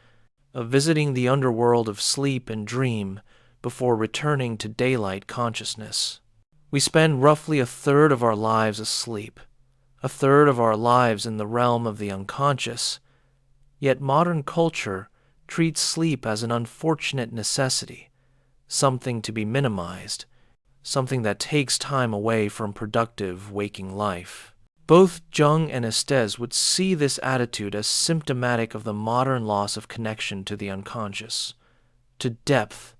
Speaker 1: of visiting the underworld of sleep and dream before returning to daylight consciousness. We spend roughly a third of our lives asleep, a third of our lives in the realm of the unconscious, yet modern culture treats sleep as an unfortunate necessity, something to be minimized, something that takes time away from productive waking life. Both Jung and Estés would see this attitude as symptomatic of the modern loss of connection to the unconscious, to depth,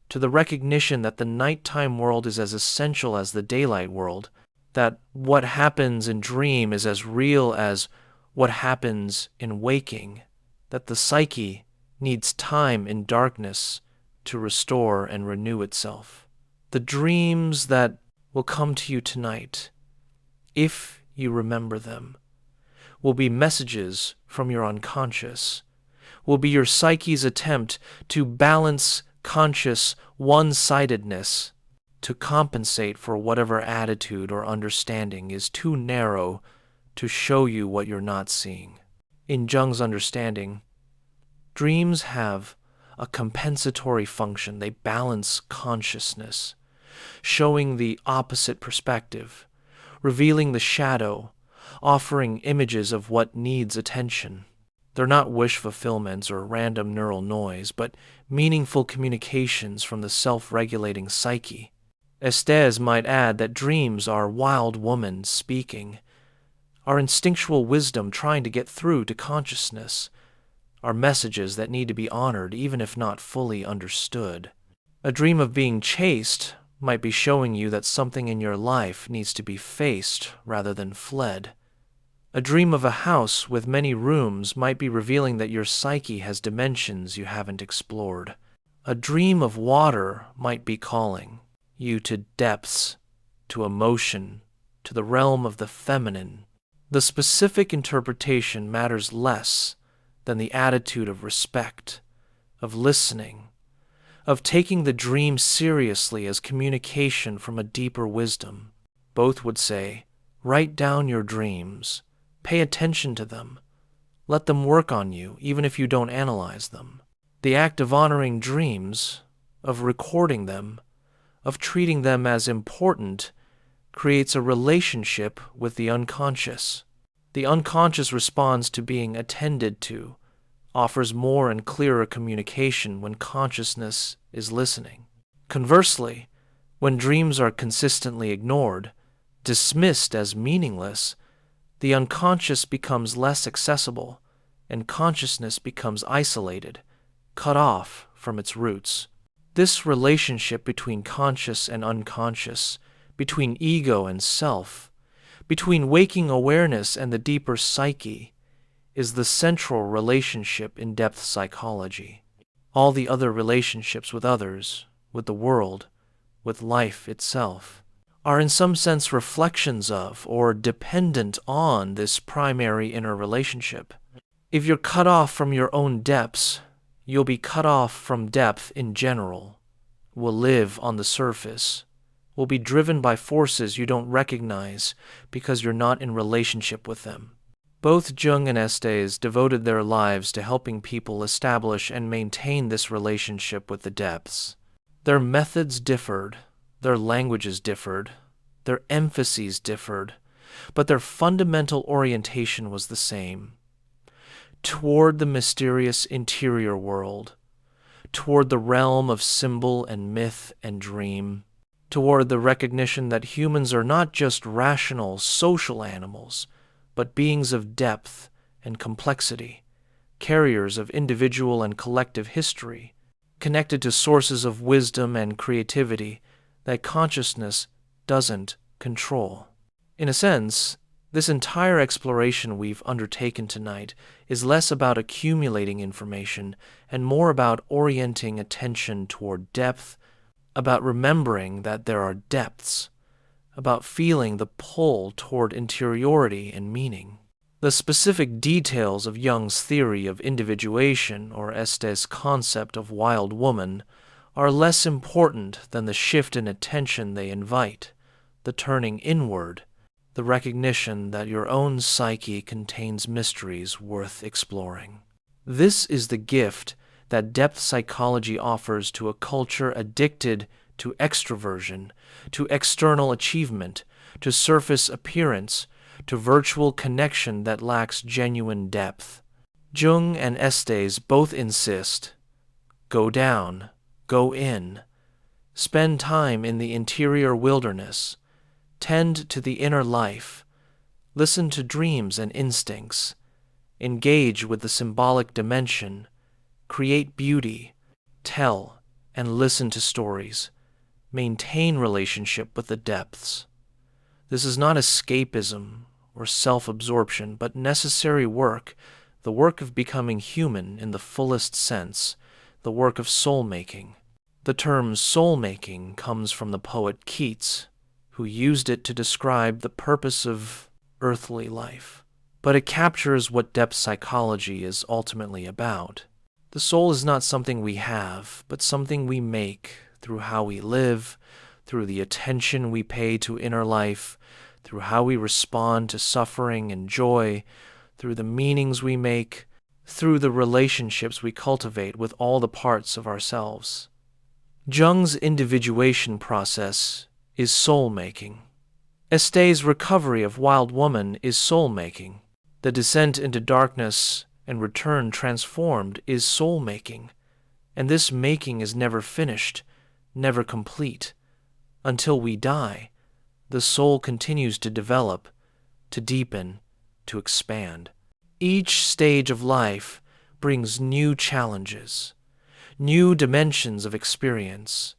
Speaker 1: to the recognition that the nighttime world is as essential as the daylight world, that what happens in dream is as real as what happens in waking, that the psyche needs time in darkness to restore and renew itself. The dreams that will come to you tonight, if you remember them, will be messages from your unconscious, will be your psyche's attempt to balance conscious one-sidedness, to compensate for whatever attitude or understanding is too narrow to show you what you're not seeing. In Jung's understanding, dreams have a compensatory function. They balance consciousness, showing the opposite perspective, revealing the shadow, offering images of what needs attention. They're not wish fulfillments or random neural noise, but meaningful communications from the self-regulating psyche. Estés might add that dreams are wild woman speaking, our instinctual wisdom trying to get through to consciousness, are messages that need to be honored even if not fully understood. A dream of being chased might be showing you that something in your life needs to be faced rather than fled. A dream of a house with many rooms might be revealing that your psyche has dimensions you haven't explored. A dream of water might be calling you to depths, to emotion, to the realm of the feminine. The specific interpretation matters less than the attitude of respect, of listening, of taking the dream seriously as communication from a deeper wisdom. Both would say, write down your dreams, pay attention to them, let them work on you even if you don't analyze them. The act of honoring dreams, of recording them, of treating them as important, creates a relationship with the unconscious. The unconscious responds to being attended to, offers more and clearer communication when consciousness is listening. Conversely, when dreams are consistently ignored, dismissed as meaningless, the unconscious becomes less accessible, and consciousness becomes isolated, cut off from its roots. This relationship between conscious and unconscious between ego and self, between waking awareness and the deeper psyche, is the central relationship in depth psychology. All the other relationships with others, with the world, with life itself, are in some sense reflections of or dependent on this primary inner relationship. If you're cut off from your own depths, you'll be cut off from depth in general, will live on the surface, will be driven by forces you don't recognize because you're not in relationship with them. Both Jung and Estés devoted their lives to helping people establish and maintain this relationship with the depths. Their methods differed, their languages differed, their emphases differed, but their fundamental orientation was the same: toward the mysterious interior world, toward the realm of symbol and myth and dream, toward the recognition that humans are not just rational, social animals, but beings of depth and complexity, carriers of individual and collective history, connected to sources of wisdom and creativity that consciousness doesn't control. In a sense, this entire exploration we've undertaken tonight is less about accumulating information and more about orienting attention toward depth, about remembering that there are depths, about feeling the pull toward interiority and meaning. The specific details of Jung's theory of individuation or Estés' concept of wild woman are less important than the shift in attention they invite, the turning inward, the recognition that your own psyche contains mysteries worth exploring. This is the gift that depth psychology offers to a culture addicted to extroversion, to external achievement, to surface appearance, to virtual connection that lacks genuine depth. Jung and Estés both insist: go down, go in, spend time in the interior wilderness, tend to the inner life, listen to dreams and instincts, engage with the symbolic dimension, create beauty, tell and listen to stories, maintain relationship with the depths. This is not escapism or self-absorption, but necessary work, the work of becoming human in the fullest sense, the work of soul-making. The term soul-making comes from the poet Keats, who used it to describe the purpose of earthly life. But it captures what depth psychology is ultimately about. The soul is not something we have, but something we make through how we live, through the attention we pay to inner life, through how we respond to suffering and joy, through the meanings we make, through the relationships we cultivate with all the parts of ourselves. Jung's individuation process is soul-making. Estés' recovery of wild woman is soul-making. The descent into darkness and return transformed is soul-making. And this making is never finished, never complete. Until we die, the soul continues to develop, to deepen, to expand. Each stage of life brings new challenges, new dimensions of experience,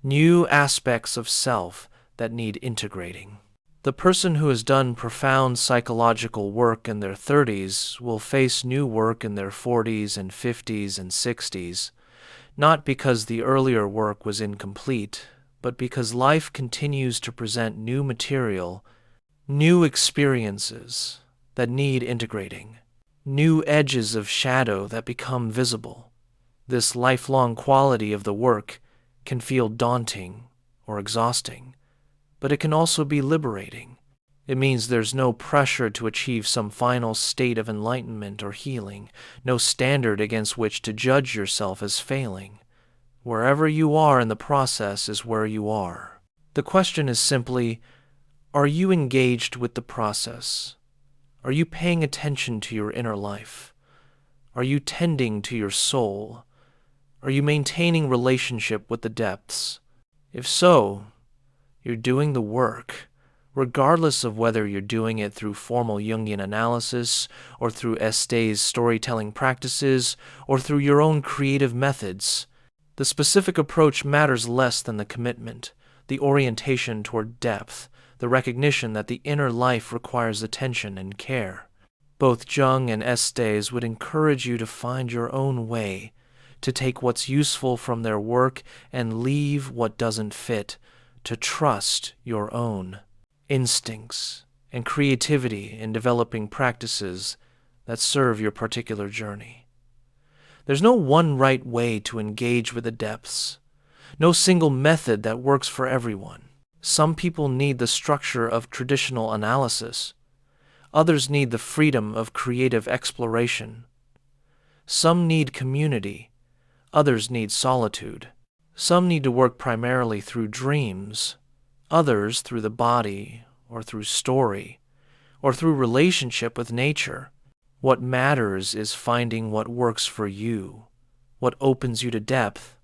Speaker 1: new aspects of self that need integrating. The person who has done profound psychological work in their 30s will face new work in their 40s and 50s and 60s, not because the earlier work was incomplete, but because life continues to present new material, new experiences that need integrating, new edges of shadow that become visible. This lifelong quality of the work can feel daunting or exhausting, but it can also be liberating. It means there's no pressure to achieve some final state of enlightenment or healing, no standard against which to judge yourself as failing. Wherever you are in the process is where you are. The question is simply, are you engaged with the process? Are you paying attention to your inner life? Are you tending to your soul? Are you maintaining relationship with the depths? If so, you're doing the work, regardless of whether you're doing it through formal Jungian analysis, or through Estés' storytelling practices, or through your own creative methods. The specific approach matters less than the commitment. the orientation toward depth, the recognition that the inner life requires attention and care. Both Jung and Estés would encourage you to find your own way, to take what's useful from their work and leave what doesn't fit, to trust your own instincts and creativity in developing practices that serve your particular journey. There's no one right way to engage with the depths, no single method that works for everyone. Some people need the structure of traditional analysis. Others need the freedom of creative exploration. Some need community. Others need solitude. Some need to work primarily through dreams. Others through the body, or through story, or through relationship with nature. What matters is finding what works for you, what opens you to depth,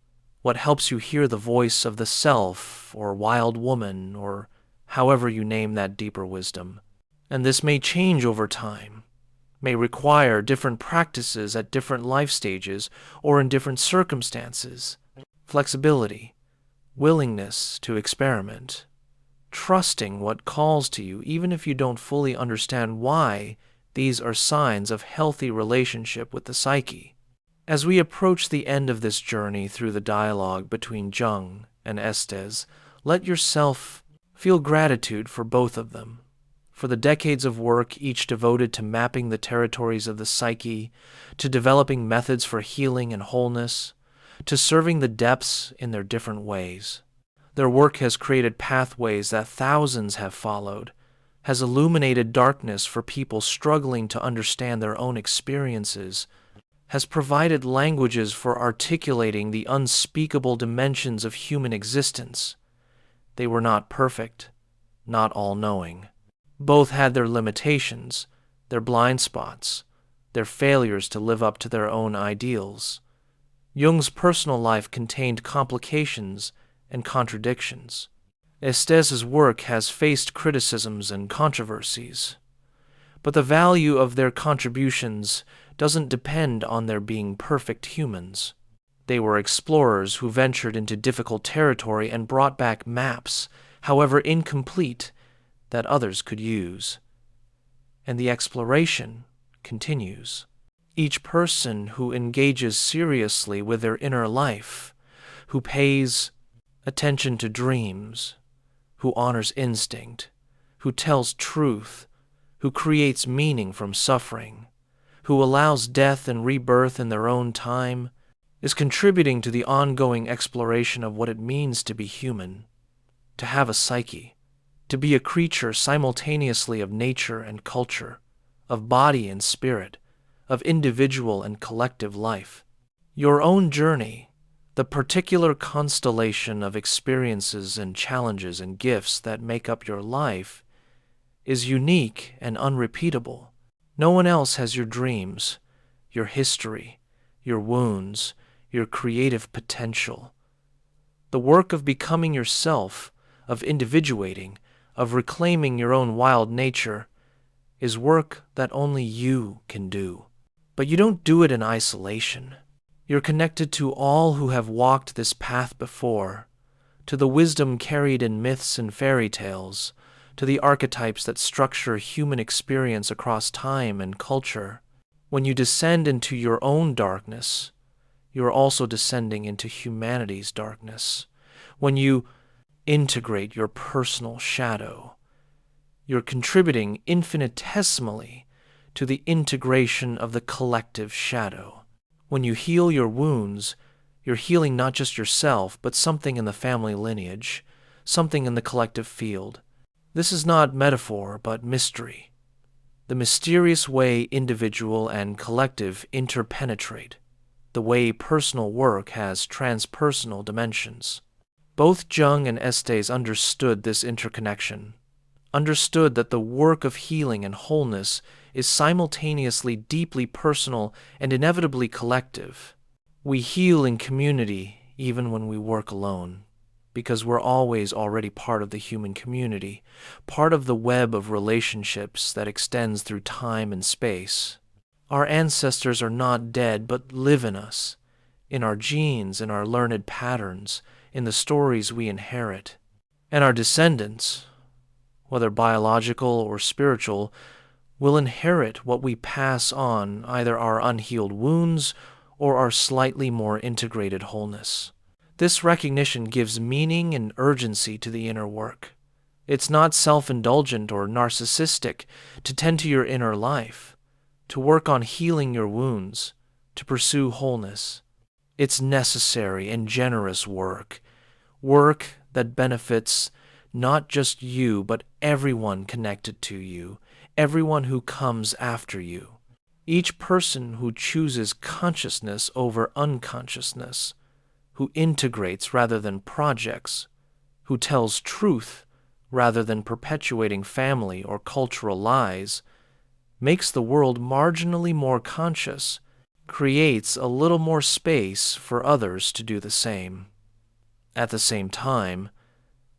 Speaker 1: what helps you hear the voice of the self, or wild woman, or however you name that deeper wisdom. And this may change over time, may require different practices at different life stages or in different circumstances. Flexibility, willingness to experiment, trusting what calls to you even if you don't fully understand why. These are signs of healthy relationship with the psyche. As we approach the end of this journey through the dialogue between Jung and Estés, let yourself feel gratitude for both of them, for the decades of work each devoted to mapping the territories of the psyche, to developing methods for healing and wholeness, to serving the depths in their different ways. Their work has created pathways that thousands have followed, has illuminated darkness for people struggling to understand their own experiences, has provided languages for articulating the unspeakable dimensions of human existence. They were not perfect, not all-knowing. Both had their limitations, their blind spots, their failures to live up to their own ideals. Jung's personal life contained complications and contradictions. Estés's work has faced criticisms and controversies, but the value of their contributions doesn't depend on their being perfect humans. They were explorers who ventured into difficult territory and brought back maps, however incomplete, that others could use. And the exploration continues. Each person who engages seriously with their inner life, who pays attention to dreams, who honors instinct, who tells truth, who creates meaning from suffering, who allows death and rebirth in their own time, is contributing to the ongoing exploration of what it means to be human, to have a psyche, to be a creature simultaneously of nature and culture, of body and spirit, of individual and collective life. Your own journey, the particular constellation of experiences and challenges and gifts that make up your life, is unique and unrepeatable. No one else has your dreams, your history, your wounds, your creative potential. The work of becoming yourself, of individuating, of reclaiming your own wild nature, is work that only you can do. But you don't do it in isolation. You're connected to all who have walked this path before, to the wisdom carried in myths and fairy tales, to the archetypes that structure human experience across time and culture. When you descend into your own darkness, you are also descending into humanity's darkness. When you integrate your personal shadow, you're contributing infinitesimally to the integration of the collective shadow. When you heal your wounds, you're healing not just yourself, but something in the family lineage, something in the collective field. This is not metaphor, but mystery. The mysterious way individual and collective interpenetrate, the way personal work has transpersonal dimensions. Both Jung and Estés understood this interconnection, understood that the work of healing and wholeness is simultaneously deeply personal and inevitably collective. We heal in community even when we work alone, because we're always already part of the human community, part of the web of relationships that extends through time and space. Our ancestors are not dead, but live in us, in our genes, in our learned patterns, in the stories we inherit. And our descendants, whether biological or spiritual, will inherit what we pass on, either our unhealed wounds or our slightly more integrated wholeness. This recognition gives meaning and urgency to the inner work. It's not self-indulgent or narcissistic to tend to your inner life, to work on healing your wounds, to pursue wholeness. It's necessary and generous work that benefits not just you, but everyone connected to you, everyone who comes after you. Each person who chooses consciousness over unconsciousness, who integrates rather than projects, who tells truth rather than perpetuating family or cultural lies, makes the world marginally more conscious, creates a little more space for others to do the same. At the same time,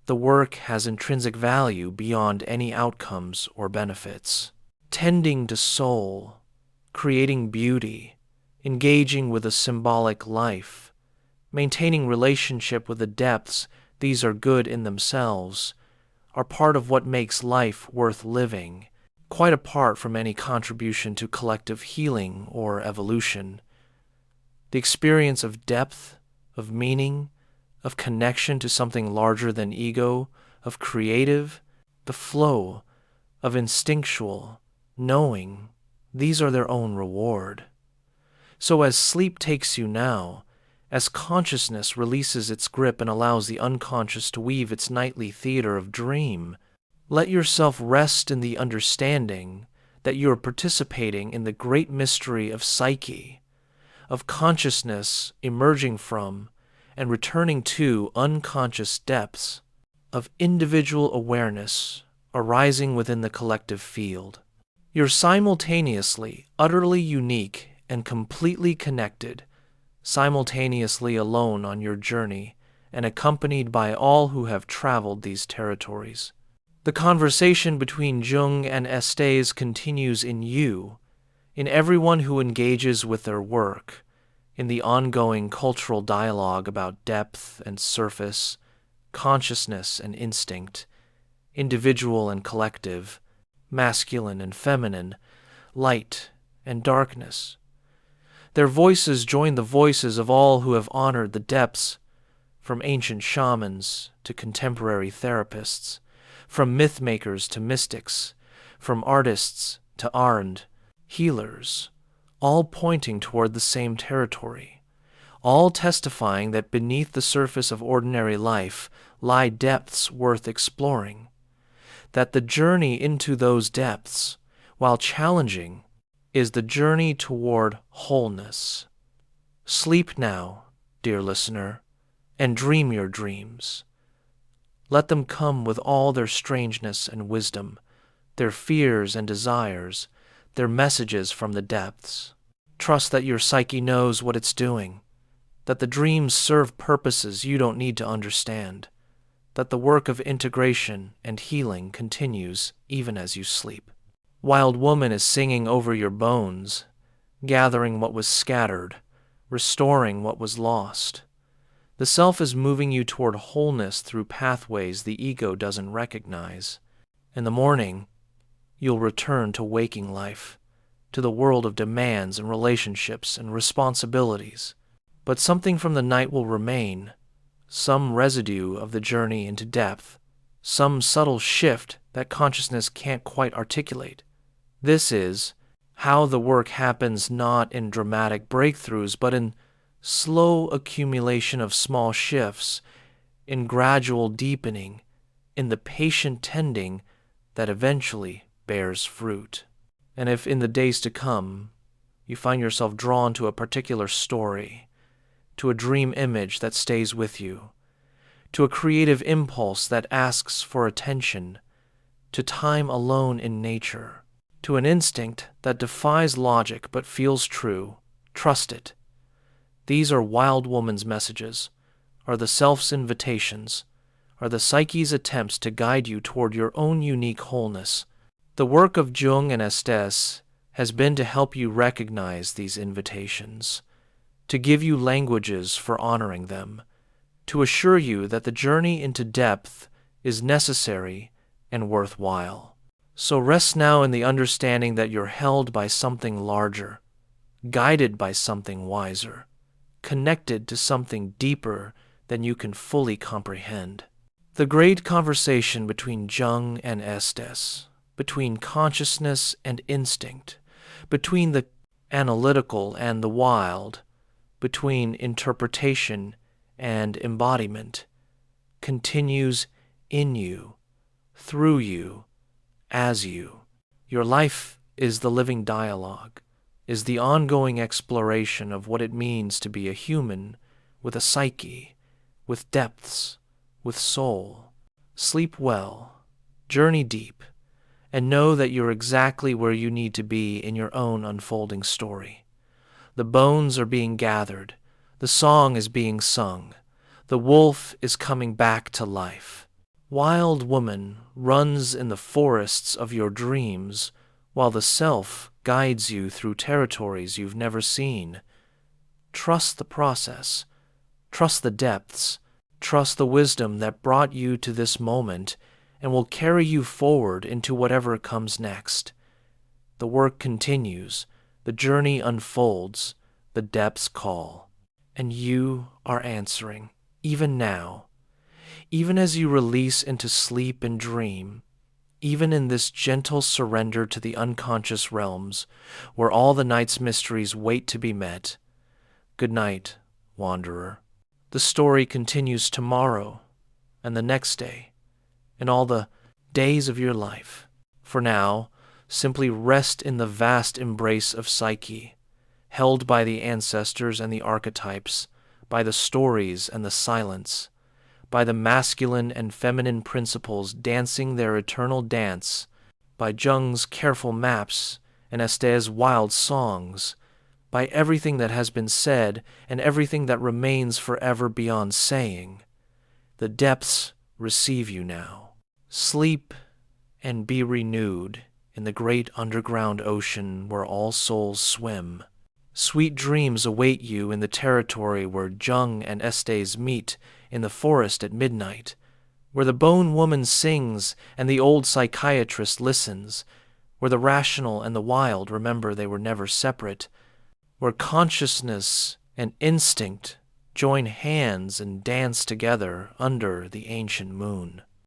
Speaker 1: the work has intrinsic value beyond any outcomes or benefits. Tending to soul, creating beauty, engaging with a symbolic life, maintaining relationship with the depths, these are good in themselves, are part of what makes life worth living, quite apart from any contribution to collective healing or evolution. The experience of depth, of meaning, of connection to something larger than ego, of creative, the flow, of instinctual, knowing, these are their own reward. So as sleep takes you now, as consciousness releases its grip and allows the unconscious to weave its nightly theater of dream, let yourself rest in the understanding that you are participating in the great mystery of psyche, of consciousness emerging from and returning to unconscious depths, of individual awareness arising within the collective field. You're simultaneously utterly unique and completely connected, simultaneously alone on your journey and accompanied by all who have traveled these territories. The conversation between Jung and Estés continues in you, in everyone who engages with their work, in the ongoing cultural dialogue about depth and surface, consciousness and instinct, individual and collective, masculine and feminine, light and darkness. Their voices join the voices of all who have honored the depths, from ancient shamans to contemporary therapists, from myth-makers to mystics, from artists to art, healers, all pointing toward the same territory, all testifying that beneath the surface of ordinary life lie depths worth exploring, that the journey into those depths, while challenging, is the journey toward wholeness. Sleep now, dear listener, and dream your dreams. Let them come with all their strangeness and wisdom, their fears and desires, their messages from the depths. Trust that your psyche knows what it's doing, that the dreams serve purposes you don't need to understand, that the work of integration and healing continues even as you sleep. Wild Woman is singing over your bones, gathering what was scattered, restoring what was lost. The self is moving you toward wholeness through pathways the ego doesn't recognize. In the morning, you'll return to waking life, to the world of demands and relationships and responsibilities. But something from the night will remain, some residue of the journey into depth, some subtle shift that consciousness can't quite articulate. This is how the work happens, not in dramatic breakthroughs, but in slow accumulation of small shifts, in gradual deepening, in the patient tending that eventually bears fruit. And if in the days to come you find yourself drawn to a particular story, to a dream image that stays with you, to a creative impulse that asks for attention, to time alone in nature, to an instinct that defies logic but feels true, trust it. These are Wild Woman's messages, are the self's invitations, are the psyche's attempts to guide you toward your own unique wholeness. The work of Jung and Estés has been to help you recognize these invitations, to give you languages for honoring them, to assure you that the journey into depth is necessary and worthwhile. So rest now in the understanding that you're held by something larger, guided by something wiser, connected to something deeper than you can fully comprehend. The great conversation between Jung and Estés, between consciousness and instinct, between the analytical and the wild, between interpretation and embodiment, continues in you, through you, as you. Your life is the living dialogue, is the ongoing exploration of what it means to be a human with a psyche, with depths, with soul. Sleep well, journey deep, and know that you're exactly where you need to be in your own unfolding story. The bones are being gathered, the song is being sung, the wolf is coming back to life. Wild woman runs in the forests of your dreams, while the self guides you through territories you've never seen. Trust the process, trust the depths, trust the wisdom that brought you to this moment and will carry you forward into whatever comes next. The work continues, the journey unfolds, the depths call, and you are answering, even now. Even as you release into sleep and dream, even in this gentle surrender to the unconscious realms, where all the night's mysteries wait to be met. Good night, wanderer. The story continues tomorrow, and the next day, and all the days of your life. For now, simply rest in the vast embrace of psyche, held by the ancestors and the archetypes, by the stories and the silence, by the masculine and feminine principles dancing their eternal dance, by Jung's careful maps and Estés' wild songs, by everything that has been said and everything that remains forever beyond saying. The depths receive you now. Sleep and be renewed in the great underground ocean where all souls swim. Sweet dreams await you in the territory where Jung and Estés meet in the forest at midnight, where the bone woman sings and the old psychiatrist listens, where the rational and the wild remember they were never separate, where consciousness and instinct join hands and dance together under the ancient moon.